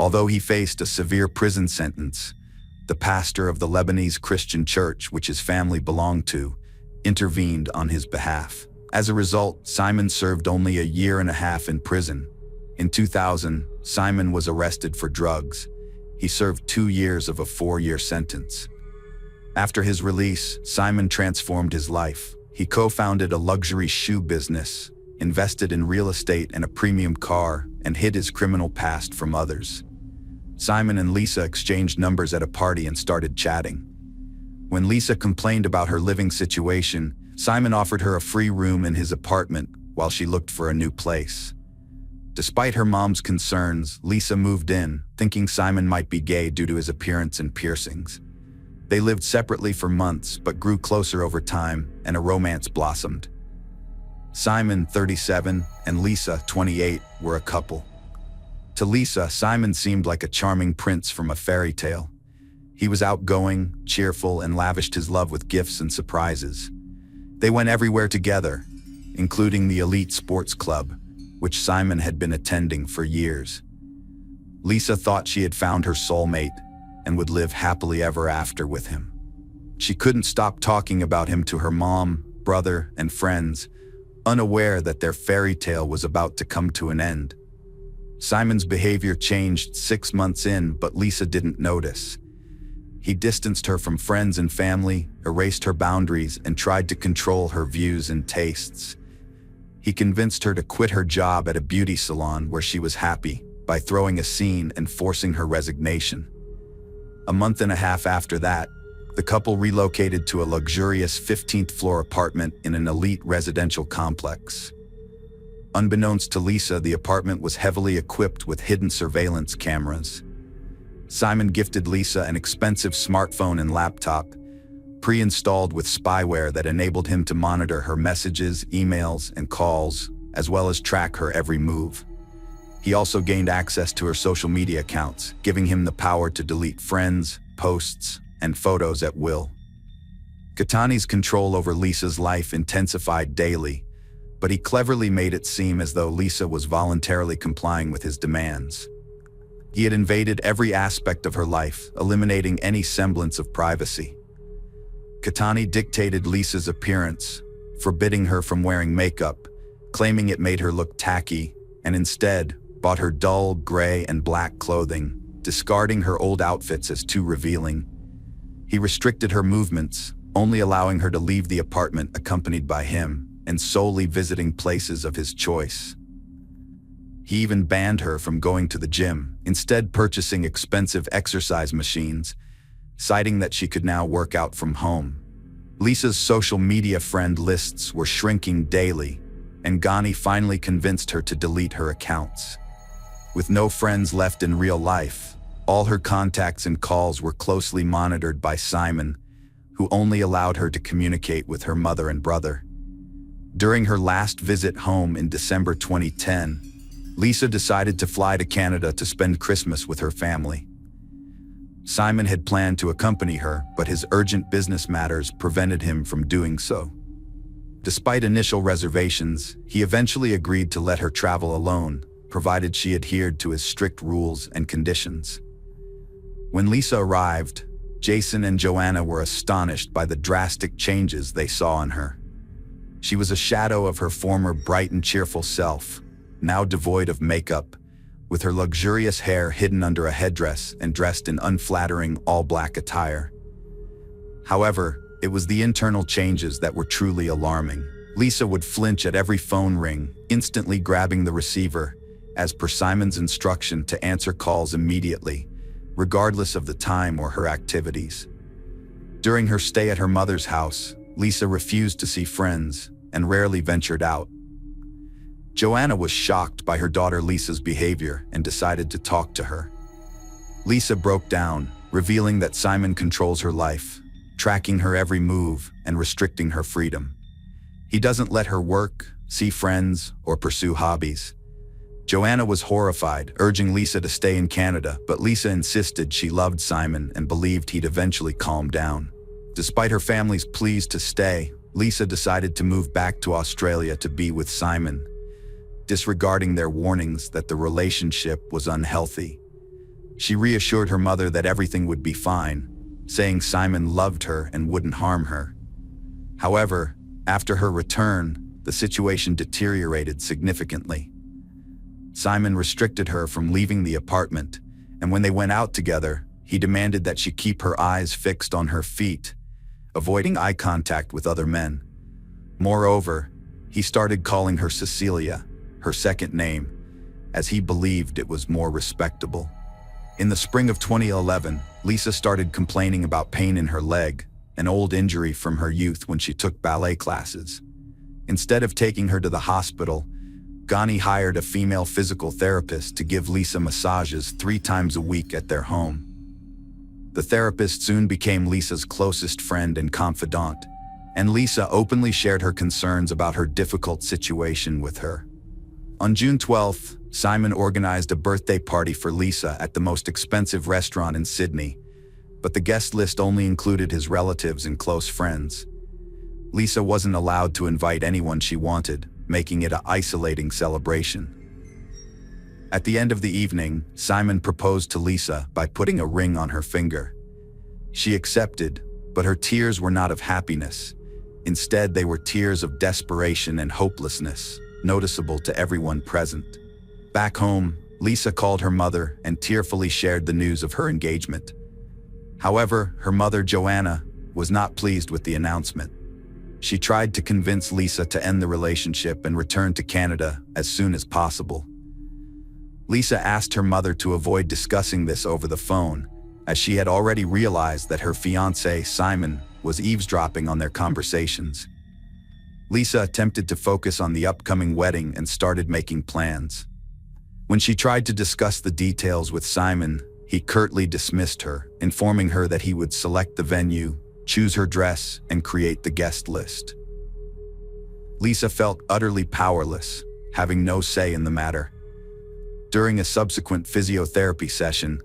Although he faced a severe prison sentence, the pastor of the Lebanese Christian church, which his family belonged to, intervened on his behalf. As a result, Simon served only 1.5 years in prison. In 2000, Simon was arrested for drugs. He served 2 years of a 4-year sentence. After his release, Simon transformed his life. He co-founded a luxury shoe business, invested in real estate and a premium car, and hid his criminal past from others. Simon and Lisa exchanged numbers at a party and started chatting. When Lisa complained about her living situation, Simon offered her a free room in his apartment while she looked for a new place. Despite her mom's concerns, Lisa moved in, thinking Simon might be gay due to his appearance and piercings. They lived separately for months, but grew closer over time, and a romance blossomed. Simon, 37, and Lisa, 28, were a couple. To Lisa, Simon seemed like a charming prince from a fairy tale. He was outgoing, cheerful, and lavished his love with gifts and surprises. They went everywhere together, including the elite sports club, which Simon had been attending for years. Lisa thought she had found her soulmate and would live happily ever after with him. She couldn't stop talking about him to her mom, brother, and friends, unaware that their fairy tale was about to come to an end. Simon's behavior changed 6 months in, but Lisa didn't notice. He distanced her from friends and family, erased her boundaries, and tried to control her views and tastes. He convinced her to quit her job at a beauty salon where she was happy by throwing a scene and forcing her resignation. A month and a half after that, the couple relocated to a luxurious 15th-floor apartment in an elite residential complex. Unbeknownst to Lisa, the apartment was heavily equipped with hidden surveillance cameras. Simon gifted Lisa an expensive smartphone and laptop, pre-installed with spyware that enabled him to monitor her messages, emails, and calls, as well as track her every move. He also gained access to her social media accounts, giving him the power to delete friends, posts, and photos at will. Cattani's control over Lisa's life intensified daily, but he cleverly made it seem as though Lisa was voluntarily complying with his demands. He had invaded every aspect of her life, eliminating any semblance of privacy. Cattani dictated Lisa's appearance, forbidding her from wearing makeup, claiming it made her look tacky, and instead bought her dull gray and black clothing, discarding her old outfits as too revealing. He restricted her movements, only allowing her to leave the apartment accompanied by him, and solely visiting places of his choice. He even banned her from going to the gym, instead purchasing expensive exercise machines, citing that she could now work out from home. Lisa's social media friend lists were shrinking daily, and Ghani finally convinced her to delete her accounts. With no friends left in real life, all her contacts and calls were closely monitored by Simon, who only allowed her to communicate with her mother and brother. During her last visit home in December 2010, Lisa decided to fly to Canada to spend Christmas with her family. Simon had planned to accompany her, but his urgent business matters prevented him from doing so. Despite initial reservations, he eventually agreed to let her travel alone, provided she adhered to his strict rules and conditions. When Lisa arrived, Jason and Joanna were astonished by the drastic changes they saw in her. She was a shadow of her former bright and cheerful self, now devoid of makeup, with her luxurious hair hidden under a headdress and dressed in unflattering all-black attire. However, it was the internal changes that were truly alarming. Lisa would flinch at every phone ring, instantly grabbing the receiver, as per Simon's instruction to answer calls immediately, regardless of the time or her activities. During her stay at her mother's house, Lisa refused to see friends and rarely ventured out. Joanna was shocked by her daughter Lisa's behavior and decided to talk to her. Lisa broke down, revealing that Simon controls her life, tracking her every move and restricting her freedom. He doesn't let her work, see friends, or pursue hobbies. Joanna was horrified, urging Lisa to stay in Canada, but Lisa insisted she loved Simon and believed he'd eventually calm down. Despite her family's pleas to stay, Lisa decided to move back to Australia to be with Simon, disregarding their warnings that the relationship was unhealthy. She reassured her mother that everything would be fine, saying Simon loved her and wouldn't harm her. However, after her return, the situation deteriorated significantly. Simon restricted her from leaving the apartment, and when they went out together, he demanded that she keep her eyes fixed on her feet, avoiding eye contact with other men. Moreover, he started calling her Cecilia, her second name, as he believed it was more respectable. In the spring of 2011, Lisa started complaining about pain in her leg, an old injury from her youth when she took ballet classes. Instead of taking her to the hospital, Ghani hired a female physical therapist to give Lisa massages 3 times a week at their home. The therapist soon became Lisa's closest friend and confidant, and Lisa openly shared her concerns about her difficult situation with her. On June 12th, Simon organized a birthday party for Lisa at the most expensive restaurant in Sydney, but the guest list only included his relatives and close friends. Lisa wasn't allowed to invite anyone she wanted, making it an isolating celebration. At the end of the evening, Simon proposed to Lisa by putting a ring on her finger. She accepted, but her tears were not of happiness. Instead, they were tears of desperation and hopelessness, noticeable to everyone present. Back home, Lisa called her mother and tearfully shared the news of her engagement. However, her mother, Joanna, was not pleased with the announcement. She tried to convince Lisa to end the relationship and return to Canada as soon as possible. Lisa asked her mother to avoid discussing this over the phone, as she had already realized that her fiancé, Simon, was eavesdropping on their conversations. Lisa attempted to focus on the upcoming wedding and started making plans. When she tried to discuss the details with Simon, he curtly dismissed her, informing her that he would select the venue, choose her dress, and create the guest list. Lisa felt utterly powerless, having no say in the matter. During a subsequent physiotherapy session,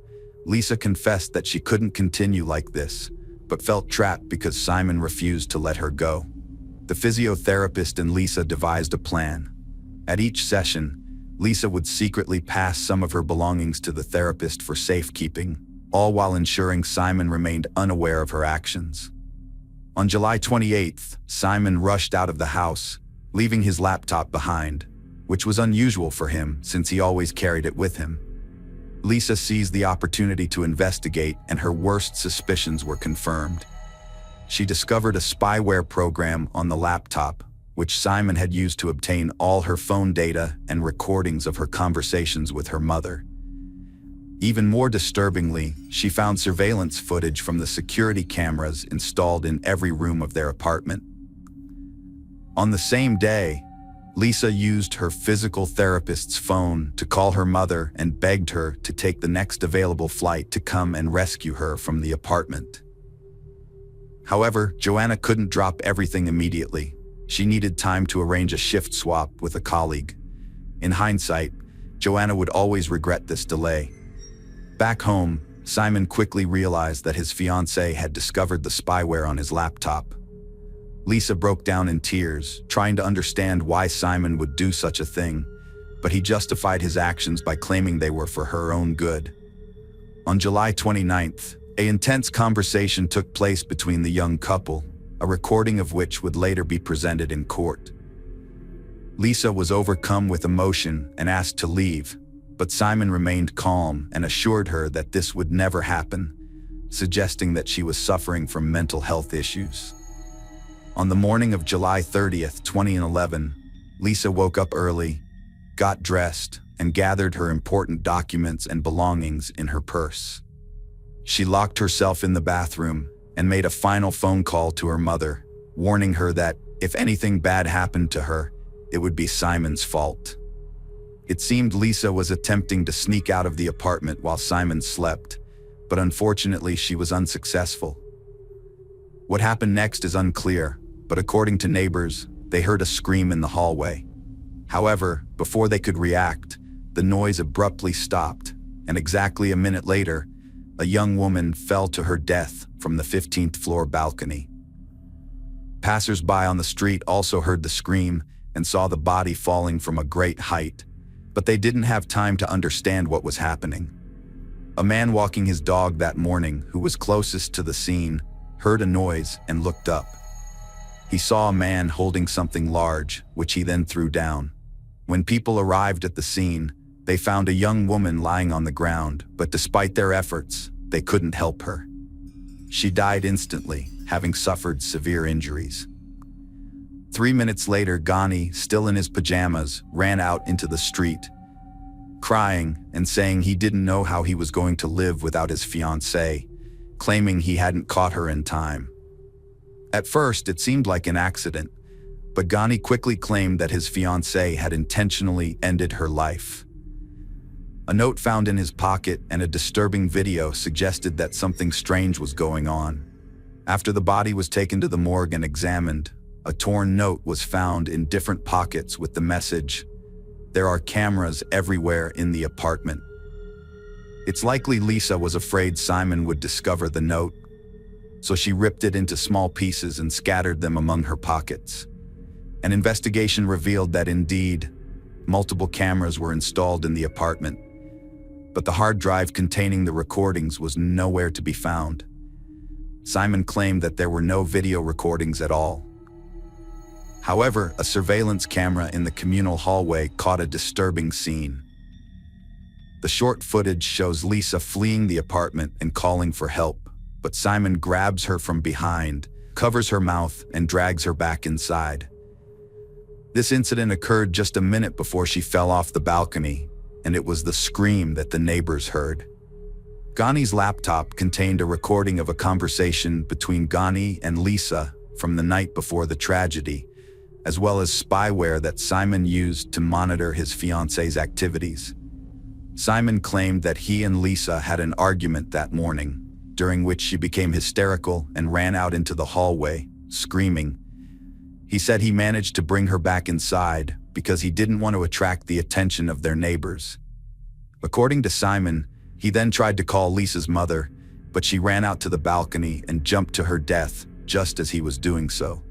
Lisa confessed that she couldn't continue like this, but felt trapped because Simon refused to let her go. The physiotherapist and Lisa devised a plan. At each session, Lisa would secretly pass some of her belongings to the therapist for safekeeping, all while ensuring Simon remained unaware of her actions. On July 28th, Simon rushed out of the house, leaving his laptop behind, which was unusual for him since he always carried it with him. Lisa seized the opportunity to investigate, and her worst suspicions were confirmed. She discovered a spyware program on the laptop, which Simon had used to obtain all her phone data and recordings of her conversations with her mother. Even more disturbingly, she found surveillance footage from the security cameras installed in every room of their apartment. On the same day, Lisa used her physical therapist's phone to call her mother and begged her to take the next available flight to come and rescue her from the apartment. However, Joanna couldn't drop everything immediately. She needed time to arrange a shift swap with a colleague. In hindsight, Joanna would always regret this delay. Back home, Simon quickly realized that his fiancée had discovered the spyware on his laptop. Lisa broke down in tears, trying to understand why Simon would do such a thing, but he justified his actions by claiming they were for her own good. On July 29th, an intense conversation took place between the young couple, a recording of which would later be presented in court. Lisa was overcome with emotion and asked to leave, but Simon remained calm and assured her that this would never happen, suggesting that she was suffering from mental health issues. On the morning of July 30th, 2011, Lisa woke up early, got dressed, and gathered her important documents and belongings in her purse. She locked herself in the bathroom and made a final phone call to her mother, warning her that if anything bad happened to her, it would be Simon's fault. It seemed Lisa was attempting to sneak out of the apartment while Simon slept, but unfortunately she was unsuccessful. What happened next is unclear, but according to neighbors, they heard a scream in the hallway. However, before they could react, the noise abruptly stopped, and exactly a minute later, a young woman fell to her death from the 15th floor balcony. Passers-by on the street also heard the scream and saw the body falling from a great height, but they didn't have time to understand what was happening. A man walking his dog that morning, who was closest to the scene, heard a noise and looked up. He saw a man holding something large, which he then threw down. When people arrived at the scene, they found a young woman lying on the ground, but despite their efforts, they couldn't help her. She died instantly, having suffered severe injuries. 3 minutes later, Ghani, still in his pajamas, ran out into the street, crying and saying he didn't know how he was going to live without his fiancée, claiming he hadn't caught her in time. At first, it seemed like an accident, but Ghani quickly claimed that his fiancée had intentionally ended her life. A note found in his pocket and a disturbing video suggested that something strange was going on. After the body was taken to the morgue and examined, a torn note was found in different pockets with the message, "There are cameras everywhere in the apartment." It's likely Lisa was afraid Simon would discover the note, so she ripped it into small pieces and scattered them among her pockets. An investigation revealed that indeed, multiple cameras were installed in the apartment, but the hard drive containing the recordings was nowhere to be found. Simon claimed that there were no video recordings at all. However, a surveillance camera in the communal hallway caught a disturbing scene. The short footage shows Lisa fleeing the apartment and calling for help, but Simon grabs her from behind, covers her mouth, and drags her back inside. This incident occurred just a minute before she fell off the balcony, and it was the scream that the neighbors heard. Ghani's laptop contained a recording of a conversation between Ghani and Lisa from the night before the tragedy, as well as spyware that Simon used to monitor his fiancée's activities. Simon claimed that he and Lisa had an argument that morning, during which she became hysterical and ran out into the hallway, screaming. He said he managed to bring her back inside because he didn't want to attract the attention of their neighbors. According to Simon, he then tried to call Lisa's mother, but she ran out to the balcony and jumped to her death just as he was doing so.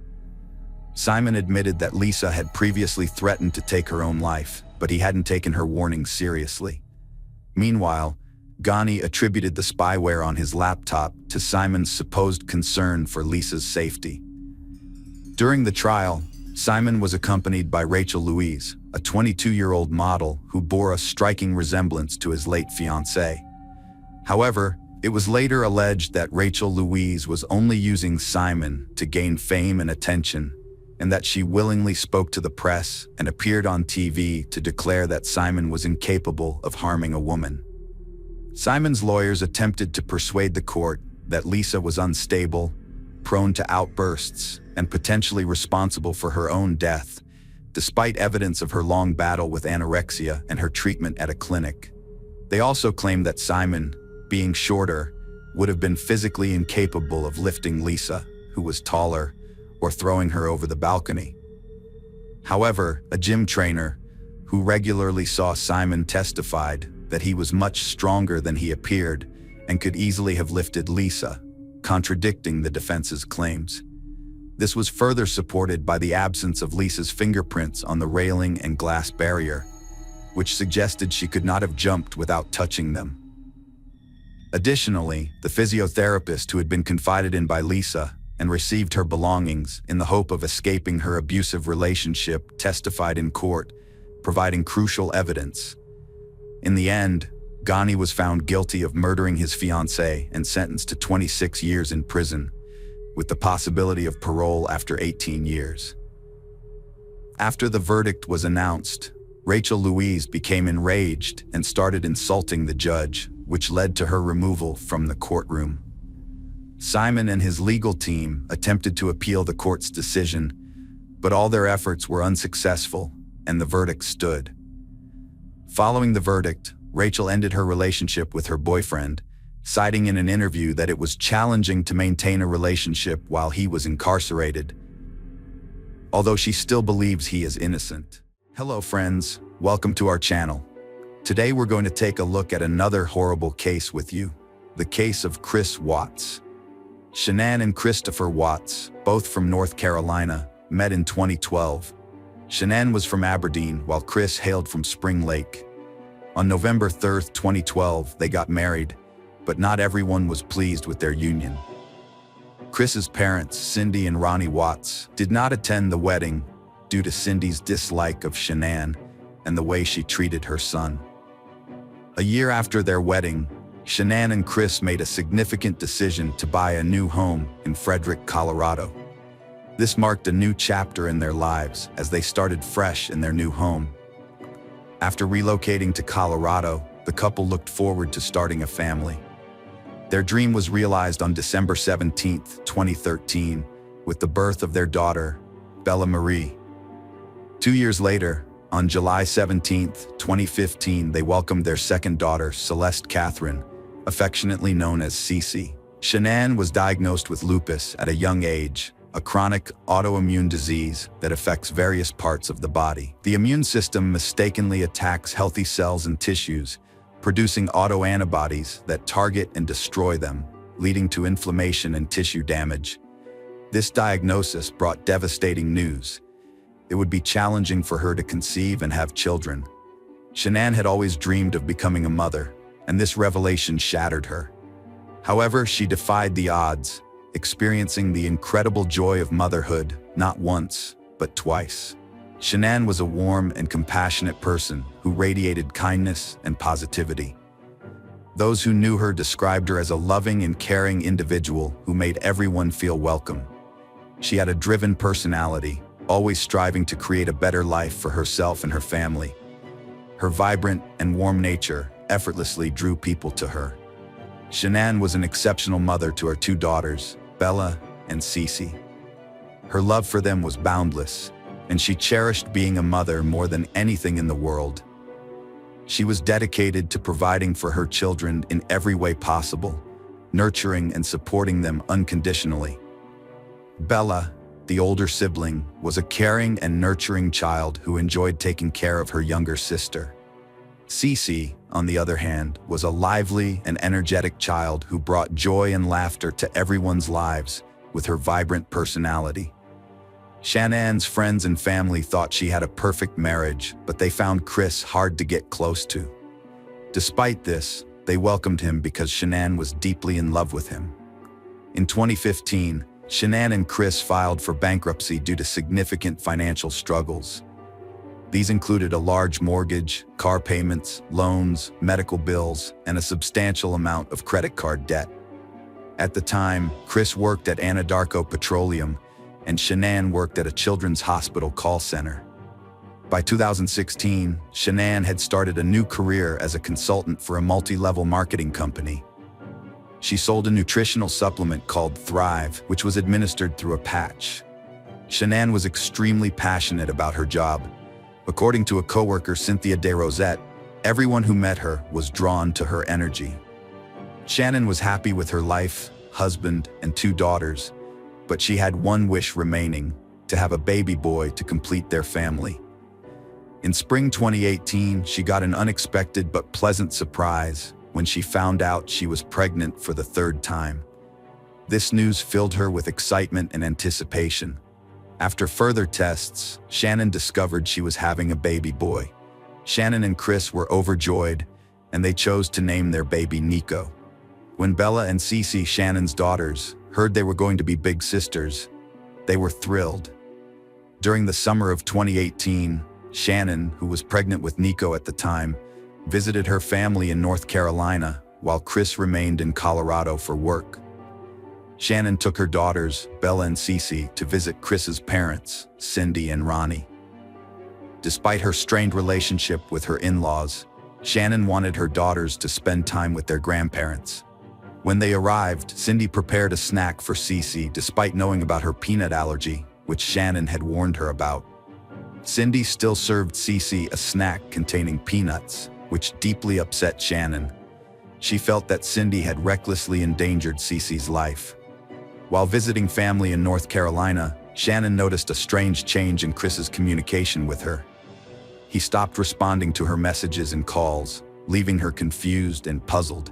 Simon admitted that Lisa had previously threatened to take her own life, but he hadn't taken her warning seriously. Meanwhile, Ghani attributed the spyware on his laptop to Simon's supposed concern for Lisa's safety. During the trial, Simon was accompanied by Rachel Louise, a 22-year-old model who bore a striking resemblance to his late fiancé. However, it was later alleged that Rachel Louise was only using Simon to gain fame and attention, and that she willingly spoke to the press and appeared on TV to declare that Simon was incapable of harming a woman. Simon's lawyers attempted to persuade the court that Lisa was unstable, prone to outbursts, and potentially responsible for her own death, despite evidence of her long battle with anorexia and her treatment at a clinic. They also claimed that Simon, being shorter, would have been physically incapable of lifting Lisa, who was taller, or throwing her over the balcony. However, a gym trainer, who regularly saw Simon, testified that he was much stronger than he appeared and could easily have lifted Lisa, contradicting the defense's claims. This was further supported by the absence of Lisa's fingerprints on the railing and glass barrier, which suggested she could not have jumped without touching them. Additionally, the physiotherapist who had been confided in by Lisa and received her belongings in the hope of escaping her abusive relationship testified in court, providing crucial evidence. In the end, Ghani was found guilty of murdering his fiancée and sentenced to 26 years in prison, with the possibility of parole after 18 years. After the verdict was announced, Rachel Louise became enraged and started insulting the judge, which led to her removal from the courtroom. Simon and his legal team attempted to appeal the court's decision, but all their efforts were unsuccessful, and the verdict stood. Following the verdict, Rachel ended her relationship with her boyfriend, citing in an interview that it was challenging to maintain a relationship while he was incarcerated, although she still believes he is innocent. Hello friends, welcome to our channel. Today we're going to take a look at another horrible case with you, the case of Chris Watts. Shanann and Christopher Watts, both from North Carolina, met in 2012. Shanann was from Aberdeen while Chris hailed from Spring Lake. On November 3, 2012, they got married, but not everyone was pleased with their union. Chris's parents, Cindy and Ronnie Watts, did not attend the wedding due to Cindy's dislike of Shanann and the way she treated her son. A year after their wedding, Shanann and Chris made a significant decision to buy a new home in Frederick, Colorado. This marked a new chapter in their lives as they started fresh in their new home. After relocating to Colorado, the couple looked forward to starting a family. Their dream was realized on December 17, 2013, with the birth of their daughter, Bella Marie. 2 years later, on July 17, 2015, they welcomed their second daughter, Celeste Catherine, affectionately known as Cece. Shanann was diagnosed with lupus at a young age, a chronic autoimmune disease that affects various parts of the body. The immune system mistakenly attacks healthy cells and tissues, producing autoantibodies that target and destroy them, leading to inflammation and tissue damage. This diagnosis brought devastating news. It would be challenging for her to conceive and have children. Shanann had always dreamed of becoming a mother, and this revelation shattered her. However, she defied the odds, experiencing the incredible joy of motherhood not once, but twice. Shanann was a warm and compassionate person who radiated kindness and positivity. Those who knew her described her as a loving and caring individual who made everyone feel welcome. She had a driven personality, always striving to create a better life for herself and her family. Her vibrant and warm nature effortlessly drew people to her. Shanann was an exceptional mother to her two daughters, Bella and Cece. Her love for them was boundless, and she cherished being a mother more than anything in the world. She was dedicated to providing for her children in every way possible, nurturing and supporting them unconditionally. Bella, the older sibling, was a caring and nurturing child who enjoyed taking care of her younger sister. Cece, on the other hand, was a lively and energetic child who brought joy and laughter to everyone's lives with her vibrant personality. Shannan's friends and family thought she had a perfect marriage, but they found Chris hard to get close to. Despite this, they welcomed him because Shannan was deeply in love with him. In 2015, Shannan and Chris filed for bankruptcy due to significant financial struggles. These included a large mortgage, car payments, loans, medical bills, and a substantial amount of credit card debt. At the time, Chris worked at Anadarko Petroleum, and Shannan worked at a children's hospital call center. By 2016, Shannan had started a new career as a consultant for a multi-level marketing company. She sold a nutritional supplement called Thrive, which was administered through a patch. Shannan was extremely passionate about her job. According to a coworker, Cynthia DeRosette, everyone who met her was drawn to her energy. Shannan was happy with her life, husband, and 2 daughters, but she had one wish remaining: to have a baby boy to complete their family. In spring 2018, she got an unexpected but pleasant surprise when she found out she was pregnant for the 3rd time. This news filled her with excitement and anticipation. After further tests, Shannan discovered she was having a baby boy. Shannan and Chris were overjoyed, and they chose to name their baby Nico. When Bella and Cece, Shannan's daughters, heard they were going to be big sisters, they were thrilled. During the summer of 2018, Shannan, who was pregnant with Nico at the time, visited her family in North Carolina, while Chris remained in Colorado for work. Shannan took her daughters, Bella and Cece, to visit Chris's parents, Cindy and Ronnie. Despite her strained relationship with her in-laws, Shannan wanted her daughters to spend time with their grandparents. When they arrived, Cindy prepared a snack for Cece despite knowing about her peanut allergy, which Shannan had warned her about. Cindy still served Cece a snack containing peanuts, which deeply upset Shannan. She felt that Cindy had recklessly endangered Cece's life. While visiting family in North Carolina, Shannan noticed a strange change in Chris's communication with her. He stopped responding to her messages and calls, leaving her confused and puzzled.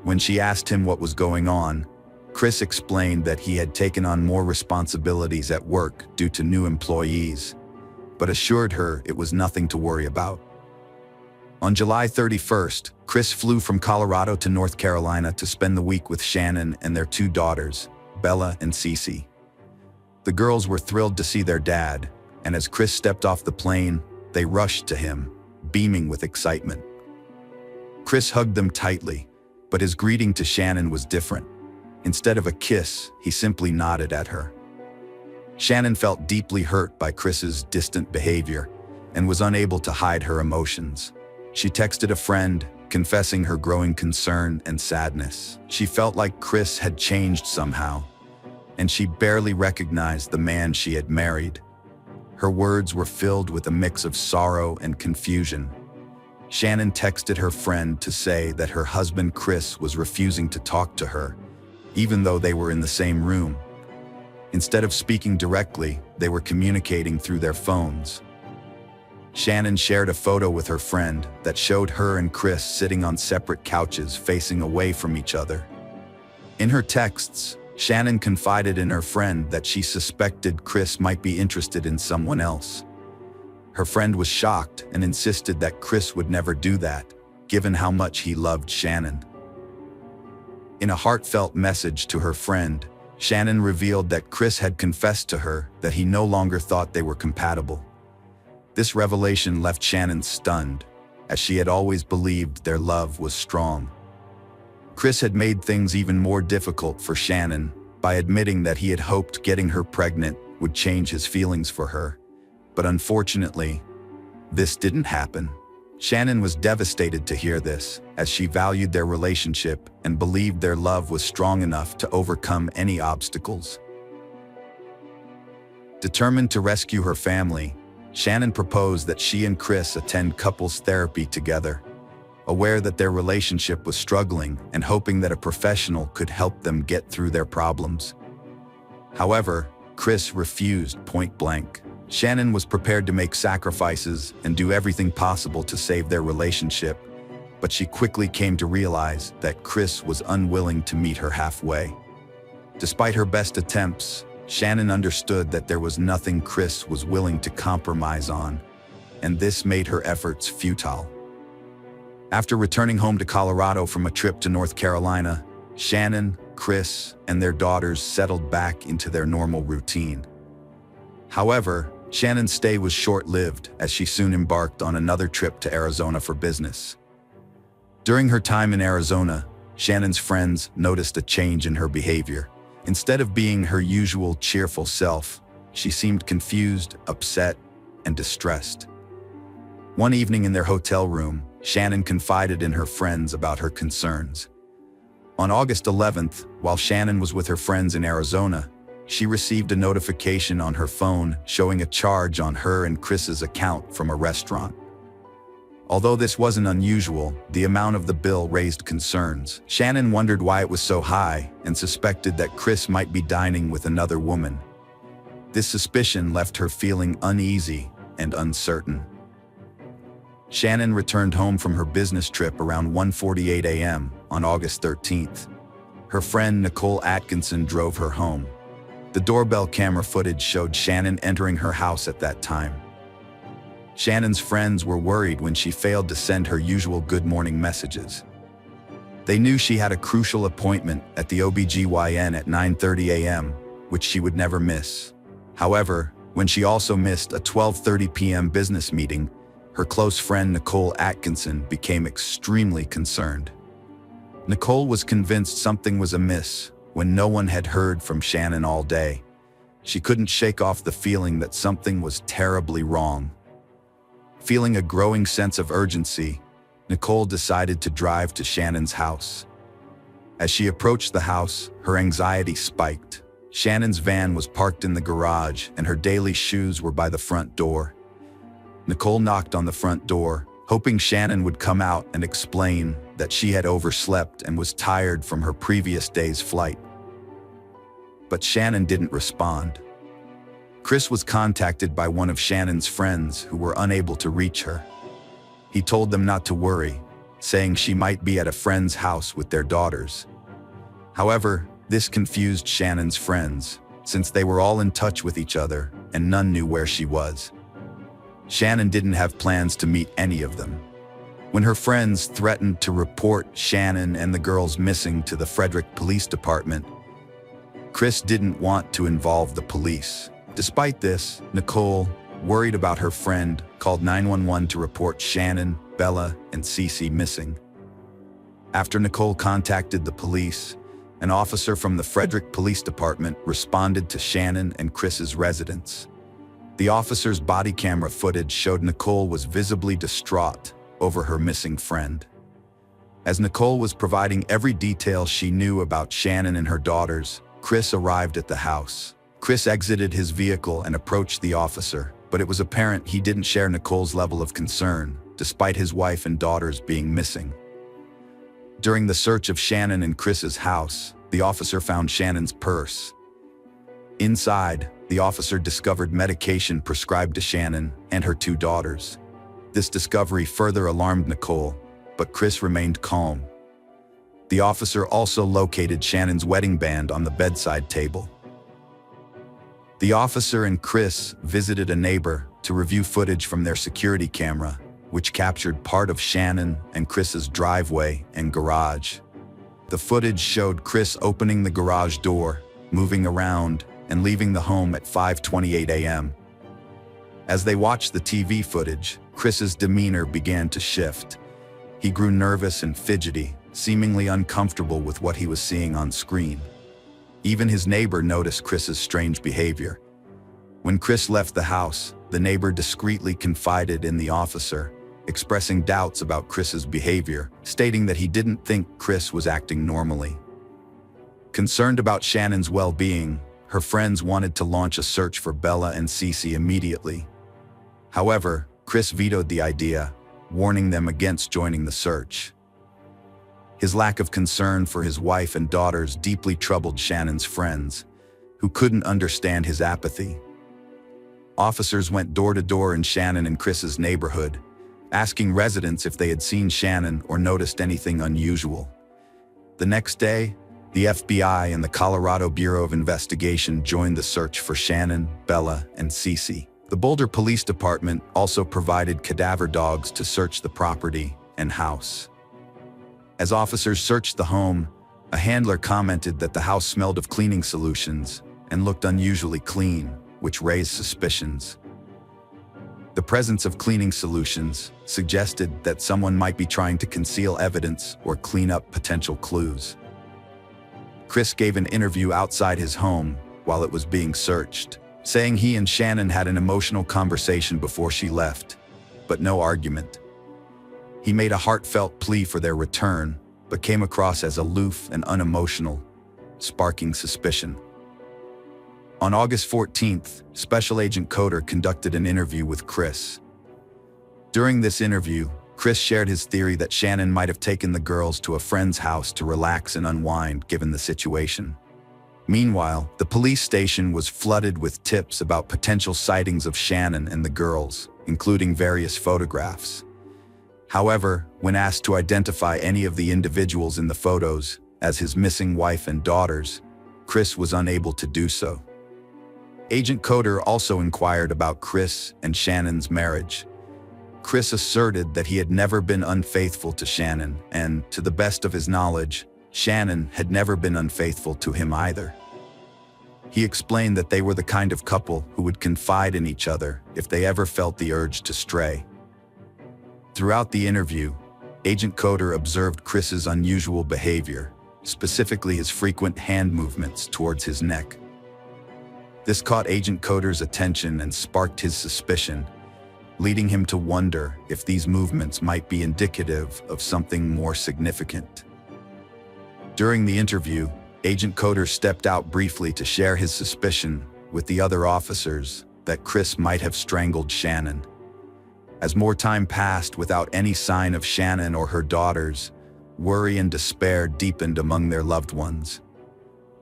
When she asked him what was going on, Chris explained that he had taken on more responsibilities at work due to new employees, but assured her it was nothing to worry about. On July 31st, Chris flew from Colorado to North Carolina to spend the week with Shannan and their 2 daughters, Bella and Cece. The girls were thrilled to see their dad, and as Chris stepped off the plane, they rushed to him, beaming with excitement. Chris hugged them tightly, but his greeting to Shannan was different. Instead of a kiss, he simply nodded at her. Shannan felt deeply hurt by Chris's distant behavior and was unable to hide her emotions. She texted a friend, confessing her growing concern and sadness. She felt like Chris had changed somehow, and she barely recognized the man she had married. Her words were filled with a mix of sorrow and confusion. Shannan texted her friend to say that her husband Chris was refusing to talk to her, even though they were in the same room. Instead of speaking directly, they were communicating through their phones. Shannan shared a photo with her friend that showed her and Chris sitting on separate couches facing away from each other. In her texts, Shannan confided in her friend that she suspected Chris might be interested in someone else. Her friend was shocked and insisted that Chris would never do that, given how much he loved Shannan. In a heartfelt message to her friend, Shannan revealed that Chris had confessed to her that he no longer thought they were compatible. This revelation left Shannan stunned, as she had always believed their love was strong. Chris had made things even more difficult for Shannan by admitting that he had hoped getting her pregnant would change his feelings for her. But unfortunately, this didn't happen. Shannan was devastated to hear this, as she valued their relationship and believed their love was strong enough to overcome any obstacles. Determined to rescue her family, Shannon proposed that she and Chris attend couples therapy together, aware that their relationship was struggling and hoping that a professional could help them get through their problems. However, Chris refused point blank. Shannon was prepared to make sacrifices and do everything possible to save their relationship, but she quickly came to realize that Chris was unwilling to meet her halfway. Despite her best attempts, Shannon understood that there was nothing Chris was willing to compromise on, and this made her efforts futile. After returning home to Colorado from a trip to North Carolina, Shannon, Chris, and their daughters settled back into their normal routine. However, Shannon's stay was short-lived as she soon embarked on another trip to Arizona for business. During her time in Arizona, Shannon's friends noticed a change in her behavior. Instead of being her usual cheerful self, she seemed confused, upset, and distressed. One evening in their hotel room, Shannon confided in her friends about her concerns. On August 11th, while Shannon was with her friends in Arizona, she received a notification on her phone showing a charge on her and Chris's account from a restaurant. Although this wasn't unusual, the amount of the bill raised concerns. Shannon wondered why it was so high and suspected that Chris might be dining with another woman. This suspicion left her feeling uneasy and uncertain. Shannon returned home from her business trip around 1:48 a.m. on August 13th. Her friend Nicole Atkinson drove her home. The doorbell camera footage showed Shannon entering her house at that time. Shannon's friends were worried when she failed to send her usual good morning messages. They knew she had a crucial appointment at the OBGYN at 9:30 a.m., which she would never miss. However, when she also missed a 12:30 p.m. business meeting, her close friend Nicole Atkinson became extremely concerned. Nicole was convinced something was amiss when no one had heard from Shannon all day. She couldn't shake off the feeling that something was terribly wrong. Feeling a growing sense of urgency, Nicole decided to drive to Shannon's house. As she approached the house, her anxiety spiked. Shannon's van was parked in the garage and her daily shoes were by the front door. Nicole knocked on the front door, hoping Shannon would come out and explain that she had overslept and was tired from her previous day's flight. But Shannon didn't respond. Chris was contacted by one of Shannon's friends who were unable to reach her. He told them not to worry, saying she might be at a friend's house with their daughters. However, this confused Shannon's friends, since they were all in touch with each other and none knew where she was. Shannon didn't have plans to meet any of them. When her friends threatened to report Shannon and the girls missing to the Frederick Police Department, Chris didn't want to involve the police. Despite this, Nicole, worried about her friend, called 911 to report Shannon, Bella, and Cece missing. After Nicole contacted the police, an officer from the Frederick Police Department responded to Shannon and Chris's residence. The officer's body camera footage showed Nicole was visibly distraught over her missing friend. As Nicole was providing every detail she knew about Shannon and her daughters, Chris arrived at the house. Chris exited his vehicle and approached the officer, but it was apparent he didn't share Nicole's level of concern, despite his wife and daughters being missing. During the search of Shannon and Chris's house, the officer found Shannon's purse. Inside, the officer discovered medication prescribed to Shannon and her two daughters. This discovery further alarmed Nicole, but Chris remained calm. The officer also located Shannon's wedding band on the bedside table. The officer and Chris visited a neighbor to review footage from their security camera, which captured part of Shannon and Chris's driveway and garage. The footage showed Chris opening the garage door, moving around, and leaving the home at 5:28 a.m. As they watched the TV footage, Chris's demeanor began to shift. He grew nervous and fidgety, seemingly uncomfortable with what he was seeing on screen. Even his neighbor noticed Chris's strange behavior. When Chris left the house, the neighbor discreetly confided in the officer, expressing doubts about Chris's behavior, stating that he didn't think Chris was acting normally. Concerned about Shannon's well-being, her friends wanted to launch a search for Bella and Cece immediately. However, Chris vetoed the idea, warning them against joining the search. His lack of concern for his wife and daughters deeply troubled Shannon's friends, who couldn't understand his apathy. Officers went door to door in Shannon and Chris's neighborhood, asking residents if they had seen Shannon or noticed anything unusual. The next day, the FBI and the Colorado Bureau of Investigation joined the search for Shannon, Bella, and Cece. The Boulder Police Department also provided cadaver dogs to search the property and house. As officers searched the home, a handler commented that the house smelled of cleaning solutions and looked unusually clean, which raised suspicions. The presence of cleaning solutions suggested that someone might be trying to conceal evidence or clean up potential clues. Chris gave an interview outside his home while it was being searched, saying he and Shannon had an emotional conversation before she left, but no argument. He made a heartfelt plea for their return, but came across as aloof and unemotional, sparking suspicion. On August 14th, Special Agent Coder conducted an interview with Chris. During this interview, Chris shared his theory that Shannon might have taken the girls to a friend's house to relax and unwind given the situation. Meanwhile, the police station was flooded with tips about potential sightings of Shannon and the girls, including various photographs. However, when asked to identify any of the individuals in the photos as his missing wife and daughters, Chris was unable to do so. Agent Coder also inquired about Chris and Shannon's marriage. Chris asserted that he had never been unfaithful to Shannon, and, to the best of his knowledge, Shannon had never been unfaithful to him either. He explained that they were the kind of couple who would confide in each other if they ever felt the urge to stray. Throughout the interview, Agent Coder observed Chris's unusual behavior, specifically his frequent hand movements towards his neck. This caught Agent Coder's attention and sparked his suspicion, leading him to wonder if these movements might be indicative of something more significant. During the interview, Agent Coder stepped out briefly to share his suspicion with the other officers that Chris might have strangled Shannon. As more time passed without any sign of Shannon or her daughters, worry and despair deepened among their loved ones.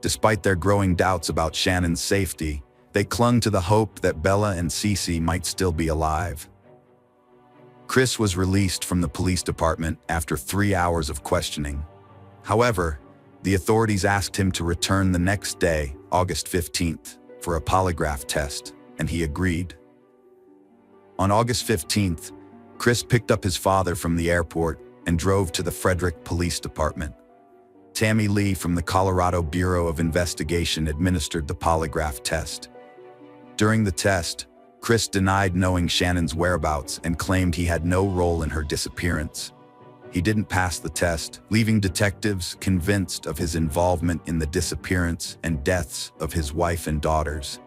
Despite their growing doubts about Shannon's safety, they clung to the hope that Bella and Cece might still be alive. Chris was released from the police department after 3 hours of questioning. However, the authorities asked him to return the next day, August 15th, for a polygraph test, and he agreed. On August 15th, Chris picked up his father from the airport and drove to the Frederick Police Department. Tammy Lee from the Colorado Bureau of Investigation administered the polygraph test. During the test, Chris denied knowing Shannon's whereabouts and claimed he had no role in her disappearance. He didn't pass the test, leaving detectives convinced of his involvement in the disappearance and deaths of his wife and daughters.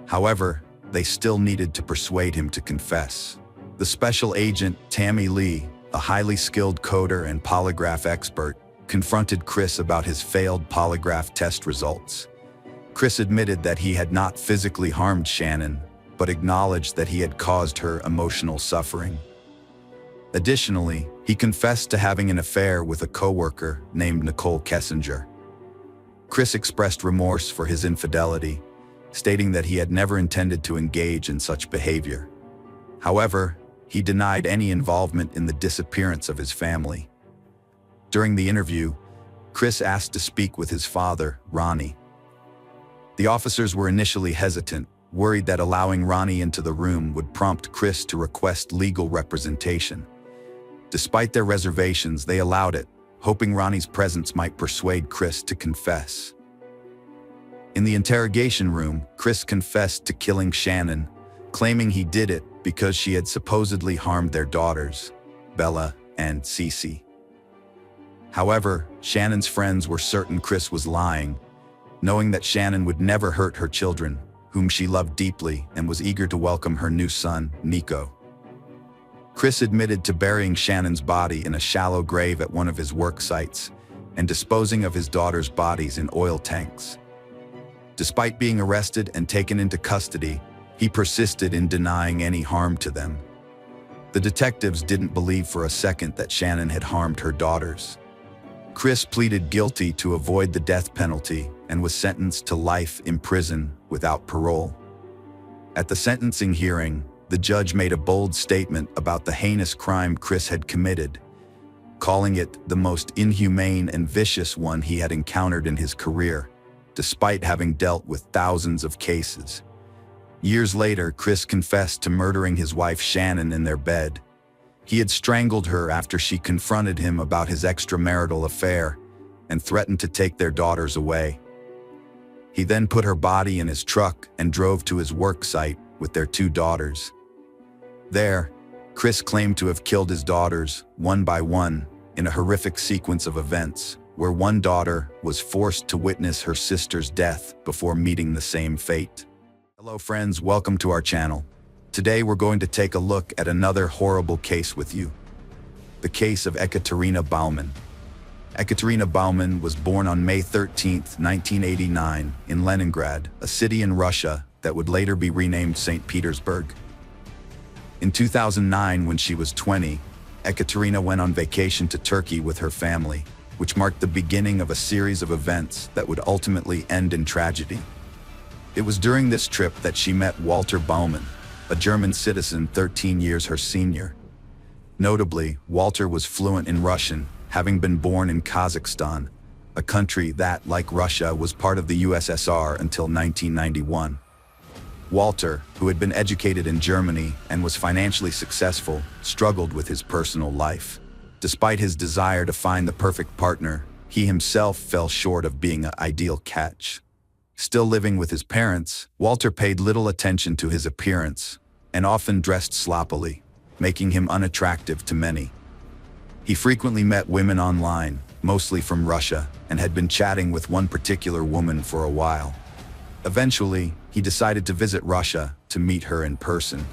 However, they still needed to persuade him to confess. The special agent, Tammy Lee, a highly skilled coder and polygraph expert, confronted Chris about his failed polygraph test results. Chris admitted that he had not physically harmed Shannon, but acknowledged that he had caused her emotional suffering. Additionally, he confessed to having an affair with a coworker named Nicole Kessinger. Chris expressed remorse for his infidelity, stating that he had never intended to engage in such behavior. However, he denied any involvement in the disappearance of his family. During the interview, Chris asked to speak with his father, Ronnie. The officers were initially hesitant, worried that allowing Ronnie into the room would prompt Chris to request legal representation. Despite their reservations, they allowed it, hoping Ronnie's presence might persuade Chris to confess. In the interrogation room, Chris confessed to killing Shannon, claiming he did it because she had supposedly harmed their daughters, Bella and Cece. However, Shannon's friends were certain Chris was lying, knowing that Shannon would never hurt her children, whom she loved deeply and was eager to welcome her new son, Nico. Chris admitted to burying Shannon's body in a shallow grave at one of his work sites and disposing of his daughters' bodies in oil tanks. Despite being arrested and taken into custody, he persisted in denying any harm to them. The detectives didn't believe for a second that Shannon had harmed her daughters. Chris pleaded guilty to avoid the death penalty and was sentenced to life in prison without parole. At the sentencing hearing, the judge made a bold statement about the heinous crime Chris had committed, calling it the most inhumane and vicious one he had encountered in his career, despite having dealt with thousands of cases. Years later, Chris confessed to murdering his wife Shannon in their bed. He had strangled her after she confronted him about his extramarital affair and threatened to take their daughters away. He then put her body in his truck and drove to his work site with their 2 daughters. There, Chris claimed to have killed his daughters, one by one, in a horrific sequence of events, where one daughter was forced to witness her sister's death before meeting the same fate. Hello friends, welcome to our channel. Today we're going to take a look at another horrible case with you. The case of Ekaterina Bauman. Ekaterina Bauman was born on May 13, 1989, in Leningrad, a city in Russia that would later be renamed St. Petersburg. In 2009, when she was 20, Ekaterina went on vacation to Turkey with her family, which marked the beginning of a series of events that would ultimately end in tragedy. It was during this trip that she met Walter Bauman, a German citizen 13 years her senior. Notably, Walter was fluent in Russian, having been born in Kazakhstan, a country that, like Russia, was part of the USSR until 1991. Walter, who had been educated in Germany and was financially successful, struggled with his personal life. Despite his desire to find the perfect partner, he himself fell short of being an ideal catch. Still living with his parents, Walter paid little attention to his appearance and often dressed sloppily, making him unattractive to many. He frequently met women online, mostly from Russia, and had been chatting with one particular woman for a while. Eventually, he decided to visit Russia to meet her in person.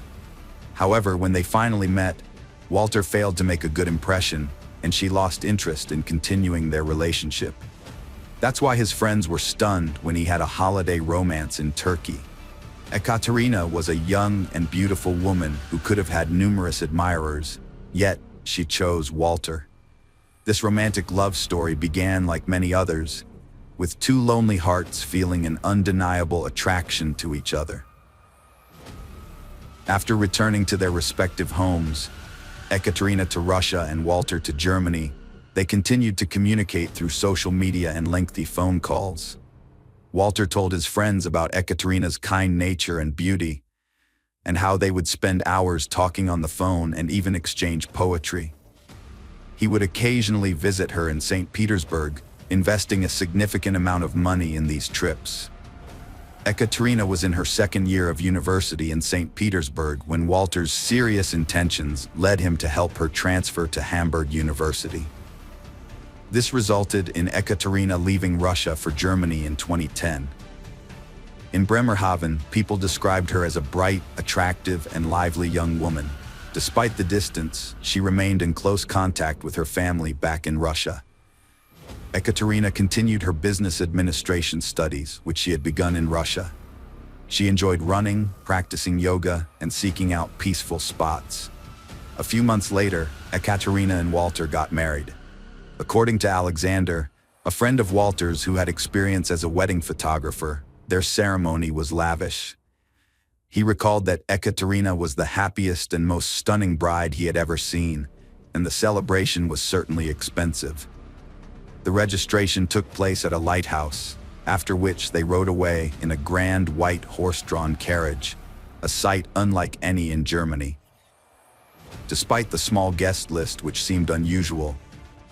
However, when they finally met, Walter failed to make a good impression, and she lost interest in continuing their relationship. That's why his friends were stunned when he had a holiday romance in Turkey. Ekaterina was a young and beautiful woman who could have had numerous admirers, yet she chose Walter. This romantic love story began like many others, with 2 lonely hearts feeling an undeniable attraction to each other. After returning to their respective homes, Ekaterina to Russia and Walter to Germany, they continued to communicate through social media and lengthy phone calls. Walter told his friends about Ekaterina's kind nature and beauty, and how they would spend hours talking on the phone and even exchange poetry. He would occasionally visit her in St. Petersburg, investing a significant amount of money in these trips. Ekaterina was in her 2nd year of university in St. Petersburg when Walter's serious intentions led him to help her transfer to Hamburg University. This resulted in Ekaterina leaving Russia for Germany in 2010. In Bremerhaven, people described her as a bright, attractive, and lively young woman. Despite the distance, she remained in close contact with her family back in Russia. Ekaterina continued her business administration studies, which she had begun in Russia. She enjoyed running, practicing yoga, and seeking out peaceful spots. A few months later, Ekaterina and Walter got married. According to Alexander, a friend of Walter's who had experience as a wedding photographer, their ceremony was lavish. He recalled that Ekaterina was the happiest and most stunning bride he had ever seen, and the celebration was certainly expensive. The registration took place at a lighthouse, after which they rode away in a grand white horse-drawn carriage, a sight unlike any in Germany. Despite the small guest list, which seemed unusual,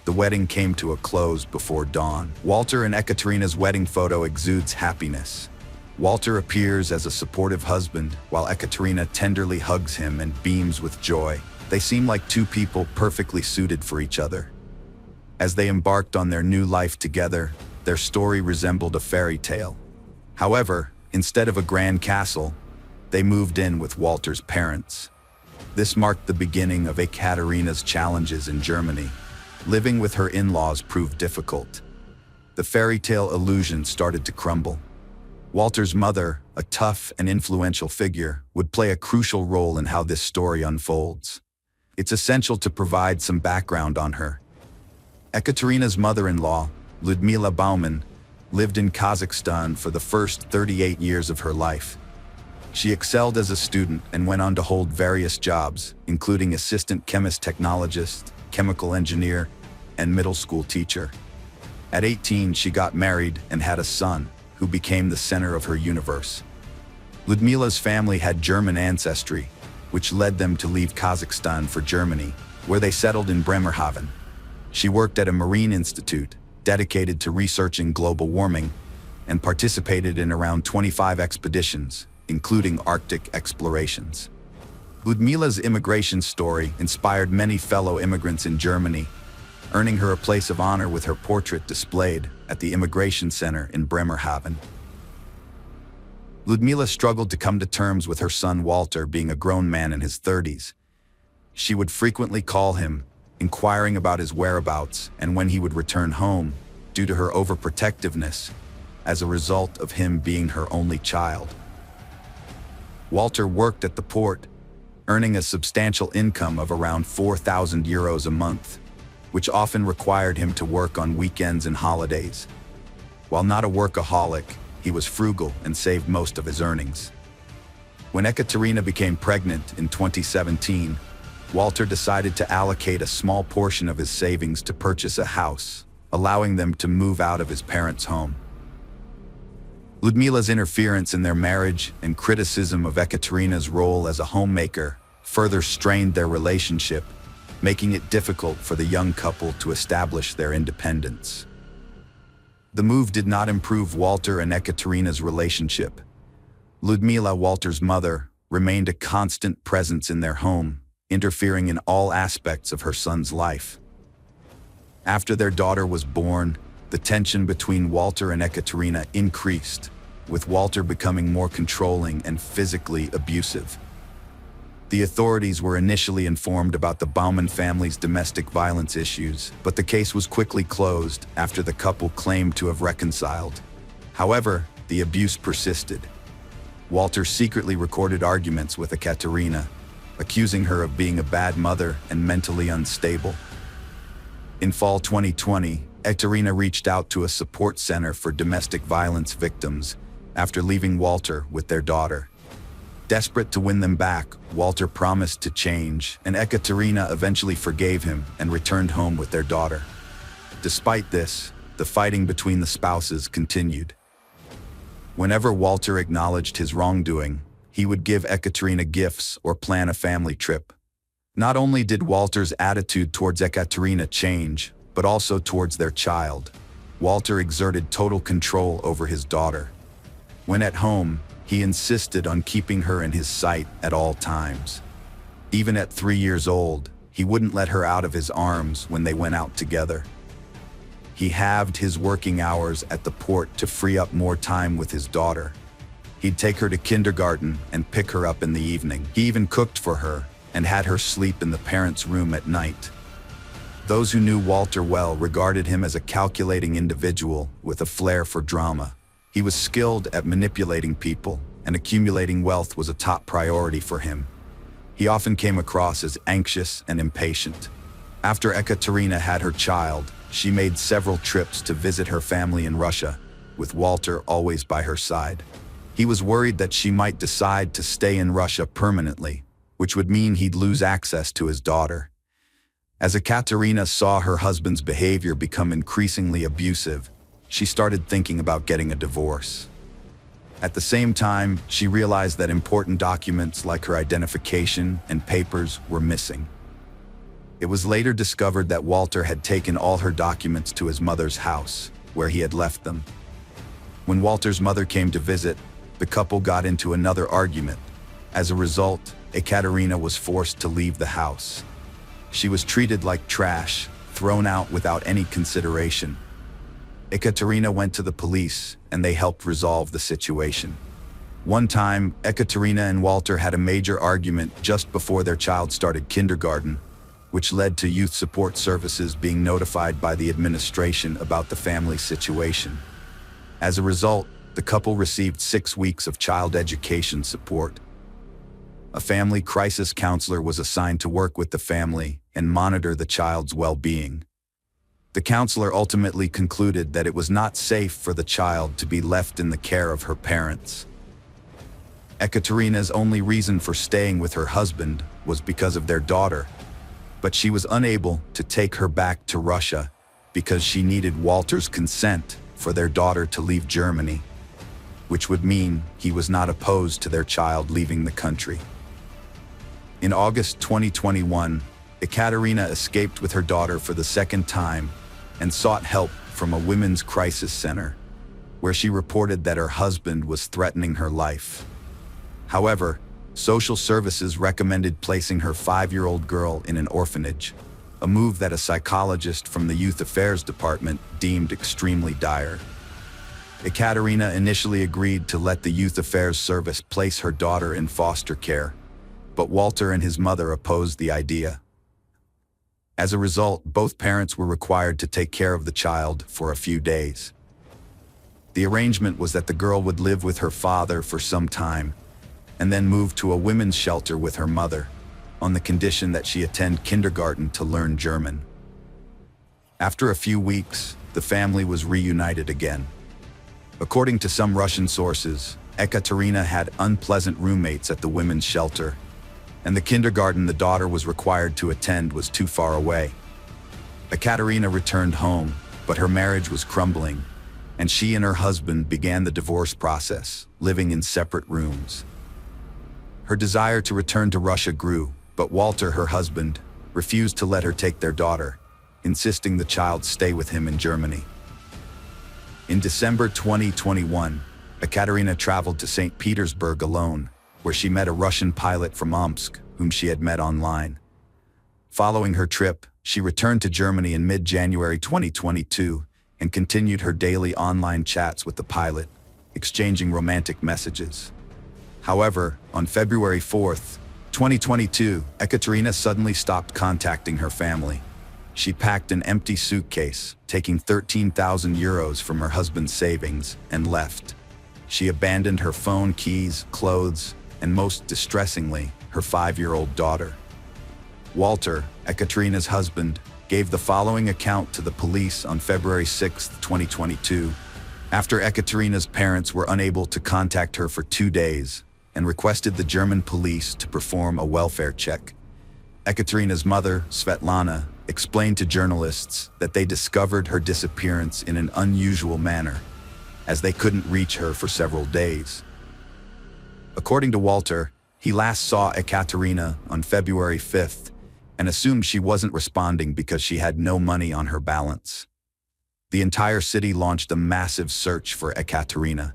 the wedding came to a close before dawn. Walter and Ekaterina's wedding photo exudes happiness. Walter appears as a supportive husband, while Ekaterina tenderly hugs him and beams with joy. They seem like 2 people perfectly suited for each other. As they embarked on their new life together, their story resembled a fairy tale. However, instead of a grand castle, they moved in with Walter's parents. This marked the beginning of Ekaterina's challenges in Germany. Living with her in-laws proved difficult. The fairy tale illusion started to crumble. Walter's mother, a tough and influential figure, would play a crucial role in how this story unfolds. It's essential to provide some background on her. Ekaterina's mother-in-law, Ludmila Bauman, lived in Kazakhstan for the first 38 years of her life. She excelled as a student and went on to hold various jobs, including assistant chemist-technologist, chemical engineer, and middle school teacher. At 18, she got married and had a son, who became the center of her universe. Ludmila's family had German ancestry, which led them to leave Kazakhstan for Germany, where they settled in Bremerhaven. She worked at a marine institute dedicated to researching global warming and participated in around 25 expeditions, including Arctic explorations. Ludmila's immigration story inspired many fellow immigrants in Germany, earning her a place of honor with her portrait displayed at the Immigration Center in Bremerhaven. Ludmila struggled to come to terms with her son Walter being a grown man in his 30s. She would frequently call him, inquiring about his whereabouts and when he would return home, due to her overprotectiveness, as a result of him being her only child. Walter worked at the port, earning a substantial income of around 4,000 euros a month, which often required him to work on weekends and holidays. While not a workaholic, he was frugal and saved most of his earnings. When Ekaterina became pregnant in 2017, Walter decided to allocate a small portion of his savings to purchase a house, allowing them to move out of his parents' home. Ludmila's interference in their marriage and criticism of Ekaterina's role as a homemaker further strained their relationship, making it difficult for the young couple to establish their independence. The move did not improve Walter and Ekaterina's relationship. Ludmila, Walter's mother, remained a constant presence in their home, interfering in all aspects of her son's life. After their daughter was born, the tension between Walter and Ekaterina increased, with Walter becoming more controlling and physically abusive. The authorities were initially informed about the Bauman family's domestic violence issues, but the case was quickly closed after the couple claimed to have reconciled. However, the abuse persisted. Walter secretly recorded arguments with Ekaterina, accusing her of being a bad mother and mentally unstable. In fall 2020, Ekaterina reached out to a support center for domestic violence victims after leaving Walter with their daughter. Desperate to win them back, Walter promised to change, and Ekaterina eventually forgave him and returned home with their daughter. Despite this, the fighting between the spouses continued. Whenever Walter acknowledged his wrongdoing, he would give Ekaterina gifts or plan a family trip. Not only did Walter's attitude towards Ekaterina change, but also towards their child. Walter exerted total control over his daughter. When at home, he insisted on keeping her in his sight at all times. Even at 3 years old, he wouldn't let her out of his arms when they went out together. He halved his working hours at the port to free up more time with his daughter. He'd take her to kindergarten and pick her up in the evening. He even cooked for her and had her sleep in the parents' room at night. Those who knew Walter well regarded him as a calculating individual with a flair for drama. He was skilled at manipulating people, and accumulating wealth was a top priority for him. He often came across as anxious and impatient. After Ekaterina had her child, she made several trips to visit her family in Russia, with Walter always by her side. He was worried that she might decide to stay in Russia permanently, which would mean he'd lose access to his daughter. As Ekaterina saw her husband's behavior become increasingly abusive, she started thinking about getting a divorce. At the same time, she realized that important documents like her identification and papers were missing. It was later discovered that Walter had taken all her documents to his mother's house, where he had left them. When Walter's mother came to visit, the couple got into another argument. As a result, Ekaterina was forced to leave the house. She was treated like trash, thrown out without any consideration. Ekaterina went to the police, and they helped resolve the situation. One time, Ekaterina and Walter had a major argument just before their child started kindergarten, which led to youth support services being notified by the administration about the family situation. As a result, The couple received 6 weeks of child education support. A family crisis counselor was assigned to work with the family and monitor the child's well-being. The counselor ultimately concluded that it was not safe for the child to be left in the care of her parents. Ekaterina's only reason for staying with her husband was because of their daughter, but she was unable to take her back to Russia because she needed Walter's consent for their daughter to leave Germany, which would mean he was not opposed to their child leaving the country. In August 2021, Ekaterina escaped with her daughter for the second time and sought help from a women's crisis center, where she reported that her husband was threatening her life. However, social services recommended placing her 5-year-old girl in an orphanage, a move that a psychologist from the Youth Affairs Department deemed extremely dire. Ekaterina initially agreed to let the Youth Affairs Service place her daughter in foster care, but Walter and his mother opposed the idea. As a result, both parents were required to take care of the child for a few days. The arrangement was that the girl would live with her father for some time, and then move to a women's shelter with her mother, on the condition that she attend kindergarten to learn German. After a few weeks, the family was reunited again. According to some Russian sources, Ekaterina had unpleasant roommates at the women's shelter, and the kindergarten the daughter was required to attend was too far away. Ekaterina returned home, but her marriage was crumbling, and she and her husband began the divorce process, living in separate rooms. Her desire to return to Russia grew, but Walter, her husband, refused to let her take their daughter, insisting the child stay with him in Germany. In December 2021, Ekaterina traveled to St. Petersburg alone, where she met a Russian pilot from Omsk, whom she had met online. Following her trip, she returned to Germany in mid-January 2022 and continued her daily online chats with the pilot, exchanging romantic messages. However, on February 4th, 2022, Ekaterina suddenly stopped contacting her family. She packed an empty suitcase, taking 13,000 euros from her husband's savings, and left. She abandoned her phone, keys, clothes, and most distressingly, her 5-year-old daughter. Walter, Ekaterina's husband, gave the following account to the police on February 6, 2022, after Ekaterina's parents were unable to contact her for 2 days and requested the German police to perform a welfare check. Ekaterina's mother, Svetlana, explained to journalists that they discovered her disappearance in an unusual manner, as they couldn't reach her for several days. According to Walter, he last saw Ekaterina on February 5th and assumed she wasn't responding because she had no money on her balance. The entire city launched a massive search for Ekaterina,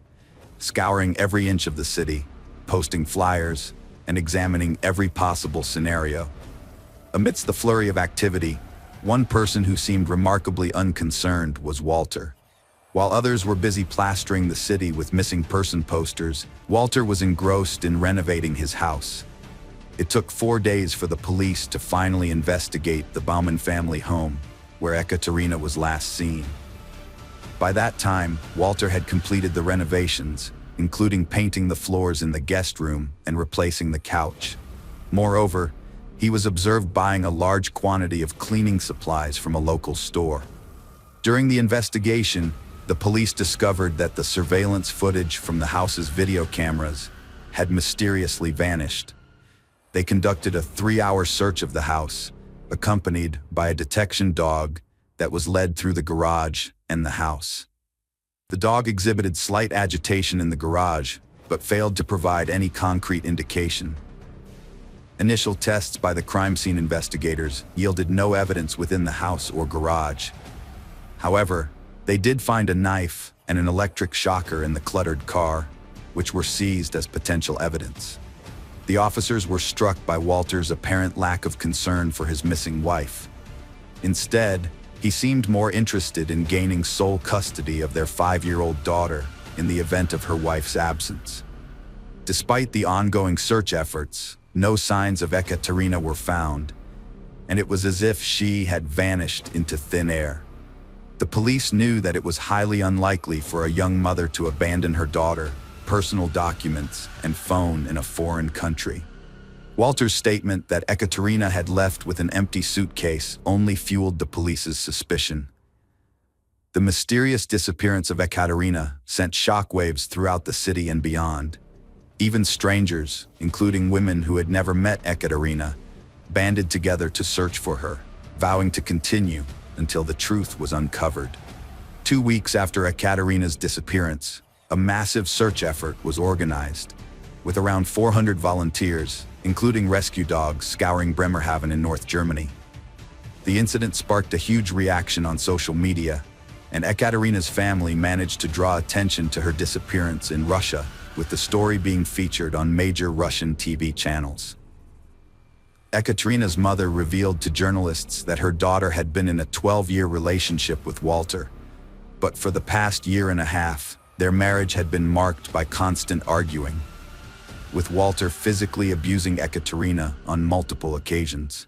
scouring every inch of the city, posting flyers, and examining every possible scenario. Amidst the flurry of activity, one person who seemed remarkably unconcerned was Walter. While others were busy plastering the city with missing person posters, Walter was engrossed in renovating his house. It took 4 days for the police to finally investigate the Baumann family home, where Ekaterina was last seen. By that time, Walter had completed the renovations, including painting the floors in the guest room and replacing the couch. Moreover, he was observed buying a large quantity of cleaning supplies from a local store. During the investigation, the police discovered that the surveillance footage from the house's video cameras had mysteriously vanished. They conducted a 3-hour search of the house, accompanied by a detection dog that was led through the garage and the house. The dog exhibited slight agitation in the garage, but failed to provide any concrete indication. Initial tests by the crime scene investigators yielded no evidence within the house or garage. However, they did find a knife and an electric shocker in the cluttered car, which were seized as potential evidence. The officers were struck by Walter's apparent lack of concern for his missing wife. Instead, he seemed more interested in gaining sole custody of their 5-year-old daughter in the event of her wife's absence. Despite the ongoing search efforts, no signs of Ekaterina were found, and it was as if she had vanished into thin air. The police knew that it was highly unlikely for a young mother to abandon her daughter, personal documents, and phone in a foreign country. Walter's statement that Ekaterina had left with an empty suitcase only fueled the police's suspicion. The mysterious disappearance of Ekaterina sent shockwaves throughout the city and beyond. Even strangers, including women who had never met Ekaterina, banded together to search for her, vowing to continue until the truth was uncovered. 2 weeks after Ekaterina's disappearance, a massive search effort was organized, with around 400 volunteers, including rescue dogs, scouring Bremerhaven in North Germany. The incident sparked a huge reaction on social media, and Ekaterina's family managed to draw attention to her disappearance in Russia, with the story being featured on major Russian TV channels. Ekaterina's mother revealed to journalists that her daughter had been in a 12-year relationship with Walter, but for the past year and a half, their marriage had been marked by constant arguing, with Walter physically abusing Ekaterina on multiple occasions.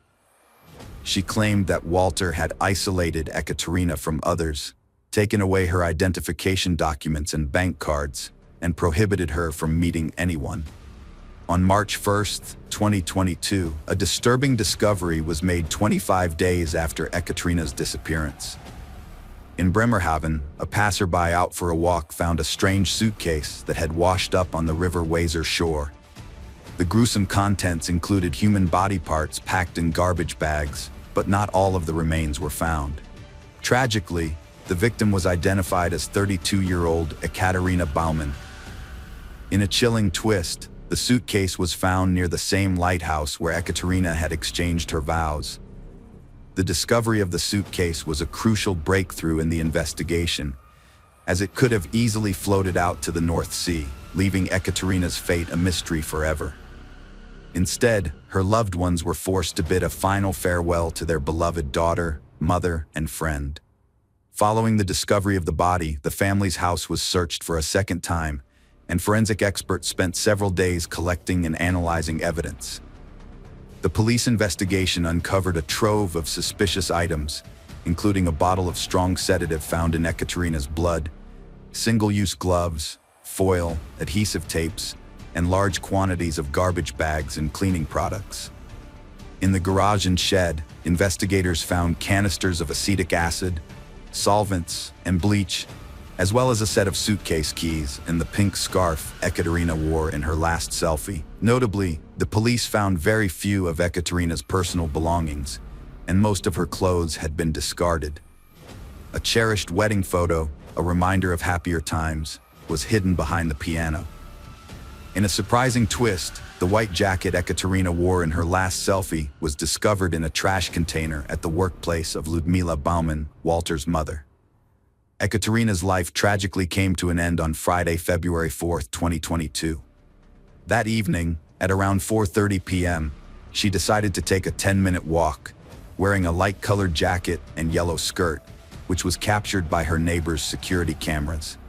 She claimed that Walter had isolated Ekaterina from others, taken away her identification documents and bank cards, and prohibited her from meeting anyone. On March 1, 2022, a disturbing discovery was made 25 days after Ekaterina's disappearance. In Bremerhaven, a passerby out for a walk found a strange suitcase that had washed up on the River Weser shore. The gruesome contents included human body parts packed in garbage bags, but not all of the remains were found. Tragically, the victim was identified as 32-year-old Ekaterina Baumann. In a chilling twist, the suitcase was found near the same lighthouse where Ekaterina had exchanged her vows. The discovery of the suitcase was a crucial breakthrough in the investigation, as it could have easily floated out to the North Sea, leaving Ekaterina's fate a mystery forever. Instead, her loved ones were forced to bid a final farewell to their beloved daughter, mother, and friend. Following the discovery of the body, the family's house was searched for a second time, and forensic experts spent several days collecting and analyzing evidence. The police investigation uncovered a trove of suspicious items, including a bottle of strong sedative found in Ekaterina's blood, single-use gloves, foil, adhesive tapes, and large quantities of garbage bags and cleaning products. In the garage and shed, investigators found canisters of acetic acid, solvents, and bleach, as well as a set of suitcase keys and the pink scarf Ekaterina wore in her last selfie. Notably, the police found very few of Ekaterina's personal belongings, and most of her clothes had been discarded. A cherished wedding photo, a reminder of happier times, was hidden behind the piano. In a surprising twist, the white jacket Ekaterina wore in her last selfie was discovered in a trash container at the workplace of Ludmila Baumann, Walter's mother. Ekaterina's life tragically came to an end on Friday, February 4, 2022. That evening, at around 4:30 p.m., she decided to take a 10-minute walk, wearing a light-colored jacket and yellow skirt, which was captured by her neighbor's security cameras.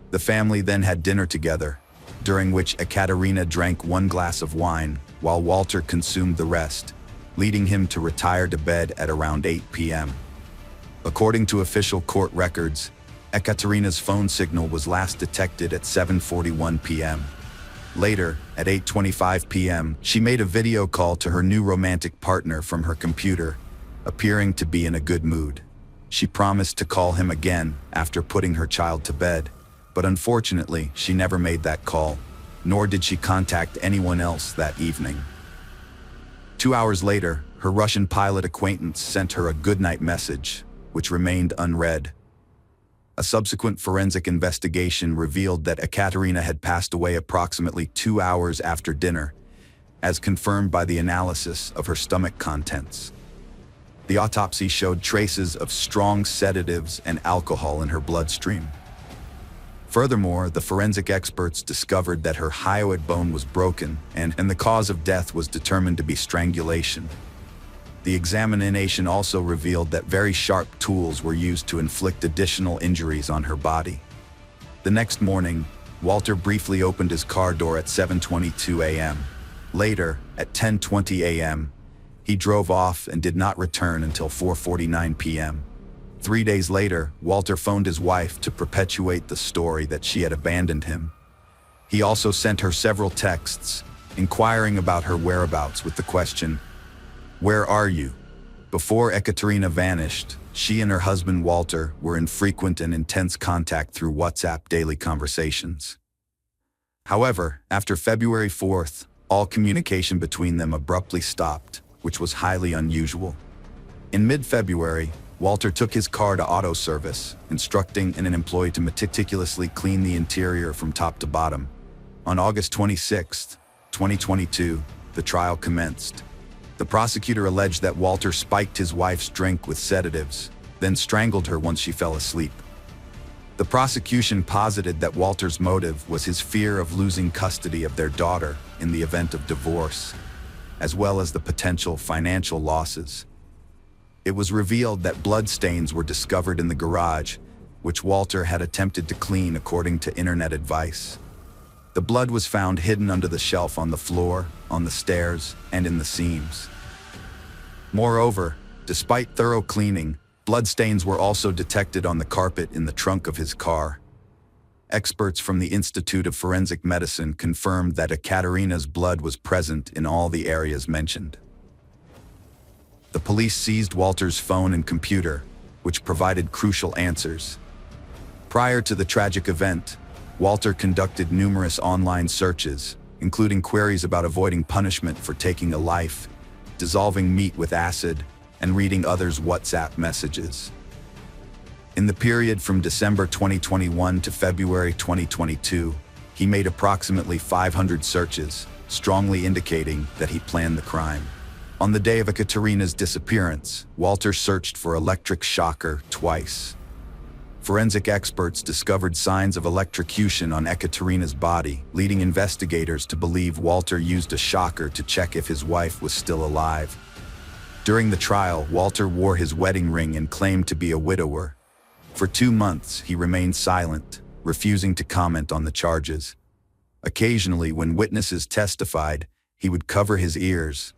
The family then had dinner together, during which Ekaterina drank 1 glass of wine, while Walter consumed the rest, leading him to retire to bed at around 8 p.m. According to official court records, Ekaterina's phone signal was last detected at 7:41 p.m. Later, at 8:25 p.m., she made a video call to her new romantic partner from her computer, appearing to be in a good mood. She promised to call him again after putting her child to bed, but unfortunately, she never made that call, nor did she contact anyone else that evening. 2 hours later, her Russian pilot acquaintance sent her a goodnight message, which remained unread. A subsequent forensic investigation revealed that Ekaterina had passed away approximately 2 hours after dinner, as confirmed by the analysis of her stomach contents. The autopsy showed traces of strong sedatives and alcohol in her bloodstream. Furthermore, the forensic experts discovered that her hyoid bone was broken, and the cause of death was determined to be strangulation. The examination also revealed that very sharp tools were used to inflict additional injuries on her body. The next morning, Walter briefly opened his car door at 7:22 a.m. Later, at 10:20 a.m., he drove off and did not return until 4:49 p.m. 3 days later, Walter phoned his wife to perpetuate the story that she had abandoned him. He also sent her several texts, inquiring about her whereabouts with the question, "Where are you?" Before Ekaterina vanished, she and her husband Walter were in frequent and intense contact through WhatsApp daily conversations. However, after February 4th, all communication between them abruptly stopped, which was highly unusual. In mid-February, Walter took his car to auto service, instructing an employee to meticulously clean the interior from top to bottom. On August 26, 2022, the trial commenced. The prosecutor alleged that Walter spiked his wife's drink with sedatives, then strangled her once she fell asleep. The prosecution posited that Walter's motive was his fear of losing custody of their daughter in the event of divorce, as well as the potential financial losses. It was revealed that bloodstains were discovered in the garage, which Walter had attempted to clean according to internet advice. The blood was found hidden under the shelf on the floor, on the stairs, and in the seams. Moreover, despite thorough cleaning, bloodstains were also detected on the carpet in the trunk of his car. Experts from the Institute of Forensic Medicine confirmed that Ekaterina's blood was present in all the areas mentioned. The police seized Walter's phone and computer, which provided crucial answers. Prior to the tragic event, Walter conducted numerous online searches, including queries about avoiding punishment for taking a life, dissolving meat with acid, and reading others' WhatsApp messages. In the period from December 2021 to February 2022, he made approximately 500 searches, strongly indicating that he planned the crime. On the day of Ekaterina's disappearance, Walter searched for electric shocker twice. Forensic experts discovered signs of electrocution on Ekaterina's body, leading investigators to believe Walter used a shocker to check if his wife was still alive. During the trial, Walter wore his wedding ring and claimed to be a widower. For 2 months, he remained silent, refusing to comment on the charges. Occasionally, when witnesses testified, he would cover his ears,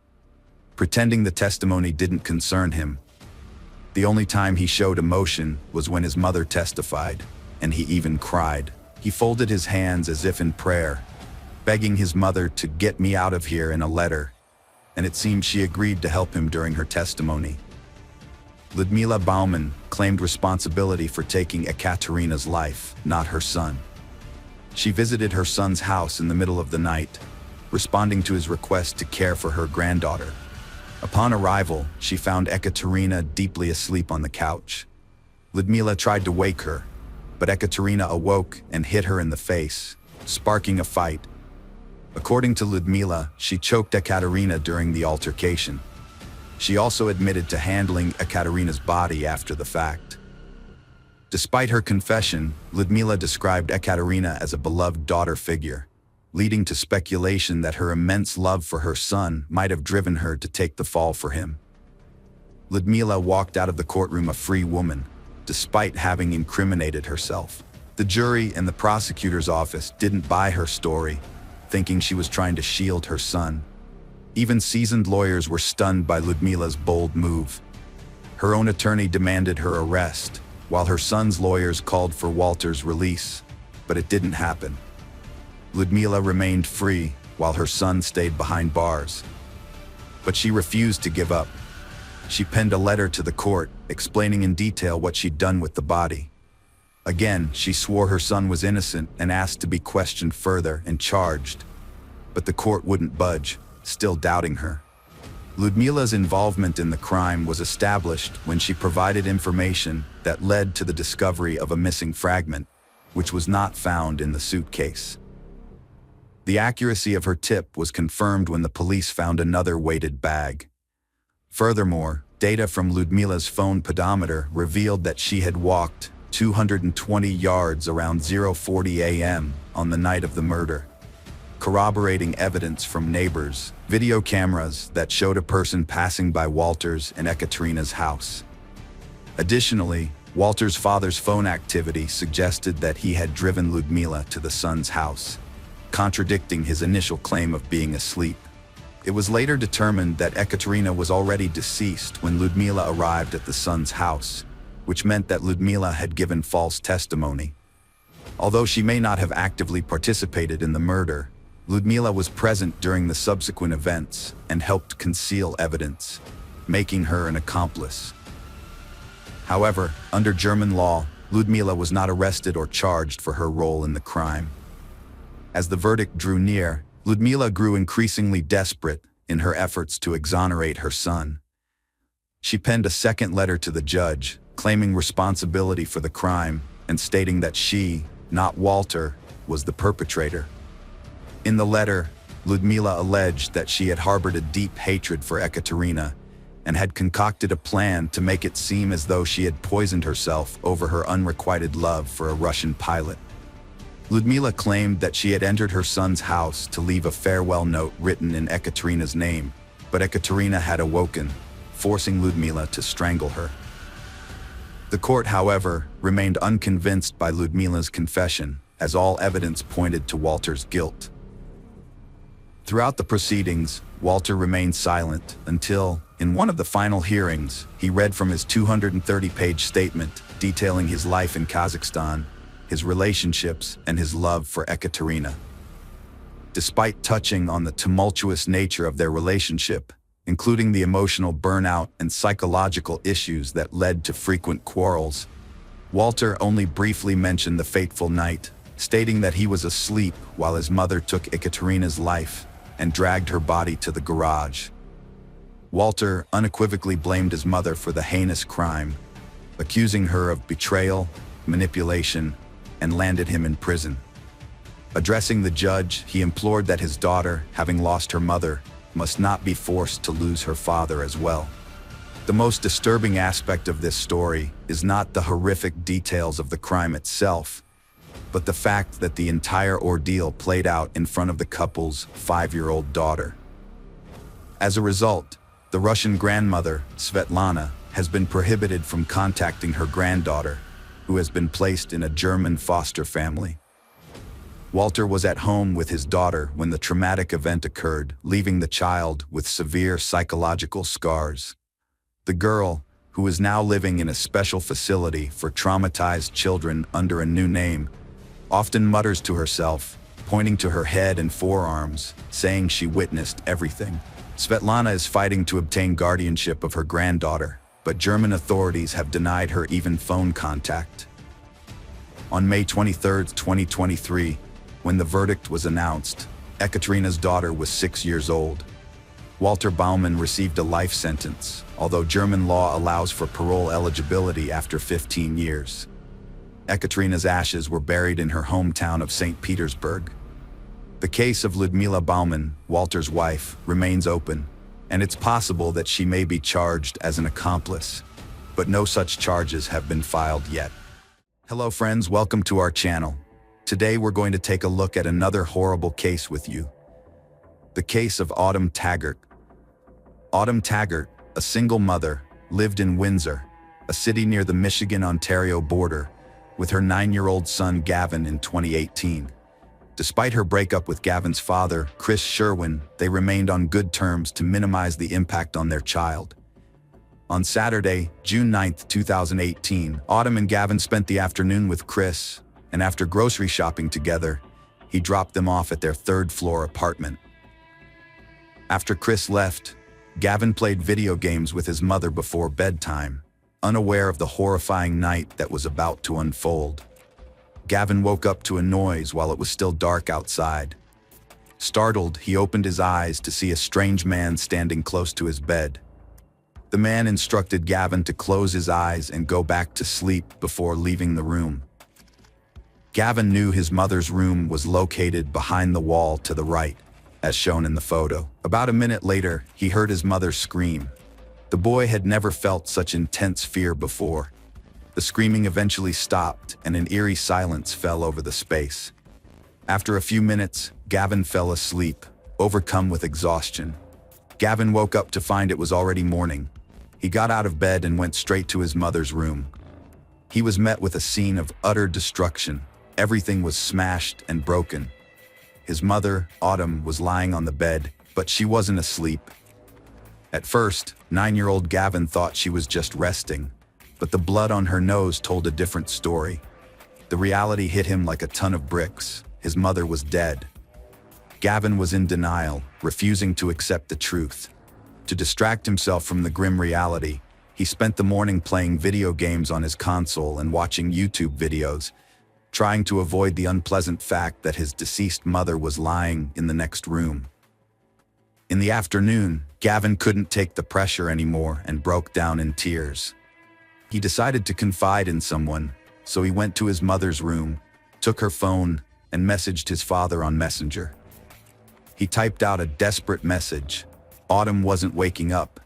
pretending the testimony didn't concern him. The only time he showed emotion was when his mother testified, and he even cried. He folded his hands as if in prayer, begging his mother to get me out of here in a letter, and it seemed she agreed to help him during her testimony. Ludmila Bauman claimed responsibility for taking Ekaterina's life, not her son. She visited her son's house in the middle of the night, responding to his request to care for her granddaughter. Upon arrival, she found Ekaterina deeply asleep on the couch. Ludmila tried to wake her, but Ekaterina awoke and hit her in the face, sparking a fight. According to Ludmila, she choked Ekaterina during the altercation. She also admitted to handling Ekaterina's body after the fact. Despite her confession, Ludmila described Ekaterina as a beloved daughter figure, leading to speculation that her immense love for her son might have driven her to take the fall for him. Ludmila walked out of the courtroom a free woman, despite having incriminated herself. The jury and the prosecutor's office didn't buy her story, thinking she was trying to shield her son. Even seasoned lawyers were stunned by Ludmila's bold move. Her own attorney demanded her arrest, while her son's lawyers called for Walter's release, but it didn't happen. Ludmila remained free, while her son stayed behind bars. But she refused to give up. She penned a letter to the court, explaining in detail what she'd done with the body. Again, she swore her son was innocent and asked to be questioned further and charged. But the court wouldn't budge, still doubting her. Ludmila's involvement in the crime was established when she provided information that led to the discovery of a missing fragment, which was not found in the suitcase. The accuracy of her tip was confirmed when the police found another weighted bag. Furthermore, data from Ludmila's phone pedometer revealed that she had walked 220 yards around 0:40 a.m. on the night of the murder, corroborating evidence from neighbors, video cameras that showed a person passing by Walter's and Ekaterina's house. Additionally, Walter's father's phone activity suggested that he had driven Ludmila to the son's house, contradicting his initial claim of being asleep. It was later determined that Ekaterina was already deceased when Ludmila arrived at the son's house, which meant that Ludmila had given false testimony. Although she may not have actively participated in the murder, Ludmila was present during the subsequent events and helped conceal evidence, making her an accomplice. However, under German law, Ludmila was not arrested or charged for her role in the crime. As the verdict drew near, Ludmila grew increasingly desperate in her efforts to exonerate her son. She penned a second letter to the judge, claiming responsibility for the crime and stating that she, not Walter, was the perpetrator. In the letter, Ludmila alleged that she had harbored a deep hatred for Ekaterina and had concocted a plan to make it seem as though she had poisoned herself over her unrequited love for a Russian pilot. Ludmila claimed that she had entered her son's house to leave a farewell note written in Ekaterina's name, but Ekaterina had awoken, forcing Ludmila to strangle her. The court, however, remained unconvinced by Ludmila's confession, as all evidence pointed to Walter's guilt. Throughout the proceedings, Walter remained silent until, in one of the final hearings, he read from his 230-page statement detailing his life in Kazakhstan, his relationships, and his love for Ekaterina. Despite touching on the tumultuous nature of their relationship, including the emotional burnout and psychological issues that led to frequent quarrels, Walter only briefly mentioned the fateful night, stating that he was asleep while his mother took Ekaterina's life and dragged her body to the garage. Walter unequivocally blamed his mother for the heinous crime, accusing her of betrayal, manipulation, and landed him in prison. Addressing the judge, he implored that his daughter, having lost her mother, must not be forced to lose her father as well. The most disturbing aspect of this story is not the horrific details of the crime itself, but the fact that the entire ordeal played out in front of the couple's 5-year-old daughter. As a result, the Russian grandmother, Svetlana, has been prohibited from contacting her granddaughter, who has been placed in a German foster family. Walter was at home with his daughter when the traumatic event occurred, leaving the child with severe psychological scars. The girl, who is now living in a special facility for traumatized children under a new name, often mutters to herself, pointing to her head and forearms, saying she witnessed everything. Svetlana is fighting to obtain guardianship of her granddaughter, but German authorities have denied her even phone contact. On May 23, 2023, when the verdict was announced, Ekaterina's daughter was 6 years old. Walter Baumann received a life sentence, although German law allows for parole eligibility after 15 years. Ekaterina's ashes were buried in her hometown of St. Petersburg. The case of Ludmila Baumann, Walter's wife, remains open, and it's possible that she may be charged as an accomplice, but no such charges have been filed yet. Hello friends, welcome to our channel. Today we're going to take a look at another horrible case with you. The case of Autumn Taggart. Autumn Taggart, a single mother, lived in Windsor, a city near the Michigan-Ontario border, with her 9-year-old son Gavin in 2018. Despite her breakup with Gavin's father, Chris Sherwin, they remained on good terms to minimize the impact on their child. On Saturday, June 9, 2018, Autumn and Gavin spent the afternoon with Chris, and after grocery shopping together, he dropped them off at their third-floor apartment. After Chris left, Gavin played video games with his mother before bedtime, unaware of the horrifying night that was about to unfold. Gavin woke up to a noise while it was still dark outside. Startled, he opened his eyes to see a strange man standing close to his bed. The man instructed Gavin to close his eyes and go back to sleep before leaving the room. Gavin knew his mother's room was located behind the wall to the right, as shown in the photo. About a minute later, he heard his mother scream. The boy had never felt such intense fear before. The screaming eventually stopped, and an eerie silence fell over the space. After a few minutes, Gavin fell asleep, overcome with exhaustion. Gavin woke up to find it was already morning. He got out of bed and went straight to his mother's room. He was met with a scene of utter destruction. Everything was smashed and broken. His mother, Autumn, was lying on the bed, but she wasn't asleep. At first, 9-year-old Gavin thought she was just resting, But the blood on her nose told a different story. The reality hit him like a ton of bricks. His mother was dead. Gavin was in denial, refusing to accept the truth. To distract himself from the grim reality, he spent the morning playing video games on his console and watching YouTube videos, trying to avoid the unpleasant fact that his deceased mother was lying in the next room. In the afternoon, Gavin couldn't take the pressure anymore and broke down in tears. He decided to confide in someone, so he went to his mother's room, took her phone, and messaged his father on Messenger. He typed out a desperate message. Autumn wasn't waking up.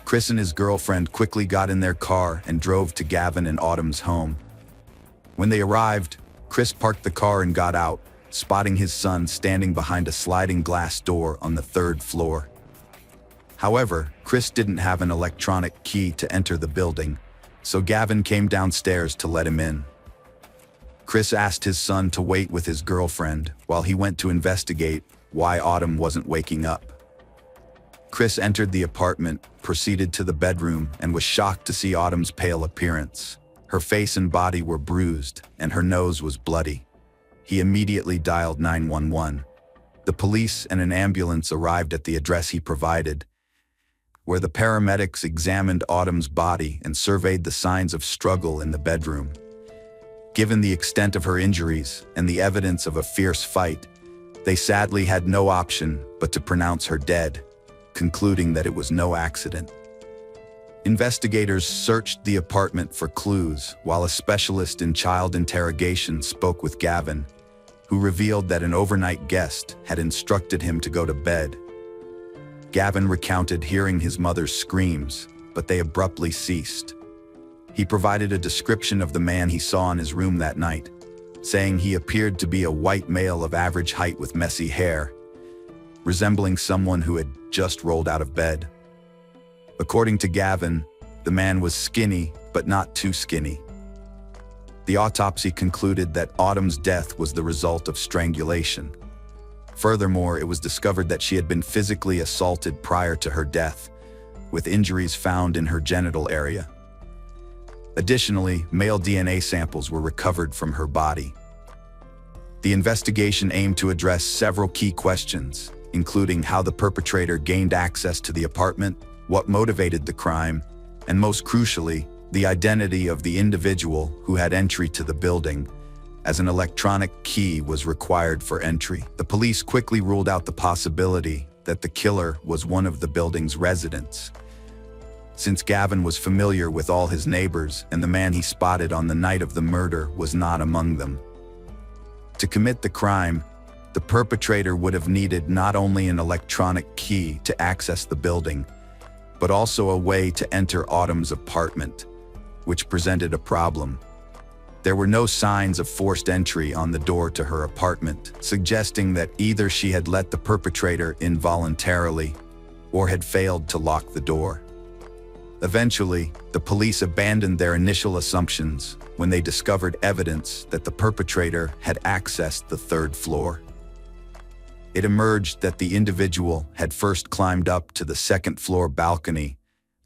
Chris and his girlfriend quickly got in their car and drove to Gavin and Autumn's home. When they arrived, Chris parked the car and got out, spotting his son standing behind a sliding glass door on the 3rd floor. However, Chris didn't have an electronic key to enter the building, so Gavin came downstairs to let him in. Chris asked his son to wait with his girlfriend while he went to investigate why Autumn wasn't waking up. Chris entered the apartment, proceeded to the bedroom, and was shocked to see Autumn's pale appearance. Her face and body were bruised, and her nose was bloody. He immediately dialed 911. The police and an ambulance arrived at the address he provided, where the paramedics examined Autumn's body and surveyed the signs of struggle in the bedroom. Given the extent of her injuries and the evidence of a fierce fight, they sadly had no option but to pronounce her dead, concluding that it was no accident. Investigators searched the apartment for clues, while a specialist in child interrogation spoke with Gavin, who revealed that an overnight guest had instructed him to go to bed. Gavin recounted hearing his mother's screams, but they abruptly ceased. He provided a description of the man he saw in his room that night, saying he appeared to be a white male of average height with messy hair, resembling someone who had just rolled out of bed. According to Gavin, the man was skinny, but not too skinny. The autopsy concluded that Autumn's death was the result of strangulation. Furthermore, it was discovered that she had been physically assaulted prior to her death, with injuries found in her genital area. Additionally, male DNA samples were recovered from her body. The investigation aimed to address several key questions, including how the perpetrator gained access to the apartment, what motivated the crime, and most crucially, the identity of the individual who had entry to the building, as an electronic key was required for entry. The police quickly ruled out the possibility that the killer was one of the building's residents, since Gavin was familiar with all his neighbors and the man he spotted on the night of the murder was not among them. To commit the crime, the perpetrator would have needed not only an electronic key to access the building, but also a way to enter Autumn's apartment, which presented a problem. There were no signs of forced entry on the door to her apartment, suggesting that either she had let the perpetrator in voluntarily or had failed to lock the door. Eventually, the police abandoned their initial assumptions when they discovered evidence that the perpetrator had accessed the 3rd floor. It emerged that the individual had first climbed up to the 2nd floor balcony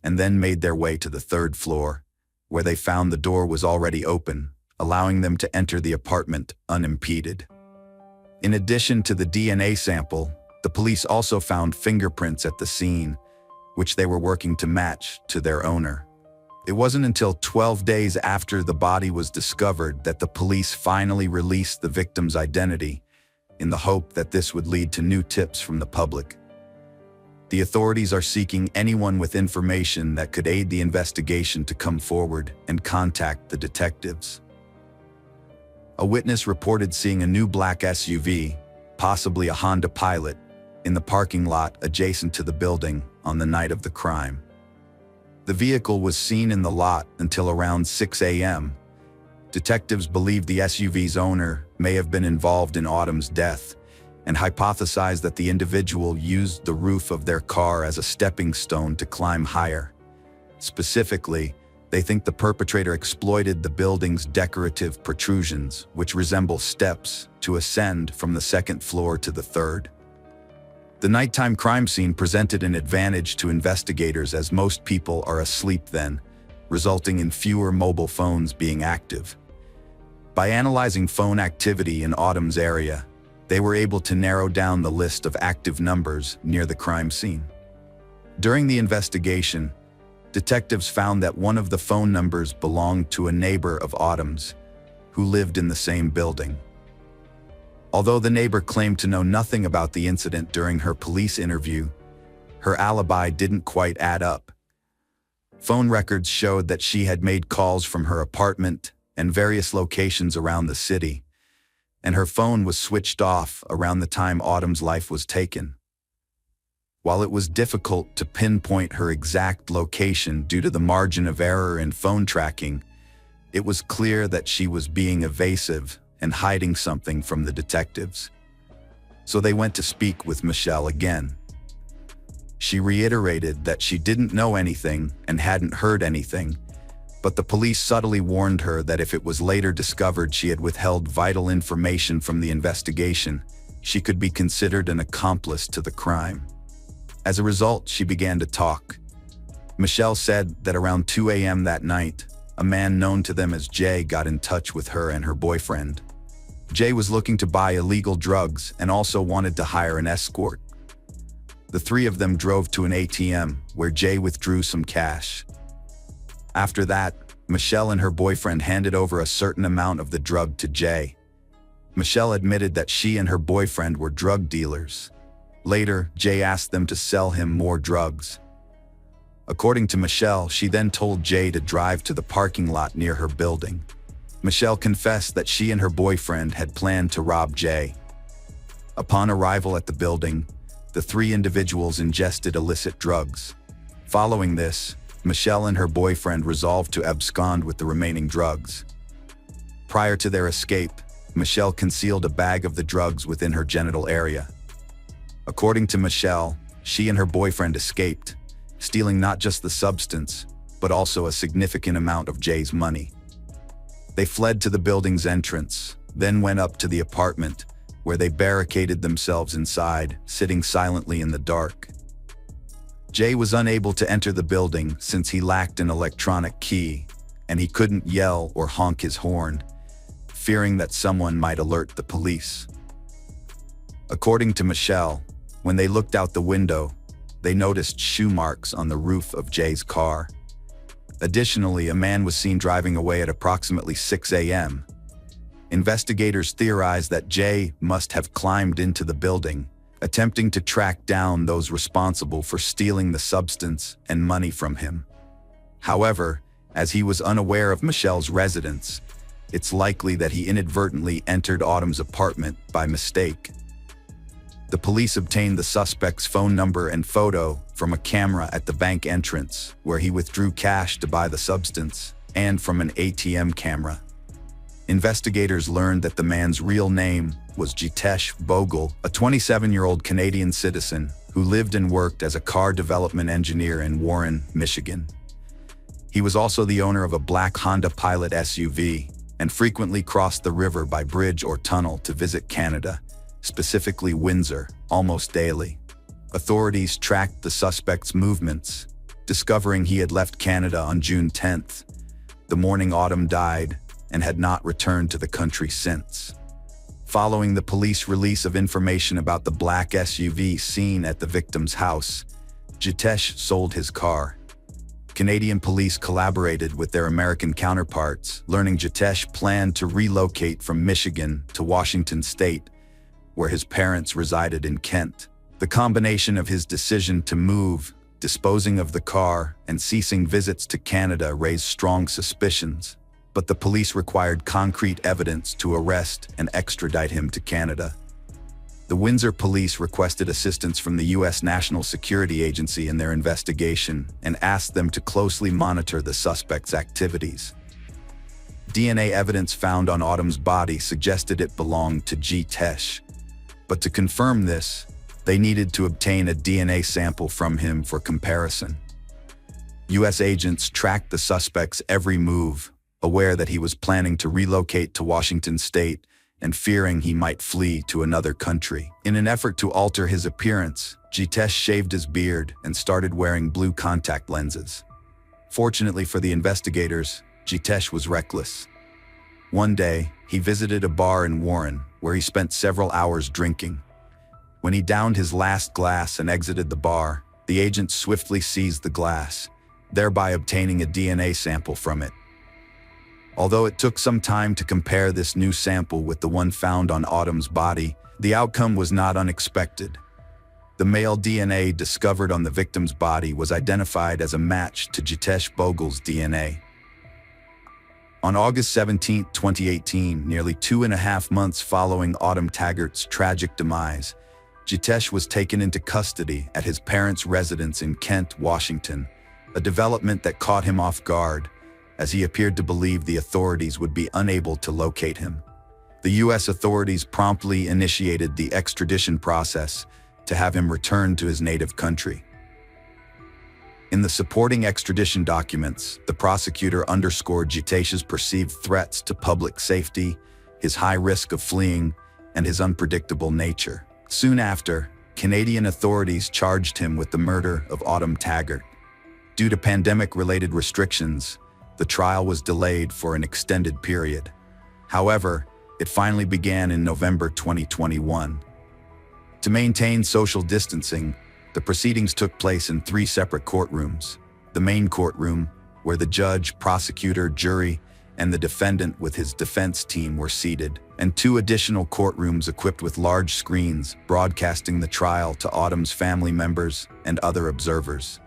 and then made their way to the 3rd floor, where they found the door was already open, allowing them to enter the apartment unimpeded. In addition to the DNA sample, the police also found fingerprints at the scene, which they were working to match to their owner. It wasn't until 12 days after the body was discovered that the police finally released the victim's identity, in the hope that this would lead to new tips from the public. The authorities are seeking anyone with information that could aid the investigation to come forward and contact the detectives. A witness reported seeing a new black SUV, possibly a Honda Pilot, in the parking lot adjacent to the building on the night of the crime. The vehicle was seen in the lot until around 6 a.m. Detectives believe the SUV's owner may have been involved in Autumn's death and hypothesized that the individual used the roof of their car as a stepping stone to climb higher. Specifically, they think the perpetrator exploited the building's decorative protrusions, which resemble steps, to ascend from the 2nd floor to the 3rd. The nighttime crime scene presented an advantage to investigators as most people are asleep then, resulting in fewer mobile phones being active. By analyzing phone activity in Autumn's area, they were able to narrow down the list of active numbers near the crime scene. During the investigation, detectives found that one of the phone numbers belonged to a neighbor of Autumn's, who lived in the same building. Although the neighbor claimed to know nothing about the incident during her police interview, her alibi didn't quite add up. Phone records showed that she had made calls from her apartment and various locations around the city, and her phone was switched off around the time Autumn's life was taken. While it was difficult to pinpoint her exact location due to the margin of error in phone tracking, it was clear that she was being evasive and hiding something from the detectives. So they went to speak with Michelle again. She reiterated that she didn't know anything and hadn't heard anything, but the police subtly warned her that if it was later discovered she had withheld vital information from the investigation, she could be considered an accomplice to the crime. As a result, she began to talk. Michelle said that around 2 a.m. that night, a man known to them as Jay got in touch with her and her boyfriend. Jay was looking to buy illegal drugs and also wanted to hire an escort. The three of them drove to an ATM where Jay withdrew some cash. After that, Michelle and her boyfriend handed over a certain amount of the drug to Jay. Michelle admitted that she and her boyfriend were drug dealers. Later, Jay asked them to sell him more drugs. According to Michelle, she then told Jay to drive to the parking lot near her building. Michelle confessed that she and her boyfriend had planned to rob Jay. Upon arrival at the building, the three individuals ingested illicit drugs. Following this, Michelle and her boyfriend resolved to abscond with the remaining drugs. Prior to their escape, Michelle concealed a bag of the drugs within her genital area. According to Michelle, she and her boyfriend escaped, stealing not just the substance, but also a significant amount of Jay's money. They fled to the building's entrance, then went up to the apartment, where they barricaded themselves inside, sitting silently in the dark. Jay was unable to enter the building since he lacked an electronic key, and he couldn't yell or honk his horn, fearing that someone might alert the police. According to Michelle, when they looked out the window, they noticed shoe marks on the roof of Jay's car. Additionally, a man was seen driving away at approximately 6 a.m. Investigators theorized that Jay must have climbed into the building, attempting to track down those responsible for stealing the substance and money from him. However, as he was unaware of Michelle's residence, it's likely that he inadvertently entered Autumn's apartment by mistake. The police obtained the suspect's phone number and photo from a camera at the bank entrance, where he withdrew cash to buy the substance, and from an ATM camera. Investigators learned that the man's real name was Jitesh Bogle, a 27-year-old Canadian citizen who lived and worked as a car development engineer in Warren, Michigan. He was also the owner of a black Honda Pilot SUV and frequently crossed the river by bridge or tunnel to visit Canada, specifically Windsor, almost daily. Authorities tracked the suspect's movements, discovering he had left Canada on June 10th, the morning Autumn died, and had not returned to the country since. Following the police release of information about the black SUV seen at the victim's house, Jitesh sold his car. Canadian police collaborated with their American counterparts, learning Jitesh planned to relocate from Michigan to Washington State, where his parents resided in Kent. The combination of his decision to move, disposing of the car, and ceasing visits to Canada raised strong suspicions, but the police required concrete evidence to arrest and extradite him to Canada. The Windsor police requested assistance from the U.S. National Security Agency in their investigation and asked them to closely monitor the suspect's activities. DNA evidence found on Autumn's body suggested it belonged to Jitesh, but to confirm this, they needed to obtain a DNA sample from him for comparison. U.S. agents tracked the suspect's every move, aware that he was planning to relocate to Washington State and fearing he might flee to another country. In an effort to alter his appearance, Jitesh shaved his beard and started wearing blue contact lenses. Fortunately for the investigators, Jitesh was reckless. One day, he visited a bar in Warren, where he spent several hours drinking. When he downed his last glass and exited the bar, the agent swiftly seized the glass, thereby obtaining a DNA sample from it. Although it took some time to compare this new sample with the one found on Autumn's body, the outcome was not unexpected. The male DNA discovered on the victim's body was identified as a match to Jitesh Bhogal's DNA. On August 17, 2018, nearly 2.5 months following Autumn Taggart's tragic demise, Jitesh was taken into custody at his parents' residence in Kent, Washington, a development that caught him off guard, as he appeared to believe the authorities would be unable to locate him. The U.S. authorities promptly initiated the extradition process to have him returned to his native country. In the supporting extradition documents, the prosecutor underscored Jitesh's perceived threats to public safety, his high risk of fleeing, and his unpredictable nature. Soon after, Canadian authorities charged him with the murder of Autumn Taggart. Due to pandemic-related restrictions, the trial was delayed for an extended period. However, it finally began in November 2021. To maintain social distancing, the proceedings took place in 3 separate courtrooms: the main courtroom, where the judge, prosecutor, jury, and the defendant with his defense team were seated, and 2 additional courtrooms equipped with large screens broadcasting the trial to Autumn's family members and other observers.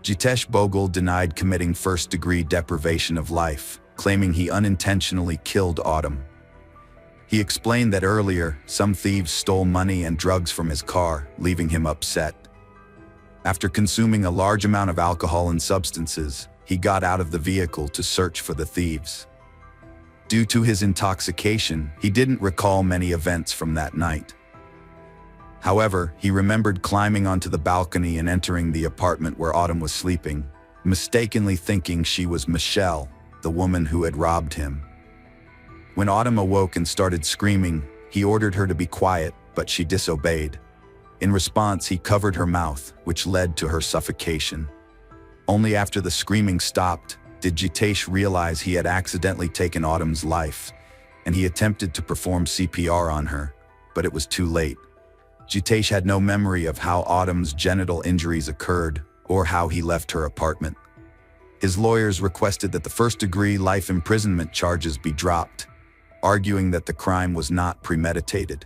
Jitesh Bhogal denied committing first-degree deprivation of life, claiming he unintentionally killed Autumn. He explained that earlier, some thieves stole money and drugs from his car, leaving him upset. After consuming a large amount of alcohol and substances, he got out of the vehicle to search for the thieves. Due to his intoxication, he didn't recall many events from that night. However, he remembered climbing onto the balcony and entering the apartment where Autumn was sleeping, mistakenly thinking she was Michelle, the woman who had robbed him. When Autumn awoke and started screaming, he ordered her to be quiet, but she disobeyed. In response, he covered her mouth, which led to her suffocation. Only after the screaming stopped did Jitesh realize he had accidentally taken Autumn's life, and he attempted to perform CPR on her, but it was too late. Jitesh had no memory of how Autumn's genital injuries occurred or how he left her apartment. His lawyers requested that the first-degree life imprisonment charges be dropped, arguing that the crime was not premeditated.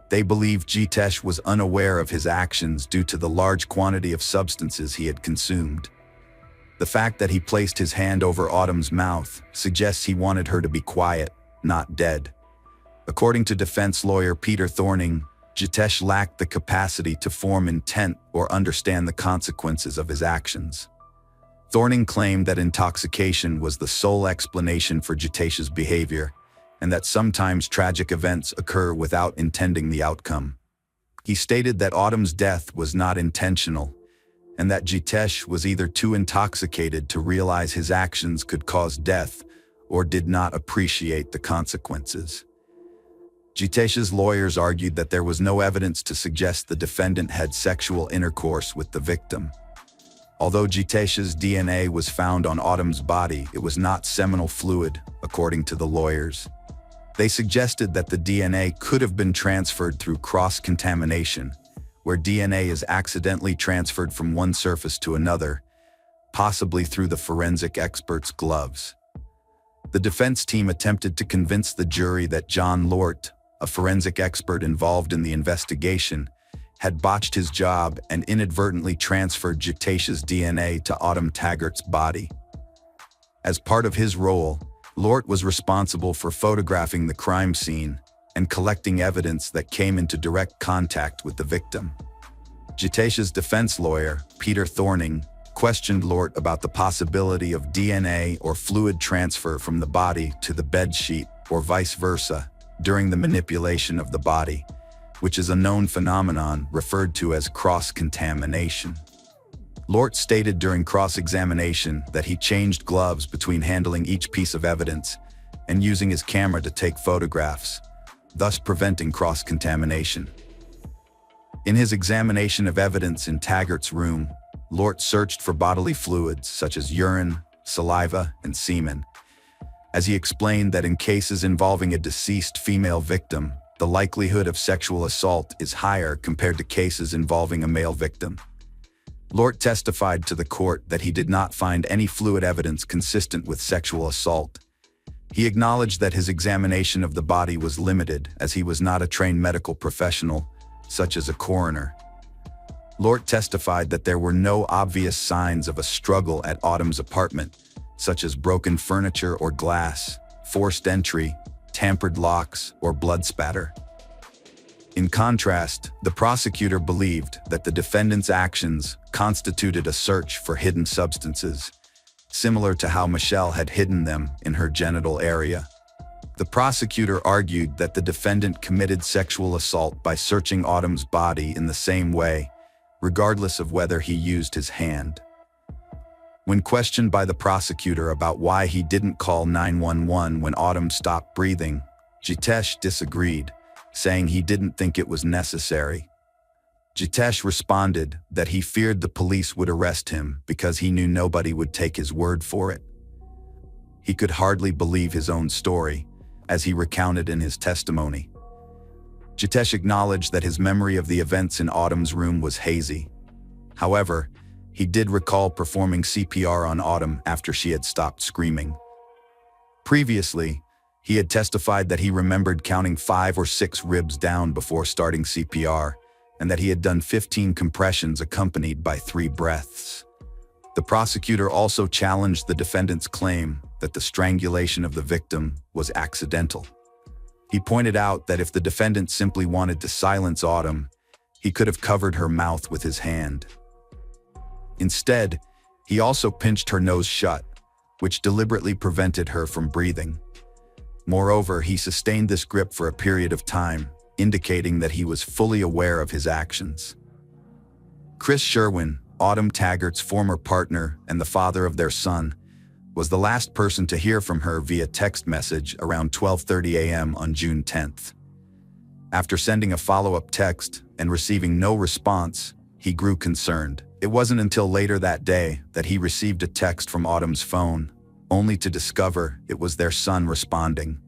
They believed Jitesh was unaware of his actions due to the large quantity of substances he had consumed. The fact that he placed his hand over Autumn's mouth suggests he wanted her to be quiet, not dead. According to defense lawyer Peter Thorning, Jitesh lacked the capacity to form intent or understand the consequences of his actions. Thorning claimed that intoxication was the sole explanation for Jitesh's behavior, and that sometimes tragic events occur without intending the outcome. He stated that Autumn's death was not intentional, and that Jitesh was either too intoxicated to realize his actions could cause death or did not appreciate the consequences. Jitesh's lawyers argued that there was no evidence to suggest the defendant had sexual intercourse with the victim. Although Jitesh's DNA was found on Autumn's body, it was not seminal fluid, according to the lawyers. They suggested that the DNA could have been transferred through cross-contamination, where DNA is accidentally transferred from one surface to another, possibly through the forensic expert's gloves. The defense team attempted to convince the jury that John Lort, a forensic expert involved in the investigation, had botched his job and inadvertently transferred Jitesh's DNA to Autumn Taggart's body. As part of his role, Lort was responsible for photographing the crime scene and collecting evidence that came into direct contact with the victim. Jitesh's defense lawyer, Peter Thorning, questioned Lort about the possibility of DNA or fluid transfer from the body to the bedsheet or vice versa during the manipulation of the body, which is a known phenomenon referred to as cross-contamination. Lort stated during cross-examination that he changed gloves between handling each piece of evidence and using his camera to take photographs, thus preventing cross-contamination. In his examination of evidence in Taggart's room, Lort searched for bodily fluids such as urine, saliva, and semen, as he explained that in cases involving a deceased female victim, the likelihood of sexual assault is higher compared to cases involving a male victim. Lort testified to the court that he did not find any fluid evidence consistent with sexual assault. He acknowledged that his examination of the body was limited as he was not a trained medical professional, such as a coroner. Lort testified that there were no obvious signs of a struggle at Autumn's apartment, such as broken furniture or glass, forced entry, tampered locks, or blood spatter. In contrast, the prosecutor believed that the defendant's actions constituted a search for hidden substances, similar to how Michelle had hidden them in her genital area. The prosecutor argued that the defendant committed sexual assault by searching Autumn's body in the same way, regardless of whether he used his hand. When questioned by the prosecutor about why he didn't call 911 when Autumn stopped breathing, Jitesh disagreed, saying he didn't think it was necessary. Jitesh responded that he feared the police would arrest him because he knew nobody would take his word for it. He could hardly believe his own story, as he recounted in his testimony. Jitesh acknowledged that his memory of the events in Autumn's room was hazy. However, he did recall performing CPR on Autumn after she had stopped screaming. Previously, he had testified that he remembered counting 5 or 6 ribs down before starting CPR, and that he had done 15 compressions accompanied by 3 breaths. The prosecutor also challenged the defendant's claim that the strangulation of the victim was accidental. He pointed out that if the defendant simply wanted to silence Autumn, he could have covered her mouth with his hand. Instead, he also pinched her nose shut, which deliberately prevented her from breathing. Moreover, he sustained this grip for a period of time, indicating that he was fully aware of his actions. Chris Sherwin, Autumn Taggart's former partner and the father of their son, was the last person to hear from her via text message around 12:30 a.m. on June 10th. After sending a follow-up text and receiving no response, he grew concerned. It wasn't until later that day that he received a text from Autumn's phone, only to discover it was their son responding.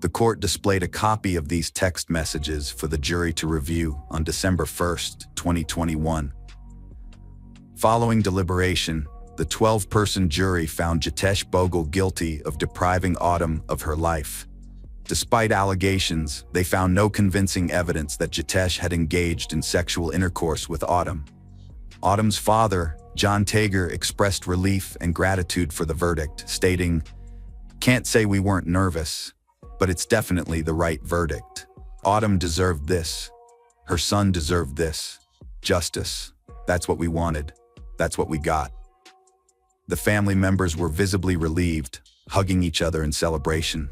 The court displayed a copy of these text messages for the jury to review on December 1st, 2021. Following deliberation, the 12-person jury found Jitesh Bogle guilty of depriving Autumn of her life. Despite allegations, they found no convincing evidence that Jitesh had engaged in sexual intercourse with Autumn. Autumn's father, John Taggar, expressed relief and gratitude for the verdict, stating, "Can't say we weren't nervous, but it's definitely the right verdict. Autumn deserved this. Her son deserved this. Justice. That's what we wanted. That's what we got." The family members were visibly relieved, hugging each other in celebration.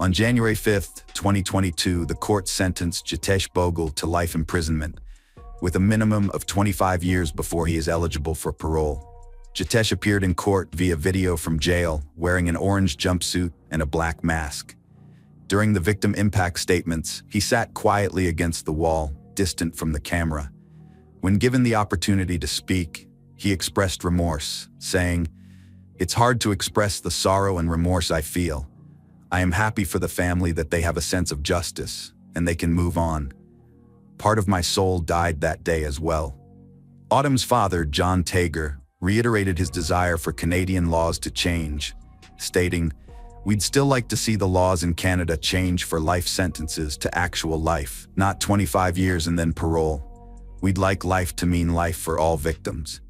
On January 5th, 2022, the court sentenced Jitesh Bogle to life imprisonment, with a minimum of 25 years before he is eligible for parole. Jitesh appeared in court via video from jail, wearing an orange jumpsuit and a black mask. During the victim impact statements, he sat quietly against the wall, distant from the camera. When given the opportunity to speak, he expressed remorse, saying, "It's hard to express the sorrow and remorse I feel. I am happy for the family that they have a sense of justice, and they can move on. Part of my soul died that day as well." Autumn's father, John Taggar, reiterated his desire for Canadian laws to change, stating, "We'd still like to see the laws in Canada change for life sentences to actual life, not 25 years and then parole. We'd like life to mean life for all victims."